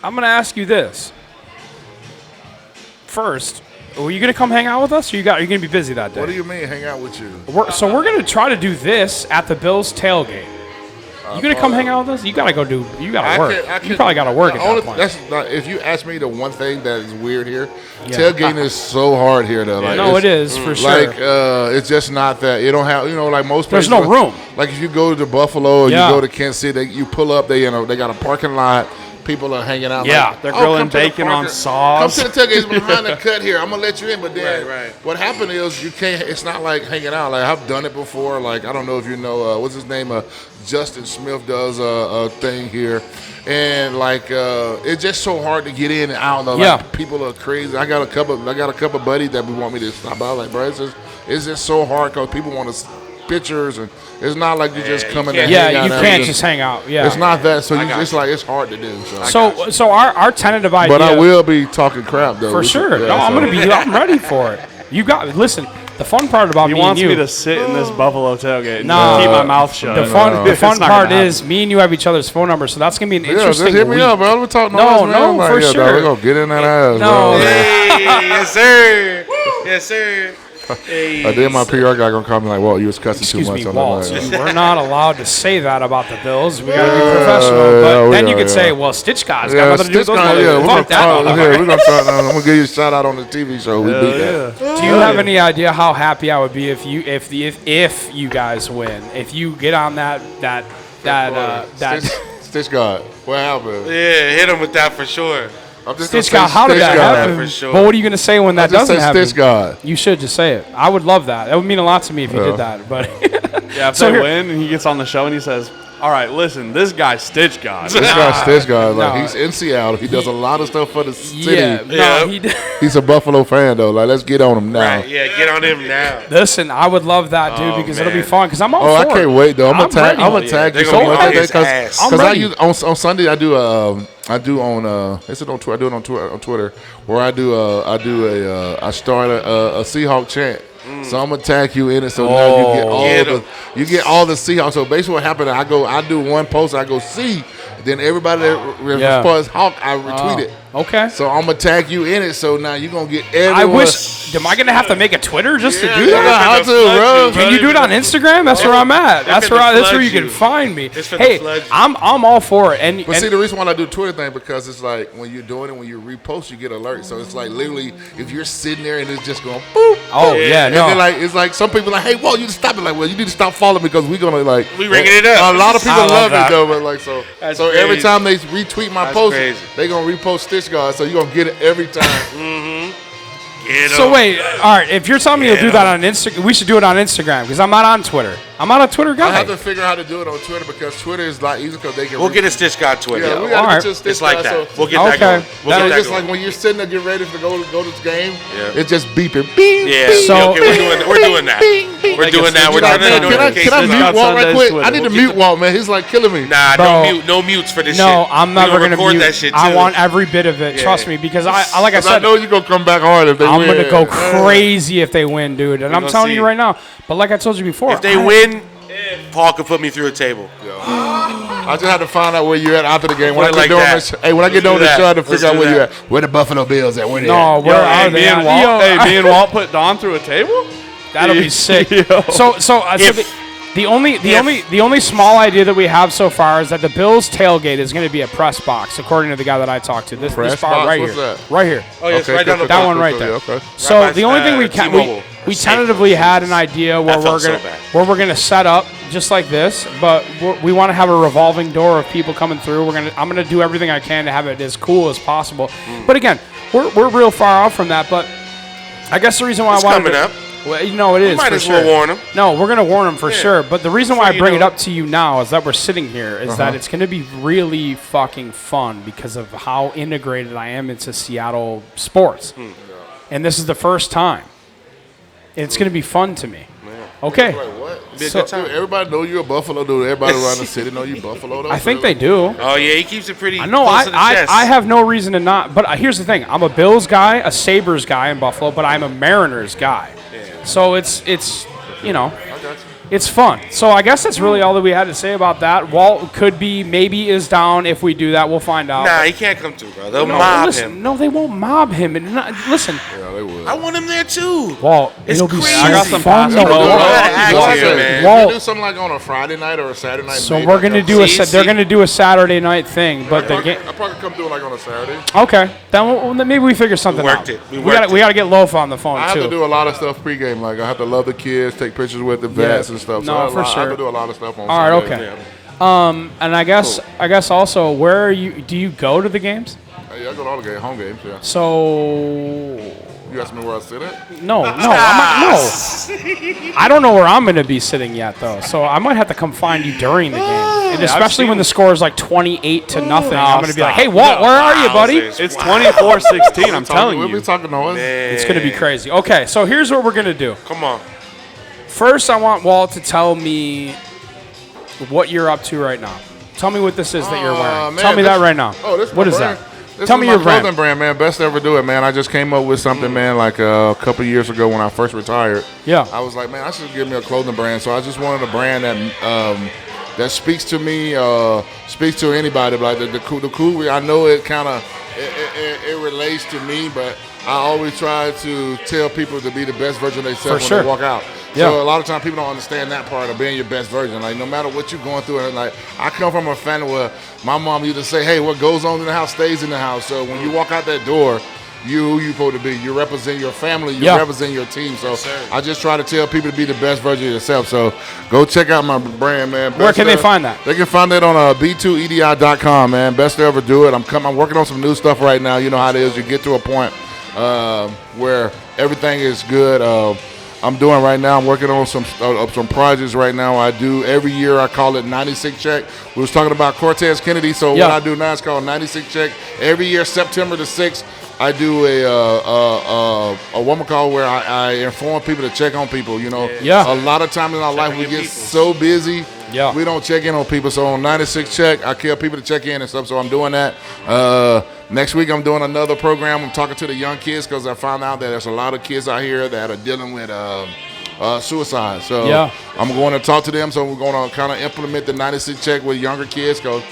I'm going to ask you this. First, are you going to come hang out with us, or are you going to be busy that day?
What do you mean, hang out with you?
We're going to try to do this at the Bills tailgate. You gonna come hang out with us? You gotta go do. You gotta work. You probably gotta work at that point.
That's not, if you ask me, the one thing that is weird here, tailgating is so hard here. Though, like,
no, it is for sure.
Like it's just not that. You don't have, like most places.
There's no room.
Like if you go to Buffalo or you go to Kansas City, you pull up. They got a parking lot. People are hanging out.
Yeah,
like,
they're grilling bacon on sauce.
Come to the tailgate. It's behind the cut here. I'm gonna let you in, but then what happened is you can't. It's not like hanging out. Like I've done it before. Like I don't know if you know what's his name. Justin Smith does a thing here, and like it's just so hard to get in and out. Like, people are crazy. I got a couple buddies that we want me to stop by. Like, bro, it's just so hard because people want to pictures and. It's not like you just come in and hang out.
You can't just hang out. Yeah,
it's not that. So it's like it's hard to do.
So our tentative idea.
But I will be talking crap though.
For sure. I'm ready for it. You got listen. The fun part about
he
me
wants
and you.
me to sit in this Buffalo tailgate and
No.
keep my mouth shut.
The fun part is me and you have each other's phone numbers, so that's gonna be an interesting.
Just hit me up, bro. We're talking.
No, for sure.
We're gonna get in that ass.
No.
Bro.
Hey, yes sir. Yes sir. Hey.
Then my PR guy gonna call me like, "Well, you was cussing too much."
Excuse me,
on
Walt.
that.
We're not allowed to say that about the Bills. We gotta be professional. But then you could say, "Well, Stitchgod's got nothing to do with those."
We're gonna
Fuck that.
I'm gonna give you a shout out on the TV show. We beat that.
Do you have any idea how happy I would be if you guys win? If you get on that
Stitchgod. What happened?
Yeah, hit him with that for sure.
Stitchgod, how did that happen?
For sure.
But what are you going to say when that doesn't happen?
Stitchgod.
You should just say it. I would love that. That would mean a lot to me if you did that. But
if they win and he gets on the show and he says, "All right, listen, this guy's Stitchgod."
This guy's Stitchgod. Like he's in Seattle. He does a lot of stuff for the city. He's a Buffalo fan though. Like let's get on him now.
Right, yeah, get on him now.
Listen, I would love that, dude, because it'll be fun. Because I'm all for
I can't wait though. I'm gonna tag you so much
because
I use on Sunday I do on is it on Twitter? I do it on Twitter where I start a Seahawk chant. So I'm gonna tag you in it. So now you get all the Seahawks. So basically, what happened? I do one post. I go see. Then everybody that responds Hawk, I retweet it.
Okay.
So I'm gonna tag you in it. So now you're gonna get everyone.
I wish. Am I gonna have to make a Twitter just to do
You
that?
know how to, bro.
Can you do it on Instagram? That's where I'm at. That's where you can find me. Hey, I'm all for it.
But see, the reason why I do Twitter thing because it's like when you're doing it, when you repost, you get alerts. So it's like literally if you're sitting there and it's just going boop.
Oh yeah,
and
no.
then like it's like some people are like, hey, Walt, you need to stop it. Like, well, you need to stop following me because we're gonna like
we ringing it up.
A lot of people love
that.
it though, but like so every time they retweet my post, they gonna repost Stitchgod. So you're gonna get it every time.
So wait, all right. If you're telling me to do that on Instagram, we should do it on Instagram because I'm not on Twitter. I'm not a Twitter guy.
I have to figure out how to do it on Twitter because Twitter is a lot easier because they can.
We'll get a Stitchgod Twitter.
Yeah, we gotta get
It's like that. We'll get that going.
We'll get that just going. Like when you're sitting there getting ready to go to this game, it's just beeping.
Beep. Yeah.
So
we're doing that. We're doing that. We're turning the notifications.
Can I mute Walt right quick? I need to mute Walt, man. He's like killing me.
Nah, no mutes for this shit.
No, I'm never gonna
record
mute
that shit.
I want every bit of it. Trust me, because I like I said,
I know you're gonna come back hard if they win.
I'm gonna go crazy if they win, dude. And I'm telling you right now. But like I told you before,
if they win, Paul could put me through a table.
I just had to find out where you're at after the game. When I get done with the show, I have to figure out where you're at. Where the Buffalo Bills at? Where they at?
Where are they?
Me and Walt put Don through a table?
That'll be sick. So the only small idea that we have so far is that the Bills tailgate is going to be a press box, according to the guy that I talked to. This bar right here, right here.
Oh yes, right down the
that one right there.
Okay.
So the only thing we tentatively had an idea where we're gonna set up just like this, but we want to have a revolving door of people coming through. I'm gonna do everything I can to have it as cool as possible. But again, we're real far off from that. But I guess the reason why I wanted
coming up.
Well, you know it is.
Might
for
as
sure.
well warn them.
No, we're gonna warn them for sure. But the reason why I bring it
know.
up to you now is that we're sitting here is that it's gonna be really fucking fun because of how integrated I am into Seattle sports, and this is the first time. It's gonna be fun to me. Okay.
So, everybody know you're a Buffalo dude. Everybody around the city know you Buffalo though.
I think they do.
Oh yeah, he keeps it pretty.
No,
close to the chest.
I have no reason to not. But here's the thing: I'm a Bills guy, a Sabres guy in Buffalo, but I'm a Mariners guy. Yeah. So it's you know. it's fun. So I guess that's really all that we had to say about that. Walt could be, maybe is down. If we do that, we'll find out.
Nah, he can't come through, bro. They'll mob him.
No, they won't mob him. And listen.
Yeah, they would.
I want him there too.
Walt,
it's
it'll be
crazy.
I got some fun.
Walt, do something like on a Friday night or a Saturday night.
So we're gonna do they're gonna do a Saturday night thing, but the game.
I'll probably come do it like on a Saturday.
Okay, then maybe we figure something out. We gotta get Loaf on the phone too.
I have to do a lot of stuff pregame. Like I have to love the kids, take pictures with the vets and stuff.
No,
so
for sure.
I have to do a lot of stuff on.
All right,
Saturday.
okay. And I guess also, where are you? Do you go to the games?
Yeah, I go to all the games, home games. Yeah.
So.
You asked me where I sit at?
No. I don't know where I'm going to be sitting yet, though. So I might have to come find you during the game, and especially when the score is like 28-0. I'm going to be like, "Hey, Walt, where are you, buddy?"
It's 24-16. I'm telling
We'll
you.
be talking noise.
It's going to be crazy. Okay, so here's what we're going to do.
Come on.
First, I want Walt to tell me what you're up to right now. Tell me what this is that you're wearing.
Man,
tell me that right now.
Oh, this
what is
brand.
that?
This
Tell
is
me
my
your
clothing brand, man. Best to ever do it, man. I just came up with something, man, like a couple years ago when I first retired.
Yeah.
I was like, man, I should give me a clothing brand. So I just wanted a brand that speaks to me, speaks to anybody. Like the cool. I know it kind of it relates to me, but I always try to tell people to be the best version of themselves when they walk out.
Yeah.
So a lot of times people don't understand that part of being your best version. Like no matter what you're going through, and like I come from a family where my mom used to say, "Hey, what goes on in the house stays in the house." So when you walk out that door, who you supposed to be. You represent your family. You represent your team. So I just try to tell people to be the best version of yourself. So go check out my brand, man.
Where can they find that?
They can find that on b2edi.com, man. Best to ever do it. I'm working on some new stuff right now. You know how it is. You get to a point where everything is good. I'm doing right now. I'm working on some projects right now. I do every year. I call it 96 check. We was talking about Cortez Kennedy. So what I do now is called 96 check. Every year, September the 6th, I do a woman call where I inform people to check on people. You know, a lot of times in our life we get so busy. Yeah, we don't check in on people. So on 96 check, I tell people to check in and stuff. So I'm doing that. Next week I'm doing another program. I'm talking to the young kids because I found out that there's a lot of kids out here that are dealing with suicide. So I'm going to talk to them. So we're going to kind of implement the 96 check with younger kids because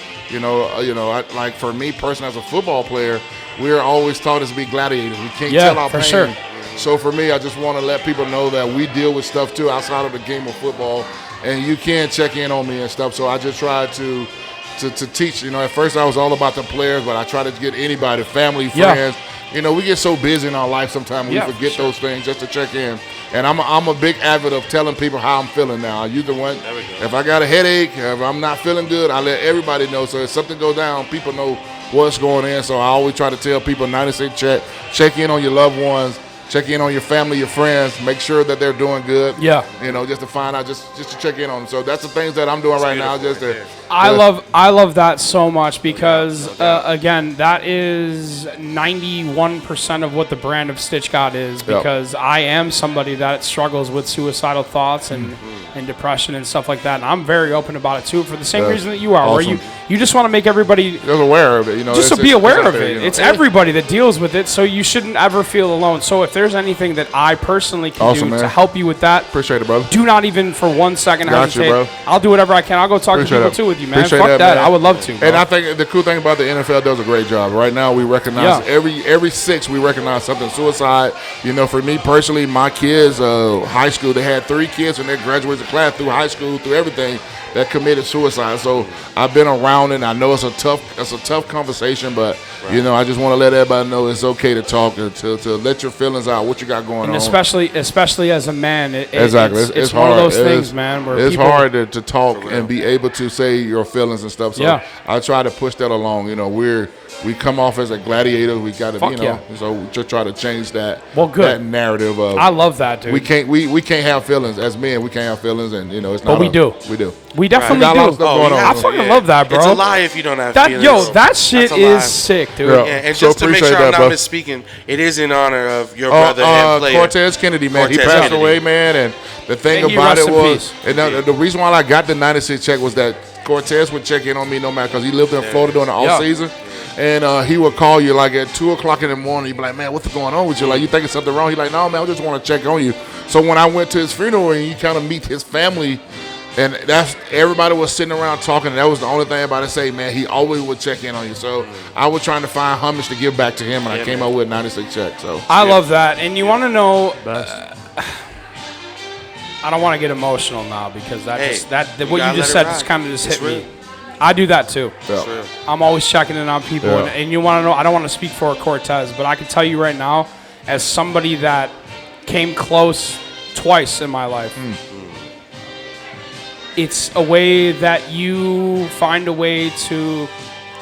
like for me personally as a football player, we're always taught us to be gladiators. We can't tell our pain.
Sure.
So for me, I just want to let people know that we deal with stuff too outside of the game of football. And you can check in on me and stuff. So I just try to teach. You know, at first I was all about the players, but I try to get anybody, family, friends. You know, we get so busy in our life sometimes we forget those things just to check in. And I'm a big advocate of telling people how I'm feeling now. I usually if I got a headache, if I'm not feeling good, I let everybody know. So if something goes down, people know what's going on. So I always try to tell people 96 check in on your loved ones. Check in on your family, your friends. Make sure that they're doing good. Yeah. You know, just to find out, just to check in on them. So that's the things that I'm doing right now. I
love that so much because again, that is 91% of what the brand of Stitchgod is. Because I am somebody that struggles with suicidal thoughts and depression and stuff like that. And I'm very open about it too, for the same reason that you are, where you just want to make everybody
just aware of it. You know,
just to be aware of it. You know? It's everybody that deals with it, so you shouldn't ever feel alone. So if there's anything that I personally can do to help you with that,
appreciate it, brother.
Do not even for 1 second hesitate.
Bro.
I'll do whatever I can. I'll go talk to people too with you, man. Fuck that. I would love to.
Bro. And I think the cool thing about the NFL does a great job. Right now, we recognize every 6 we recognize something. Suicide. You know, for me personally, my kids, high school, they had 3 kids in their graduating class through high school, through everything, that committed suicide. So I've been around it. I know it's a tough conversation, but you know, I just want to let everybody know it's okay to talk and to let your feelings out, what you got going on.
Especially as a man,
it's
one of those things, man. Where
it's hard to talk and be able to say your feelings and stuff. So I try to push that along. You know, we come off as a gladiator. We got to, so we just try to change that.
Well, good.
That narrative of.
I love that, dude.
We can't have feelings as men. We can't have feelings, and you know, it's not.
But we do.
We do.
We definitely do.
A lot of stuff going on.
I fucking love that, bro.
It's a lie if you don't have feelings.
Yo, that shit is sick, dude.
Yeah.
And just to make sure I'm not misspeaking, it is in honor of your brother and player.
Cortez Kennedy, man. He passed away, man, and the thing about it was, and the reason why I got the 96 check was that Cortez would check in on me no matter, because he lived in Florida during the off season. And he would call you like at 2 o'clock in the morning. You'd be like, man, what's going on with you? Like, you thinking something wrong? He's like, no, man, I just want to check on you. So when I went to his funeral and you kind of meet his family, and everybody was sitting around talking, and that was the only thing about it. Say, man, he always would check in on you. So I was trying to find homage to give back to him, and I came up with 96 checks. So
I love that. And you want to know, I don't want to get emotional now because what you just said just kind of just hit me. I do that too.
Yeah.
I'm always checking in on people, and you want to know. I don't want to speak for Cortez, but I can tell you right now, as somebody that came close twice in my life, it's a way that you find a way to.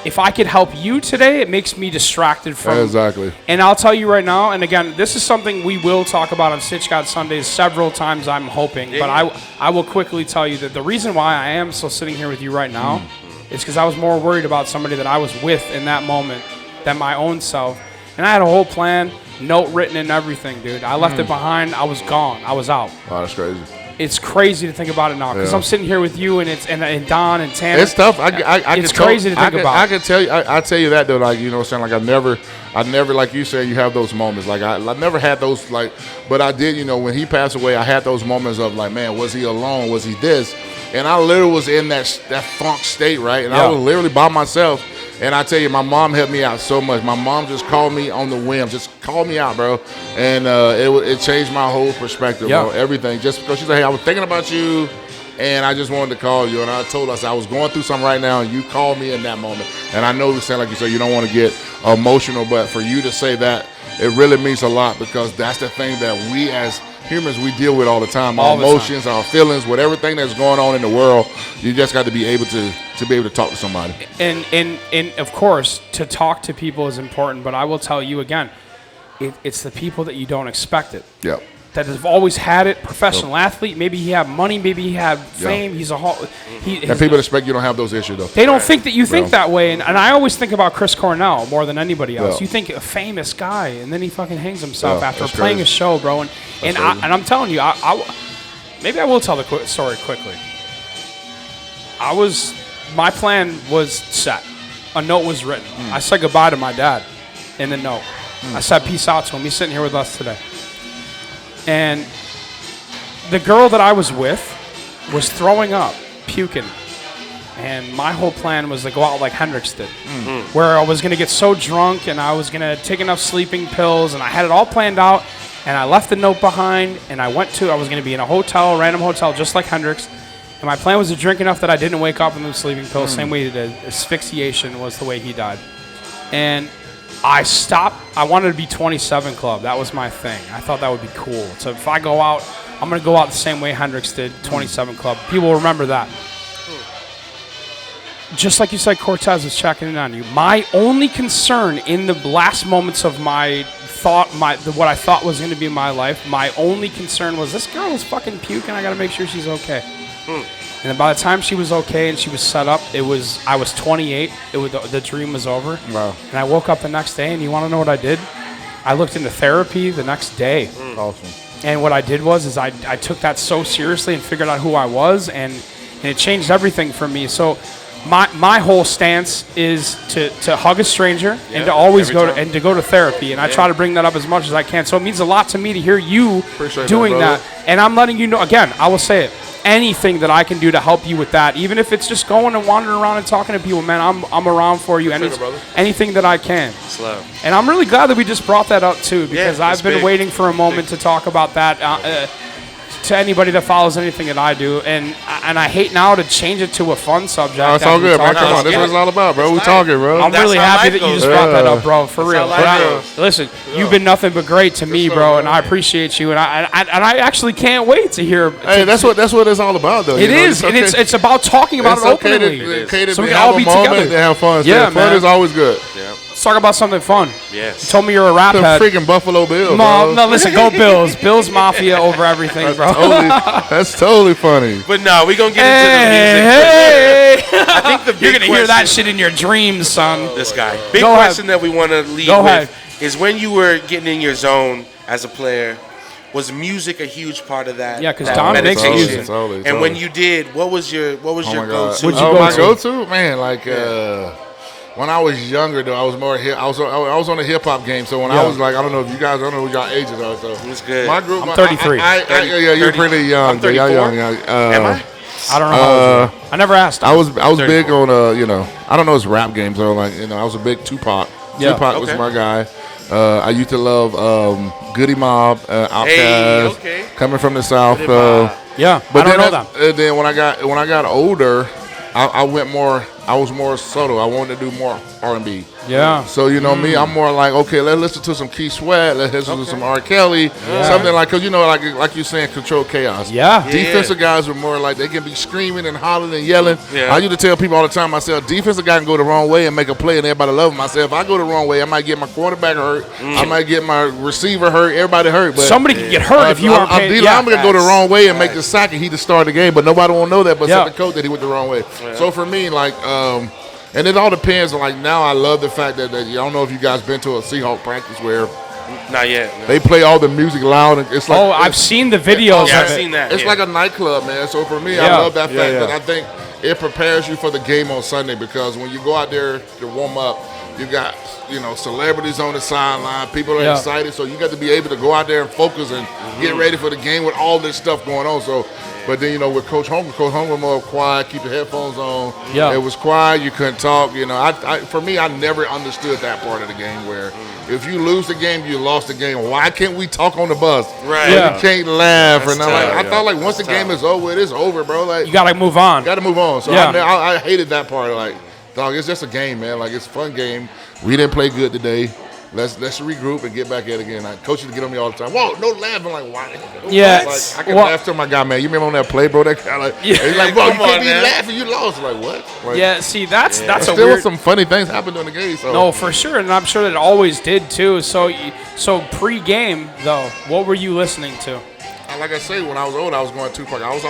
If I could help you today, it makes me distracted from.
Exactly.
And I'll tell you right now, and again, this is something we will talk about on StitchGod Sundays several times, I'm hoping. Yeah. But I will quickly tell you that the reason why I am still sitting here with you right now is because I was more worried about somebody that I was with in that moment than my own self. And I had a whole plan, note written and everything, dude. I left it behind. I was gone. I was out.
Oh, that's crazy.
It's crazy to think about it now because I'm sitting here with you and Don and Tanner.
It's tough.
It's crazy to think about.
I can tell you. I tell you that though. Like, you know what I'm saying. Like I never like you said. You have those moments. Like I never had those. Like, but I did. You know, when he passed away, I had those moments of like, man, was he alone? Was he this? And I literally was in that funk state, right? And I was literally by myself. And I tell you, my mom helped me out so much. My mom just called me on the whim, just called me out, bro. And it changed my whole perspective, bro. Everything. Just because she said, hey, I was thinking about you, and I just wanted to call you. And I told us I was going through something right now, and you called me in that moment. And I know you sound like you said you don't want to get emotional, but for you to say that, it really means a lot because that's the thing that we as humans, we deal with all the time. Our emotions, our feelings, with everything that's going on in the world, you just got to be able to talk to somebody.
And of course, to talk to people is important, but I will tell you again, it's the people that you don't expect it.
Yep.
That have always had it, professional athlete, maybe he had money, maybe he had fame, he's a
and people expect you don't have those issues, though.
They don't think that you think that way, and I always think about Chris Cornell more than anybody else. You think a famous guy, and then he fucking hangs himself after playing a show, bro, and I'm telling you, maybe I will tell the story quickly. My plan was set. A note was written. I said goodbye to my dad in the note. I said peace out to him. He's sitting here with us today. And the girl that I was with was throwing up, puking. And my whole plan was to go out like Hendrix did, where I was going to get so drunk and I was going to take enough sleeping pills, and I had it all planned out. And I left the note behind, and I was going to be in a hotel, random hotel, just like Hendrix. And my plan was to drink enough that I didn't wake up in the sleeping pills, same way he did. Asphyxiation was the way he died. And I stopped. I wanted to be 27 Club. That was my thing. I thought that would be cool. So if I go out, I'm going to go out the same way Hendrix did, 27 Club. People will remember that. Just like you said, Cortez was checking in on you. My only concern in the last moments of what I thought was going to be my life, my only concern was this girl is fucking puking. I got to make sure she's okay. And then by the time she was okay and she was set up, I was 28. The dream was over.
Wow.
And I woke up the next day, and you want to know what I did? I looked into therapy the next day.
Awesome.
And what I did was I took that so seriously and figured out who I was, and it changed everything for me. So my whole stance is to hug a stranger and to always go to therapy, and I try to bring that up as much as I can. So it means a lot to me to hear you doing that. And I'm letting you know, again, I will say it, anything that I can do to help you with that, even if it's just going and wandering around and talking to people, man, I'm around for you. Anything that I can.
Slow.
And I'm really glad that we just brought that up too, because I've been waiting for a moment to talk about that. To anybody that follows anything that I do, and I hate now to change it to a fun subject.
No, it's all good, man. Come on, this is what it's all about, bro. We talking, bro.
I'm really happy that you just brought that up, bro. For real. Listen, you've been nothing but great to me, bro, and I appreciate you, and I actually can't wait to hear.
Hey, that's what it's all about, though.
It is, and it's about talking about it openly,
so
we can all be together.
To have fun.
Yeah,
fun is always good.
Yeah.
Let's talk about something fun.
Yes.
You told me you're a rap head.
The freaking Buffalo Bills.
No, listen, go Bills. Bills Mafia over everything, bro.
That's totally funny.
But no, we're going to get into the music.
Hey. I think you're going to hear that shit in your dreams, son.
This guy. Big question that we want to lead with is when you were getting in your zone as a player, was music a huge part of that?
Yeah, because Don makes music.
Totally.
And when you did, what was your go-to?
My go-to? Man, like... when I was younger, though, I was more I was on a hip hop game. So when I was like, I don't know if you guys, I don't know what y'all ages are. So
it's good.
My group,
I'm 33.
Yeah, you're pretty young.
I'm 34.
Young.
Am I?
I don't know. How old you are. I never asked.
I was big on I don't know, it's rap games. So like I was a big Tupac.
Yeah.
Tupac was my guy. I used to love Goody Mob, Outkast, coming from the South.
Yeah,
but
I don't know them.
Then when I got older, I was more subtle. I wanted to do more R&B.
Yeah.
So me, I'm more like, okay, let's listen to some Keith Sweat, let's listen to some R. Kelly, something like, cause like you're saying, control chaos.
Yeah.
Defensive guys are more like they can be screaming and hollering and yelling.
Yeah.
I used to tell people all the time myself, defensive guy can go the wrong way and make a play and everybody love him. I said, if I go the wrong way, I might get my quarterback hurt, I might get my receiver hurt, everybody hurt. But
somebody can get hurt if you aren't paying.
I'm gonna go the wrong way and make the sack and he to start the game, but nobody won't know that but the coach that he went the wrong way. Yeah. So for me, like and it all depends on, like, now I love the fact that I don't know if you guys been to a Seahawk practice where
not yet. No.
They play all the music loud. And it's like,
I've seen the videos.
I've seen that.
It's like a nightclub, man. So for me, I love that fact that I think it prepares you for the game on Sunday, because when you go out there to warm up, you got celebrities on the sideline. People are excited, so you got to be able to go out there and focus and get ready for the game with all this stuff going on. So. But then, with Coach Holmgren more quiet, keep the headphones on. Yeah. It was quiet. You couldn't talk. For me, I never understood that part of the game where if you lose the game, you lost the game. Why can't we talk on the bus?
Right.
You can't laugh. That's I thought, like, once the game is over, it is over, bro. Like,
you got to move on.
Got to move on. So I hated that part. Like, dog, it's just a game, man. Like, it's a fun game. We didn't play good today. Let's regroup and get back at it again. Like, coaches get on me all the time. Whoa, no laughing. Like, why?
Yeah.
Like, I can laugh to my guy, man. You remember on that play, bro? That guy, like, he's like, bro, you can't be laughing. You lost. Like, what? Like,
see, that's a
still
weird.
Some funny things happened during the game. So.
No, for sure, and I'm sure that it always did too. So pre-game though, what were you listening to?
Like I say, when I was old, I was going Tupac. I was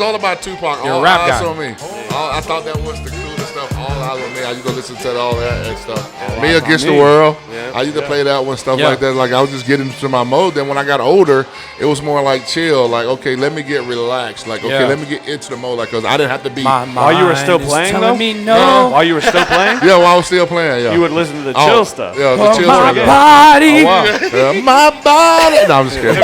all about Tupac.
You're a rap guy.
On me. I thought that was the coolest stuff. All eyes on me. I used to listen to all that and stuff. Me Against the World. Yeah. I used to play that one, stuff like that. Like, I was just getting into my mode. Then when I got older, it was more like chill. Like, okay, let me get relaxed. Like, okay, let me get into the mode. Like, because I didn't have to be.
While you were still playing, though?
Me no.
While you were still playing?
Yeah, while I was still playing,
You would listen to the chill stuff.
Yeah, the chill
stuff.
My
body.
Oh, wow. My body. No, I'm just kidding.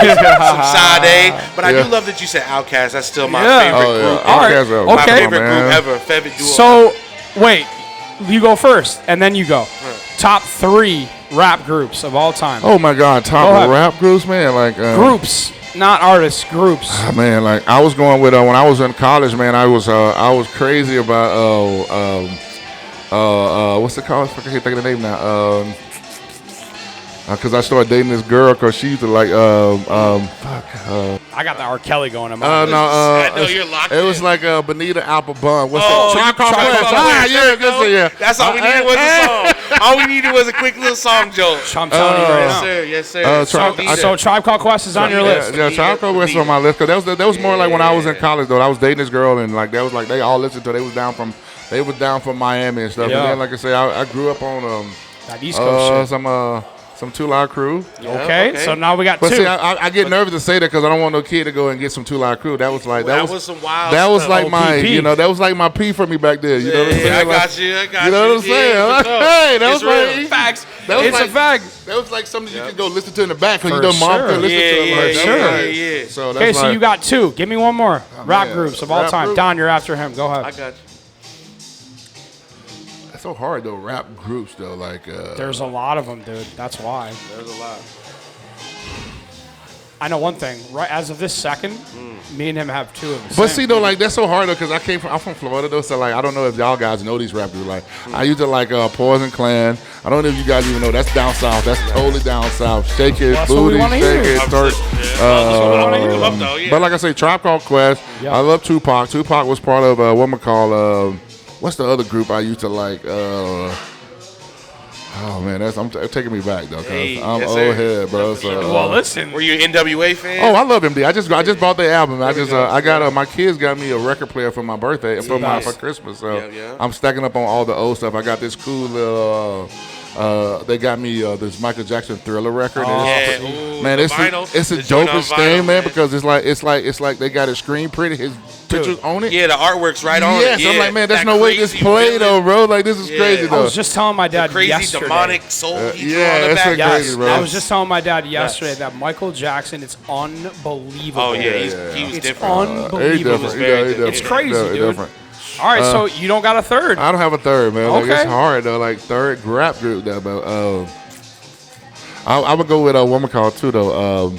Some Sade. But I do love that you said Outkast. That's still my favorite group.
Outkast,
my favorite group ever. Favorite duo.
So, wait. You go first, and then you go. Top 3 rap groups of all time.
Oh, my God. Top rap groups, man. Like
groups, not artists, groups.
Man, like, I was going with, when I was in college, man, I was crazy about, what's it called? I can't think of the name now. Because I started dating this girl because she used to like,
I got the R. Kelly going in my
no,
I know you're locked
It was like Bonita Applebum. What's
that?
Yeah.
That's all we needed was a song. All we needed was a quick little song joke.
I'm telling you right now.
Yes, sir.
So Tribe Called Quest is on your list.
Yeah, Tribe Called Quest is on my list. Because that was more like when I was in college, though. I was dating this girl, and like, that was like, they all listened to it. They was down from Miami and stuff. Yeah. And then, like I say, I grew up on
that East Coast shit.
Some 2 Live Crew.
Okay, so now we got 2.
But see, I get nervous to say that because I don't want no kid to go and get some 2 Live Crew. That was like
that was some wild.
That was
stuff.
like my, that was like my P for me back then. You know what I'm saying?
I got you.
You know what I'm saying? Hey, that was
real. Facts. It's a fact.
That was like something you could go listen to in the back because you know mom could listen to it.
Sure. Okay, so you got 2. Give me one more. Rap groups of all time. Don, you're after him. Go ahead.
I got you.
It's so hard though, rap groups though, like
there's a lot of them, dude. That's why.
There's a lot.
I know one thing. Right as of this second, me and him have 2 of them.
But see though, like that's so hard though, because I'm from Florida though, so like I don't know if y'all guys know these rap groups. Like I used to like Poison Clan. I don't know if you guys even know that's down south. That's totally down south. Shake it, booty, shake it, start. But like I say, Tribe Called Quest. Yep. I love Tupac. Tupac was part of what's the other group I used to like? Oh man, I'm taking me back though, cause I'm old head, bro. So,
well, listen,
were you an NWA fan?
Oh, I love MD. I just bought their album. I got my kids got me a record player for my birthday for Christmas. So I'm stacking up on all the old stuff. I got this cool little They got me this Michael Jackson Thriller record.
Ooh,
man, it's the dopest thing, man, because it's like they got a screen printed, his pictures on it.
Yeah, the artwork's right on it.
Yes,
Yeah,
I'm like, man, there's no way this play though, bro. Like this is crazy though.
I was just telling my dad
crazy
yesterday.
demonic soul eater on the
it's
back.
crazy, bro.
I was just telling my dad yesterday that Michael Jackson is unbelievable.
Oh yeah, he was
it's
different.
Unbelievable.
It's
crazy, dude.
Different.
All right, so you don't got a third.
I don't have a third, man. Like,
Okay.
it's hard though. Like third rap group though, but I would go with a woman called too though.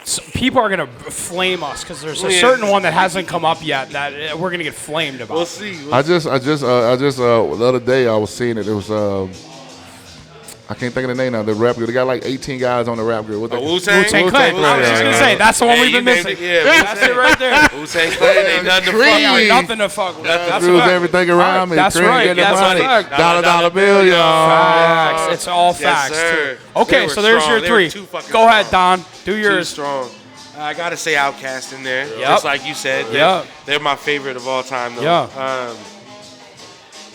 So people are gonna flame us because there's a certain one that hasn't come up yet that we're gonna get flamed about.
We'll see.
I just the other day I was seeing it. It was I can't think of the name now. The rap group. They got like 18 guys on the rap group.
Wu-Tang?
Wu-Tang Clan. I was just gonna say that's the one we've been missing. That's it right there.
Wu-Tang Clan ain't nothing to fuck with.
Nothing to fuck with. That's
Rules everything around me.
That's right. That's
right.
right.
Dollar bill, y'all.
Facts. It's all facts.
sir.
Too. Okay,
They were
so there's
strong.
your
They were
three.
too fucking
Go ahead,
strong.
Don. Do
Too
yours.
strong. I gotta say Outkast in there,
Yep.
just like you said.
Yep.
They're my favorite of all time, though.
Yeah.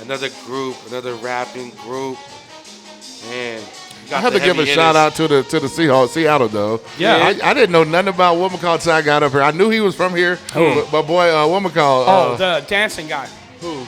Another group, another rapping group. Man,
I had to give a shout out to the Seahawks, Seattle though.
Yeah.
I didn't know nothing about what McCall till I got up here. I knew he was from here, but boy, what McCall?
The dancing guy.
Who?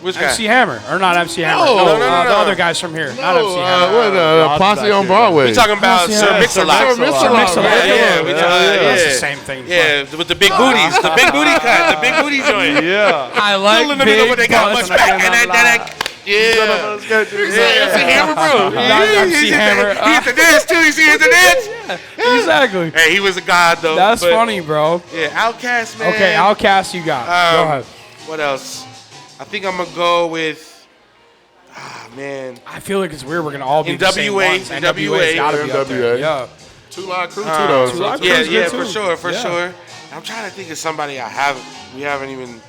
Which guy?
MC Hammer. Or not MC Hammer.
No.
The other guys from here. Not MC Hammer.
Posse on Broadway.
We talking about Sir Mix-a-Lot. Yeah,
That's the same thing.
Yeah, with the big booties, the big booty cut, the big booty joint.
Yeah.
I like
Let me know when they got much back. Yeah. MC Hammer, bro.
MC Hammer.
He hit the dance too. You see hit the dance?
Exactly.
Hey, he was a god though.
That's
but,
funny, bro.
Yeah, Outkast, man.
Okay, Outkast you got. Go ahead.
What else? I think I'm gonna go with. Man.
I feel like it's weird. We're gonna all be the same
NWA,
ones. NWA's gotta be up there. Yeah.
Two Live Crew too though.
Two Live
Yeah,
Crew's
yeah,
good,
for
too.
sure. I'm trying to think of somebody we haven't even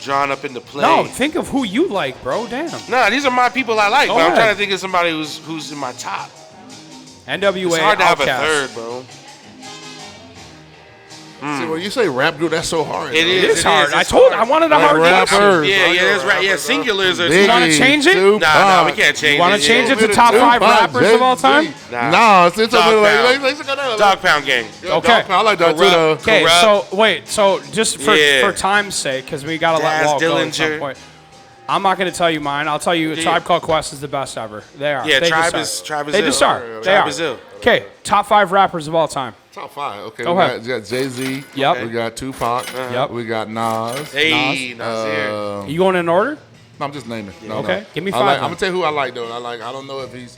drawn up into play.
No, think of who you like, bro. Damn.
Nah, these are my people I like,
Go
but I'm
ahead.
trying to think of somebody who's in my top.
NWA.
It's hard to have a
Outkast.
third, bro.
See, when you say rap group, that's so hard.
It
It
is
is hard.
It's
I wanted a hard question.
rappers.
Yeah, singulars are.
You wanna change it?
Nah, we can't change it.
Wanna change it to
Tupac,
top 5 rappers of all
Jay-Z.
time?
Nah, it's
Dog Dog Pound Gang.
Okay.
I like that too though.
Okay,
Corrupt.
so wait, so just for
Yeah.
time's sake, because we gotta let
Daz
Walt go at some
Dillinger.
point. I'm not gonna tell you mine. I'll tell you,
Yeah.
Tribe Called Quest is the best ever. They are.
Yeah,
They
Tribe
just
is Tribe is
They
ill.
just are. They
Tribe
are.
is ill.
Okay, top 5 rappers of all time.
Top 5. Okay,
Go
we
ahead.
got Jay-Z.
Yep.
We got Tupac.
Yep.
We got Nas.
Hey, Nasir.
You going in order?
No, I'm just naming. No,
Okay,
no.
give me
I
5
like,
then.
I'm gonna tell you who I like though. I don't know if he's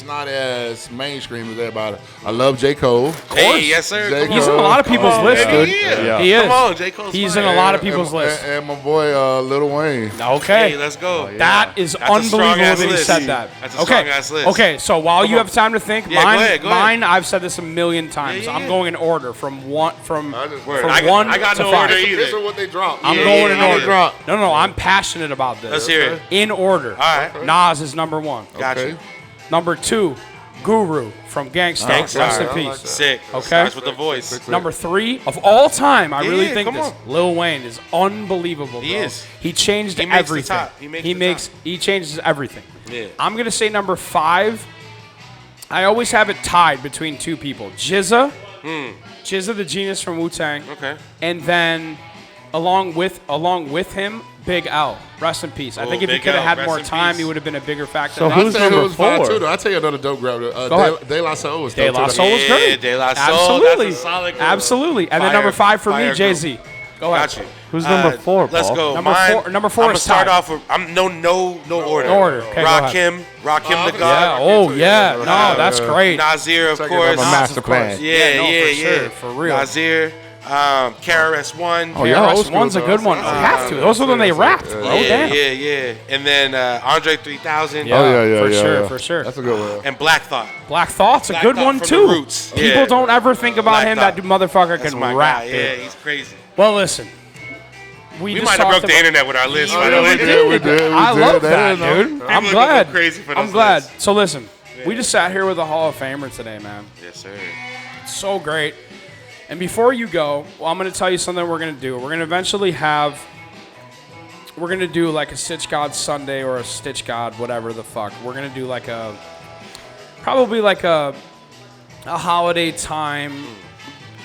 not as mainstream as everybody. I love J. Cole.
Hey, yes sir.
J.
Come
He's
on.
in a lot of people's list,
Baby,
dude.
yeah.
He is.
Come on, J. Cole's
He's
fire.
in a lot of people's list.
And my boy Lil Wayne.
Okay.
Hey, let's go.
That is
That's a
unbelievable
strong-ass
that he
list.
said that.
That's a
okay.
strong-ass list.
Okay, so while you have time to think,
Yeah,
mine,
go ahead.
mine, I've said this a million times.
Yeah,
I'm
yeah.
going in order from one from
Word.
from
I got-
1
I got
to
no
5.
order either.
This is what they dropped.
I'm
Yeah,
going in
yeah,
order.
yeah.
No, I'm passionate about this.
Let's hear it.
In order.
All right.
Nas is number 1.
Gotcha.
Okay.
Number 2, Guru from Gangstar.
Gangstar.
Rest in
I
peace.
Sick.
Okay.
Starts with the voice.
Number 3 of all time, I really
Yeah,
think
come
this.
on.
Lil Wayne is unbelievable, bro.
He is.
He changed
He makes the
everything.
top. He makes the top.
He changes everything.
Yeah.
I'm gonna say number 5. I always have it tied between 2 people. GZA. GZA the Genius from Wu-Tang.
Okay.
And then along with him, Big L. Rest in peace. I
Oh,
think if he
Big
could have
L,
had
rest
more
in
time,
peace.
he would have been a bigger factor.
So
than
who's
I'll tell you
number
who was fire
4?
too, though. I'll tell you another dope grab.
Go ahead.
De La Soul was
De
dope
La
too.
Soul was
Yeah,
great.
De La Soul,
Absolutely.
that's a solid group.
Absolutely. And then
Fire-
number 5 for me,
fire
Jay-Z. Go ahead.
Got you.
Who's number 4,
Let's
Paul?
go.
Number
Mine,
four- number 4
I'm
is
gonna start
tied.
off with no order.
No order. Okay, go ahead.
Rakim the
Yeah.
God.
Oh, yeah. No, that's great.
Nasir, of
Check it
course.
out, my master plan.
Yeah,
no,
yeah,
for
yeah.
sure, for real.
Nasir, KRS-One.
Oh, yeah,
KRS
old school,
One's a good
though.
one. Have to. Those are when they rapped, bro.
yeah,
Damn.
yeah. And then Andre 3000.
Yeah,
Oh yeah,
for
yeah,
sure,
yeah.
for sure.
That's a good one.
And Black Thought.
Black Thought's a
Black
good
Thought
one
from
too.
the Roots.
People
Yeah.
don't ever think about
Black
him.
Thought.
That motherfucker
That's
can
my
rap,
guy.
dude.
Yeah, he's crazy.
Well, listen.
We
just
might have
talked
broke the
about-
internet with our list.
Yeah,
by the way.
we did.
I love that,
That is-
dude.
People
I'm
are
glad.
going crazy for
I'm
those
glad.
lists.
So listen, we just sat here with a Hall of Famer today, man.
Yes, sir.
So great. And before you go, well, I'm going to tell you something we're going to do. We're going to eventually have we're gonna do like a Stitchgod Sunday or a Stitchgod, whatever the fuck. We're gonna do like probably like a holiday time,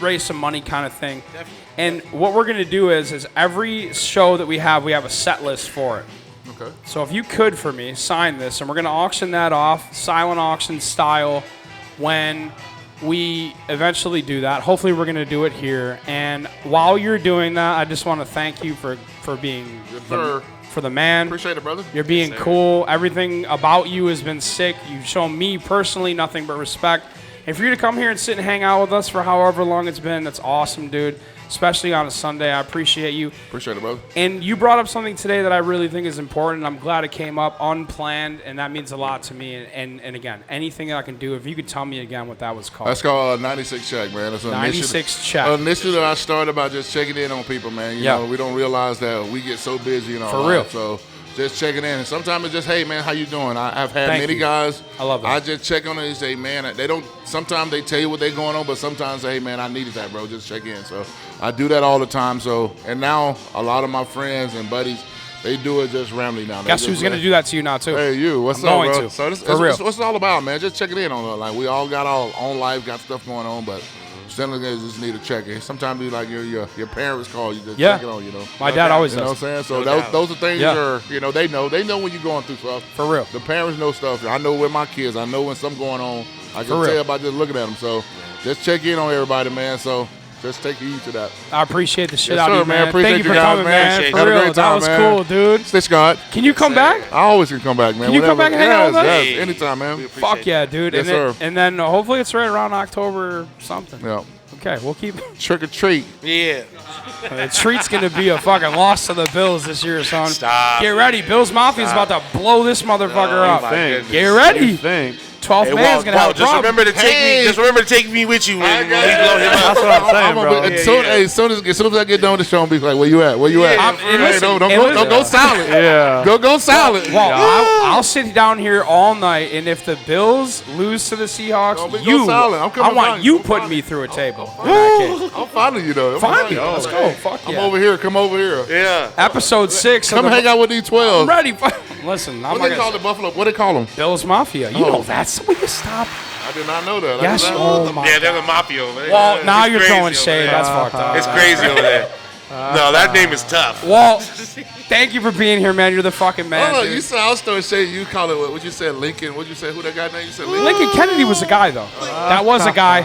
raise some money kind of thing.
Definitely.
And what we're gonna do is every show that we have a set list for it.
Okay.
So if you could for me sign this, and we're gonna auction that off, silent auction style, when we eventually do that. Hopefully we're gonna do it here. And while you're doing that, I just want to thank you for being for the man.
Appreciate it, brother.
You're being cool. Everything about you has been sick. You've shown me personally nothing but respect. And for you to come here and sit and hang out with us for however long it's been, that's awesome, dude. Especially on a Sunday. I appreciate you.
Appreciate it, brother.
And you brought up something today that I really think is important. I'm glad it came up unplanned, and that means a lot to me. And again, anything that I can do, if you could tell me again what that was called.
That's called 96 check, man. It's an
96 check.
An initiative I started by just checking in on people, man. You know, we don't realize that we get so busy in our life. So just checking in. And sometimes it's just, hey, man, how you doing? I've had many guys.
I love that.
I just check on it and say, man, they don't, sometimes they tell you what they're going on, but sometimes say, hey, man, I needed that, bro. Just check in. So I do that all the time. So, and now a lot of my friends and buddies, they do it just randomly now.
Guess who's going to do that to you now, too?
Hey, you. What's
I'm
up,
going
bro?
to.
So this,
For real.
what's it all about, man? Just checking in on it. Like, we all got our own life, got stuff going on, but still just need to check in. Sometimes you like your parents call you to check it on, you know.
My dad always does.
You know what I'm saying? So those are things you know, they know when you're going through stuff.
For real.
The parents know stuff. I know with my kids. I know when something's going on. I can tell by just looking at them. So just check in on everybody, man. So just take heed to that.
I appreciate the shit out of you, man.
Appreciate
Thank you for
guys,
coming, man. For
Had a
real,
great time,
that was cool, dude.
Stitchgod.
Can you come back?
I always can come back, man.
Can you come back and hang out with us?
Yes, anytime, man.
Fuck yeah, dude.
Yes, sir.
And then hopefully it's right around October something.
Yeah.
Okay, we'll keep
trick or treat.
Yeah.
The treat's gonna be a fucking loss to the Bills this year, son.
Stop.
Get ready. Bills Mafia's about to blow this motherfucker up.
Goodness.
Get ready. 12th man's gonna have a
just
problem.
remember to take me. Just remember to take me with you when we blow him up.
That's what I'm saying, bro.
As soon as I get done with the show, I'm be like, where you at? Where you at? Don't go silent.
Yeah.
Go silent.
Well, I'll sit down here all night, and if the Bills lose to the Seahawks, I want you putting me through a table.
I'm following you, though.
Find me. Let's go. Fuck yeah.
I'm over here. Come over here.
Yeah.
Episode 6.
Come hang out with these 12.
I'm ready. Listen, I'm
What they call the Buffalo? What they call them?
Bills Mafia. You know that. Will you stop?
I did not know that.
Yes. Oh my.
Yeah, they're the mafia over there.
Well, now you're
crazy
throwing shade. That's fucked up.
It's crazy over there. No, that name is tough.
Well, thank you for being here, man. You're the fucking man.
Oh, you said I was starting to say you call it what you said Lincoln. What you say? Who that guy name? You said Lincoln.
Lincoln Kennedy was a guy, though. That was a guy.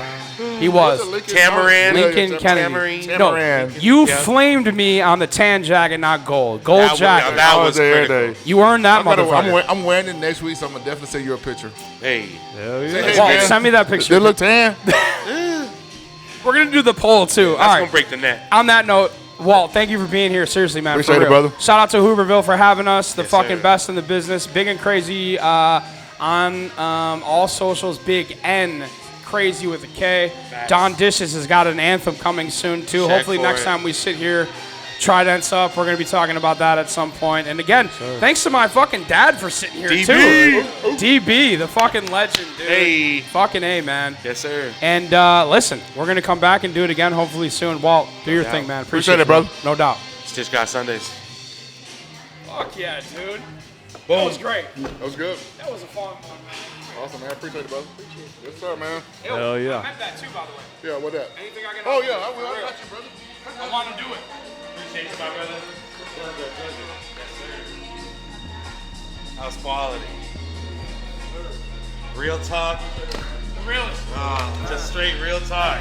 He was.
Tamaran.
Lincoln Kennedy. No, you flamed me on the tan jacket, not gold. Gold jacket.
That was critical.
You earned that, motherfucker.
I'm wearing it next week, so I'm gonna definitely send you a picture.
Hey.
Hell yeah.
Hey,
Well,
man.
send me that picture.
They look tan.
We're gonna do the poll too. All
That's
right.
gonna break the net.
On that note, Walt, thank you for being here. Seriously, man.
Appreciate
for
it,
real.
brother.
Shout out to Hooverville for having us. The fucking
sir.
best in the business. Big and crazy on all socials. Big N. Crazy with a K.
Facts.
Don Dishes has got an anthem coming soon too.
Check
Hopefully
for
next
it.
time we sit here, Trident's up. We're gonna be talking about that at some point. And again, thanks to my fucking dad for sitting here
DB.
too. DB, the fucking legend, dude.
Hey.
Fucking A, man.
Yes, sir.
And listen, we're gonna come back and do it again hopefully soon. Walt, do your thing, man.
Appreciate it,
you,
brother.
No doubt.
Stitchgod Sundays.
Fuck yeah, dude. That was great.
That was good.
That was a fun one, man.
Awesome, man. Appreciate it, brother. Yes, sir, man.
Hell yeah.
I meant that too, by the way.
Yeah, what that?
Anything I can
Oh,
help
yeah,
you
I
with,
will.
for
I
real.
got you, brother.
I want to do it.
Appreciate you, my brother. That was quality. Real talk.
The realest.
Just straight real talk.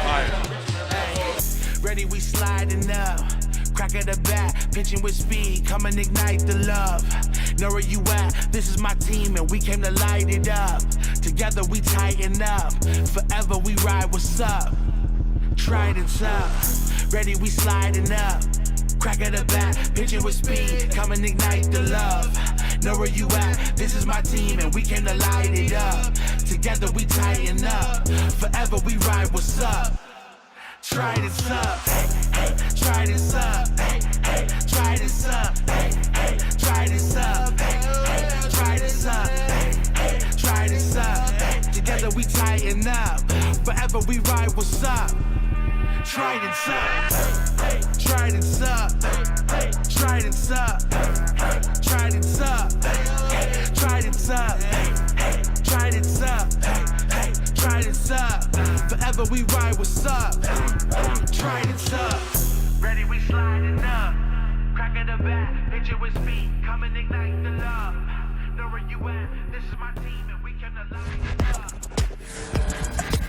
Fire.
Ready, we sliding up. Crack of the bat, pitching with speed, come and ignite the love. Know where you at, this is my team and we came to light it up. Together we tighten up, forever we ride, what's up? Trident's up, ready, we sliding up. Crack of the bat, pitching with speed, come and ignite the love. Know where you at, this is my team and we came to light it up. Together we tighten up, forever we ride, what's up? Trident's up, hey, hey, Trident's up, hey, hey, Trident's up, hey, hey, Trident's up, hey, hey, Trident's up, hey, hey, Trident's up, hey, together we tighten up, forever we ride, what's up? Trident's up. Trident's up. Trident's up. Trident's up. Trident's up. Trident's up. Trident's up. Forever we ride, what's up? Trident's up. Ready, we sliding up. Crack of the bat, picture with speed. Come and ignite the love. Know where you at? This is my team and we can align it up.